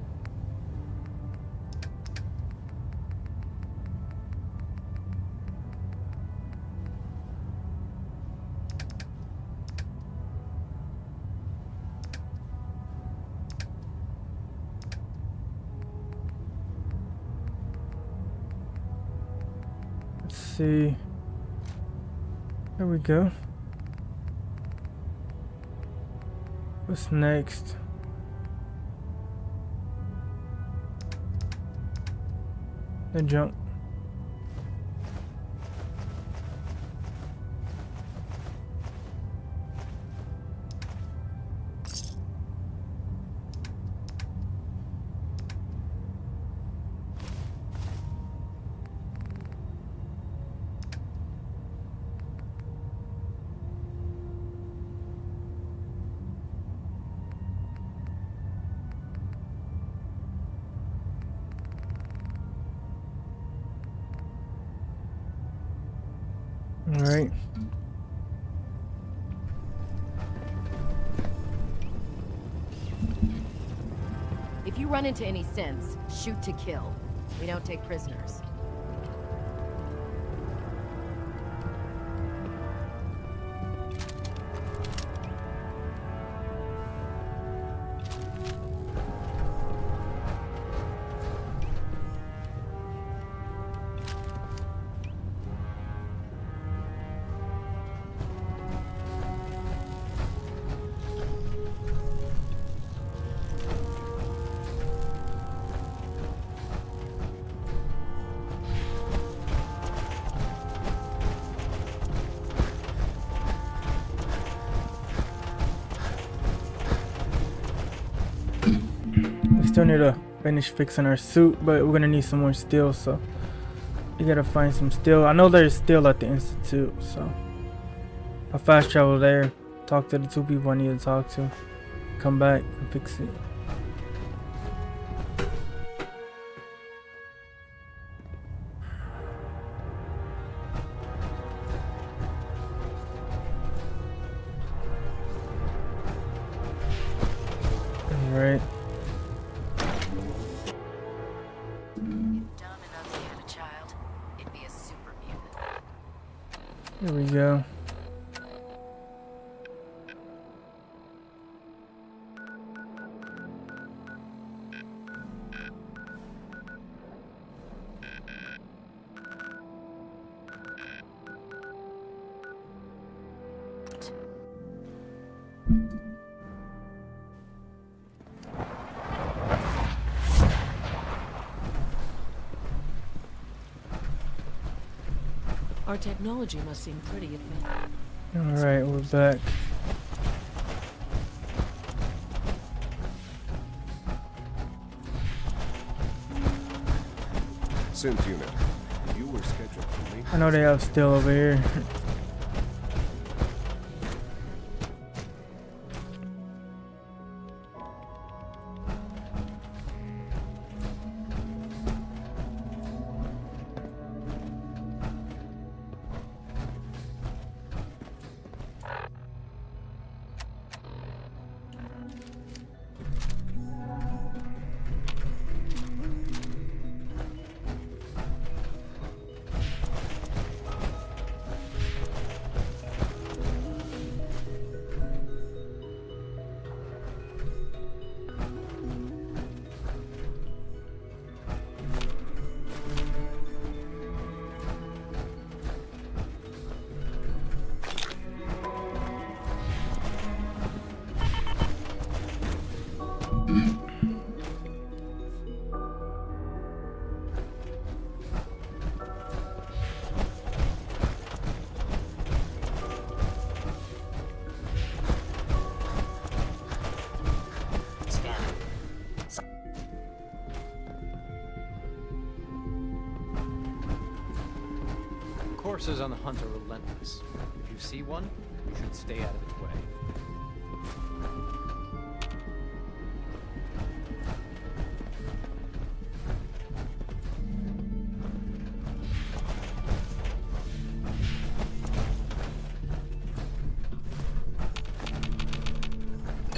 Let's see. There we go. What's next? The jump. All right. If you run into any synths, shoot to kill. We don't take prisoners. We still need to finish fixing our suit, but we're gonna need some more steel, so we gotta find some steel. I know there's steel at the Institute, so I'll fast travel there, talk to the two people I need to talk to, come back and fix it. All right. Here we go. Our technology must seem pretty advanced. Alright, we're back. Synth unit, you were scheduled for me. I know they have steel over here. Horses on the hunt are relentless. If you see one, you should stay out of its way.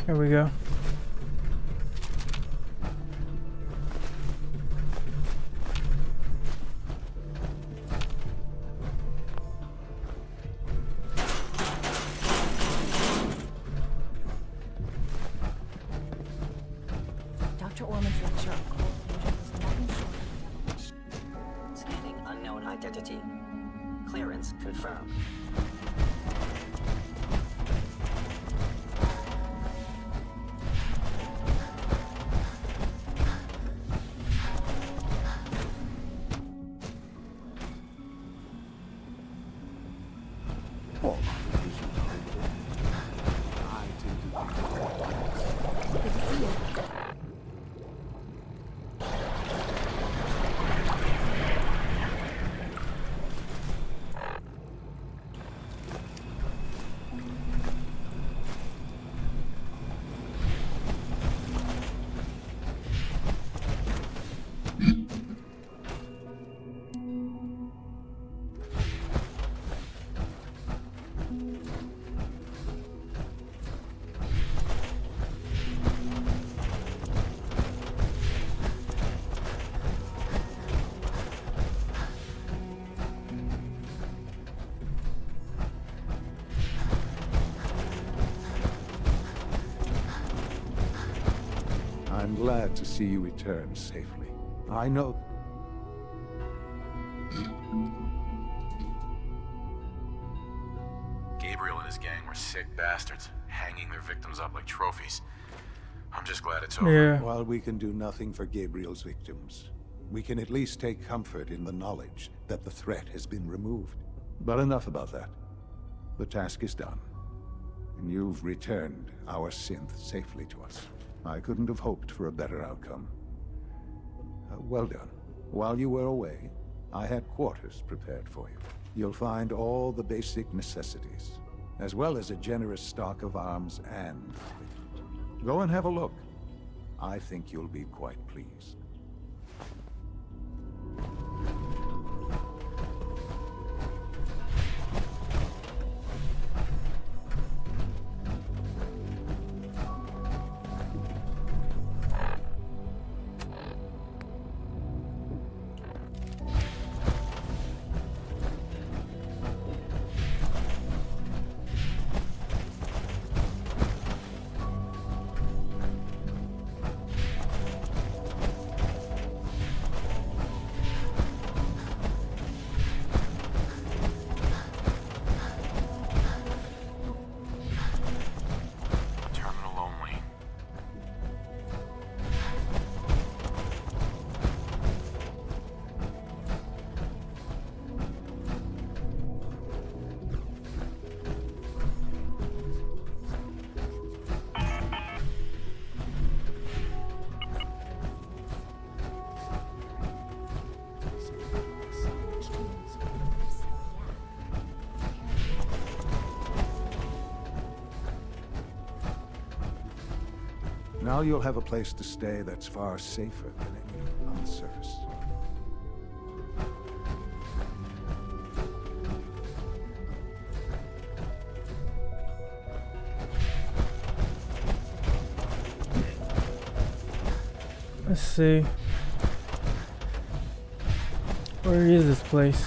Here we go. Dr. Orman's lecture on cold fusion was nothing short. Scanning unknown identity. Clearance confirmed. I'm glad to see you return safely. I know... Gabriel and his gang were sick bastards, hanging their victims up like trophies. I'm just glad it's over. Yeah. While we can do nothing for Gabriel's victims, we can at least take comfort in the knowledge that the threat has been removed. But enough about that. The task is done. And you've returned our synth safely to us. I couldn't have hoped for a better outcome. Well done. While you were away, I had quarters prepared for you. You'll find all the basic necessities, as well as a generous stock of arms and equipment. Go and have a look. I think you'll be quite pleased. Now you'll have a place to stay that's far safer than any on the surface. Let's see. Where is this place?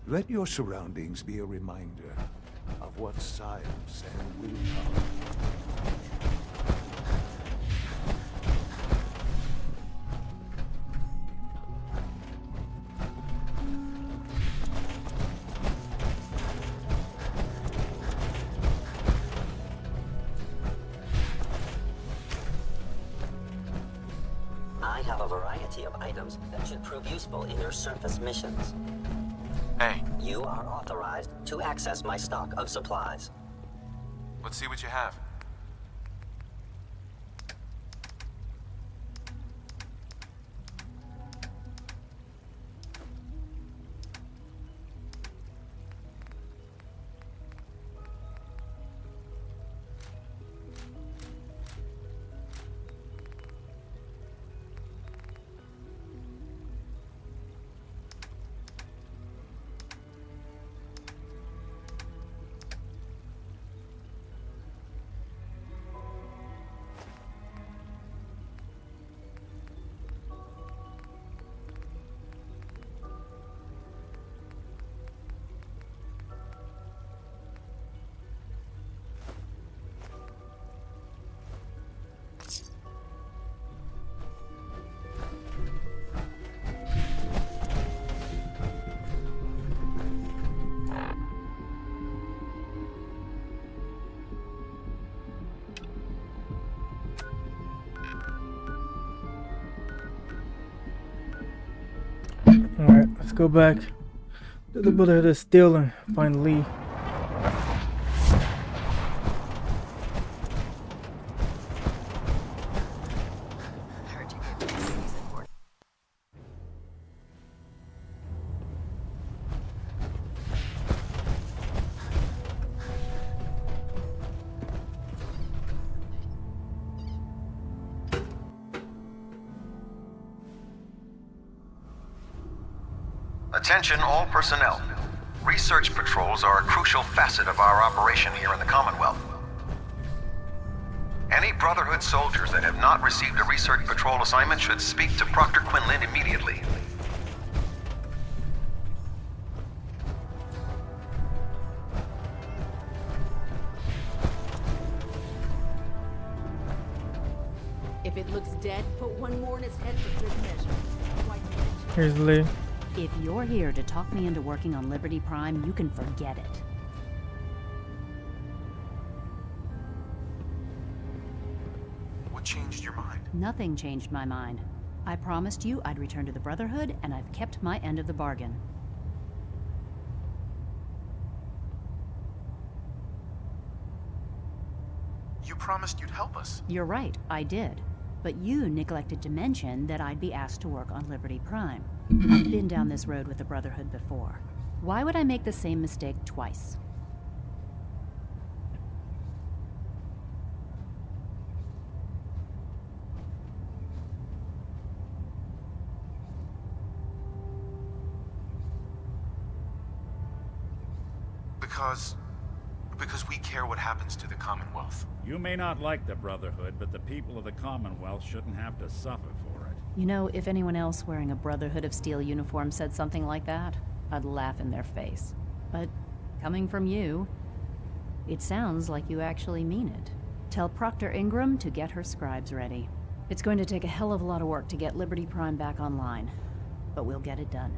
Let your surroundings be a reminder of what science and willpower. I have a variety of items that should prove useful in your surface missions. Hey. You are authorized to access my stock of supplies. Let's see what you have. Let's go back to the Brotherhood of Steel and find Lee. Attention all personnel. Research patrols are a crucial facet of our operation here in the Commonwealth. Any Brotherhood soldiers that have not received a research patrol assignment should speak to Proctor Quinlan immediately. If it looks dead, put one more in its head for good measure. Here's Lee. If you're here to talk me into working on Liberty Prime, you can forget it. What changed your mind? Nothing changed my mind. I promised you I'd return to the Brotherhood, and I've kept my end of the bargain. You promised you'd help us. You're right, I did. But you neglected to mention that I'd be asked to work on Liberty Prime. I've been down this road with the Brotherhood before. Why would I make the same mistake twice? Because we care what happens to the Commonwealth. You may not like the Brotherhood, but the people of the Commonwealth shouldn't have to suffer for it. You know, if anyone else wearing a Brotherhood of Steel uniform said something like that, I'd laugh in their face. But coming from you, it sounds like you actually mean it. Tell Proctor Ingram to get her scribes ready. It's going to take a hell of a lot of work to get Liberty Prime back online, but we'll get it done.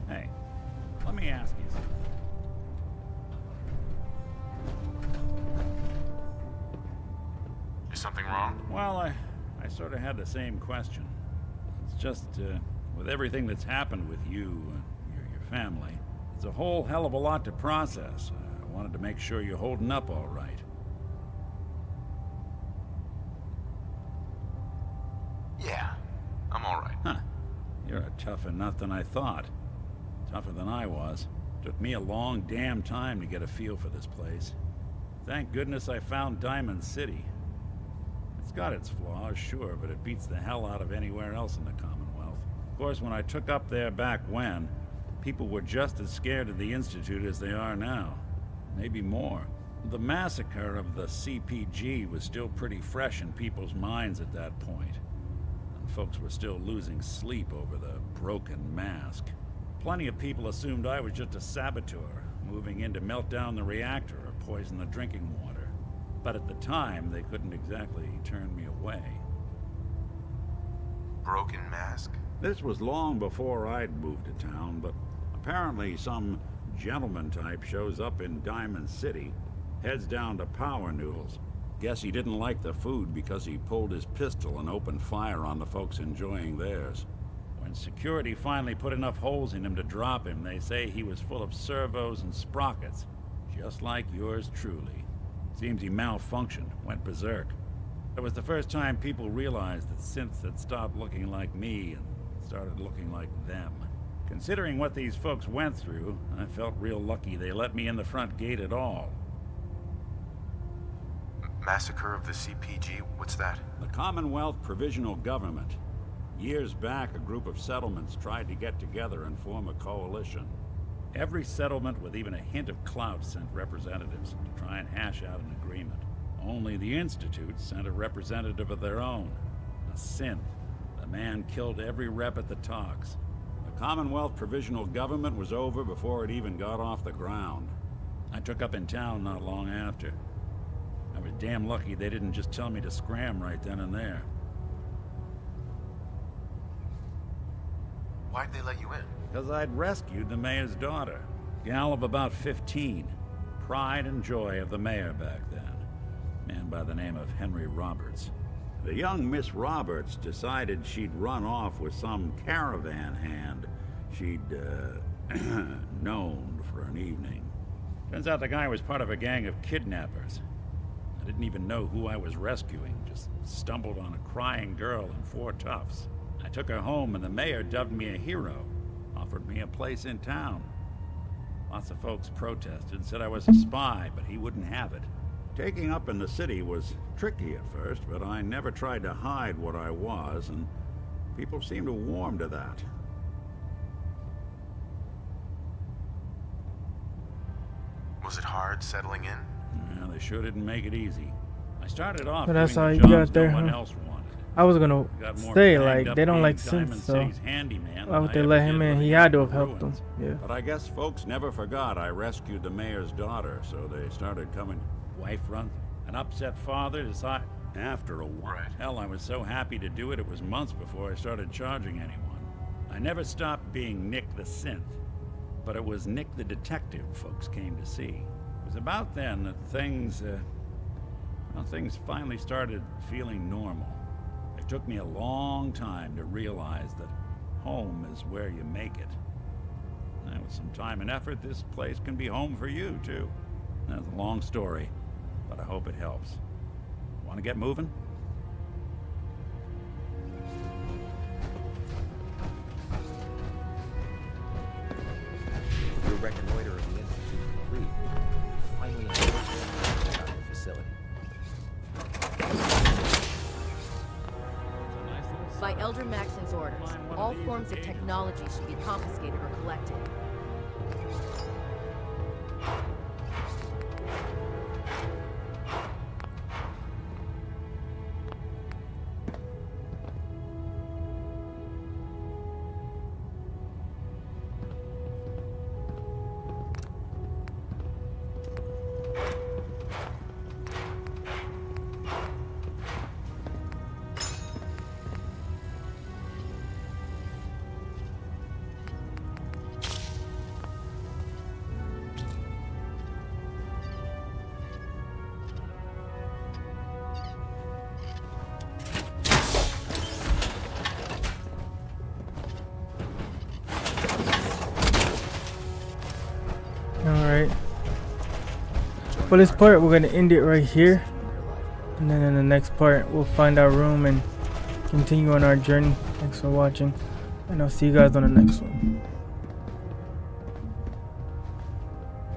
Hey, let me ask you something. Is something wrong? Well, I sort of had the same question. It's just, with everything that's happened with you and your family, it's a whole hell of a lot to process. I wanted to make sure you're holding up all right. Yeah, I'm all right. Huh. You're a tougher nut than I thought. Tougher than I was. Took me a long damn time to get a feel for this place. Thank goodness I found Diamond City. It's got its flaws, sure, but it beats the hell out of anywhere else in the Commonwealth. Of course, when I took up there back when, people were just as scared of the Institute as they are now. Maybe more. The massacre of the CPG was still pretty fresh in people's minds at that point. And folks were still losing sleep over the broken mask. Plenty of people assumed I was just a saboteur, moving in to melt down the reactor or poison the drinking water. But at the time, they couldn't exactly turn me away. Broken mask? This was long before I'd moved to town, but apparently some gentleman type shows up in Diamond City, heads down to Power Noodles. Guess he didn't like the food because he pulled his pistol and opened fire on the folks enjoying theirs. When security finally put enough holes in him to drop him, they say he was full of servos and sprockets, just like yours truly. Seems he malfunctioned, went berserk. It was the first time people realized that synths had stopped looking like me and started looking like them. Considering what these folks went through, I felt real lucky they let me in the front gate at all. Massacre of the CPG? What's that? The Commonwealth Provisional Government. Years back, a group of settlements tried to get together and form a coalition. Every settlement with even a hint of clout sent representatives to try and hash out an agreement. Only the Institute sent a representative of their own, a synth. The man killed every rep at the talks. The Commonwealth Provisional Government was over before it even got off the ground. I took up in town not long after. I was damn lucky they didn't just tell me to scram right then and there. Why'd they let you in? Because I'd rescued the mayor's daughter. Gal of about 15. Pride and joy of the mayor back then. Man by the name of Henry Roberts. The young Miss Roberts decided she'd run off with some caravan hand she'd, known for an evening. Turns out the guy was part of a gang of kidnappers. I didn't even know who I was rescuing, just stumbled on a crying girl and 4 toughs. I took her home and the mayor dubbed me a hero, offered me a place in town. Lots of folks protested, said I was a spy, but he wouldn't have it. Taking up in the city was tricky at first, but I never tried to hide what I was, and people seemed to warm to that. Was it hard settling in? Yeah, they sure didn't make it easy. I started off But that's doing how the you jobs got there, no one huh? else wanted. I was gonna Got more say, banged like, up they don't being like Diamond synths, so City's handyman why than would I they ever let him did in? with He the had to have actual helped them. ruins. Yeah. But I guess folks never forgot I rescued the mayor's daughter, so they started coming. Wife runs. An upset father decided after a while. Right. Hell, I was so happy to do it, it was months before I started charging anyone. I never stopped being Nick the Synth, but it was Nick the Detective folks came to see. It was about then that things finally started feeling normal. It took me a long time to realize that home is where you make it. And with some time and effort, this place can be home for you, too. That's a long story, but I hope it helps. Want to get moving? Your reconnoiter of the Institute complete. You finally check out the facility. By Elder Maxon's orders, all forms of technology should be confiscated or collected. Alright. For this part, we're going to end it right here. And then in the next part, we'll find our room and continue on our journey. Thanks for watching. And I'll see you guys on the next one.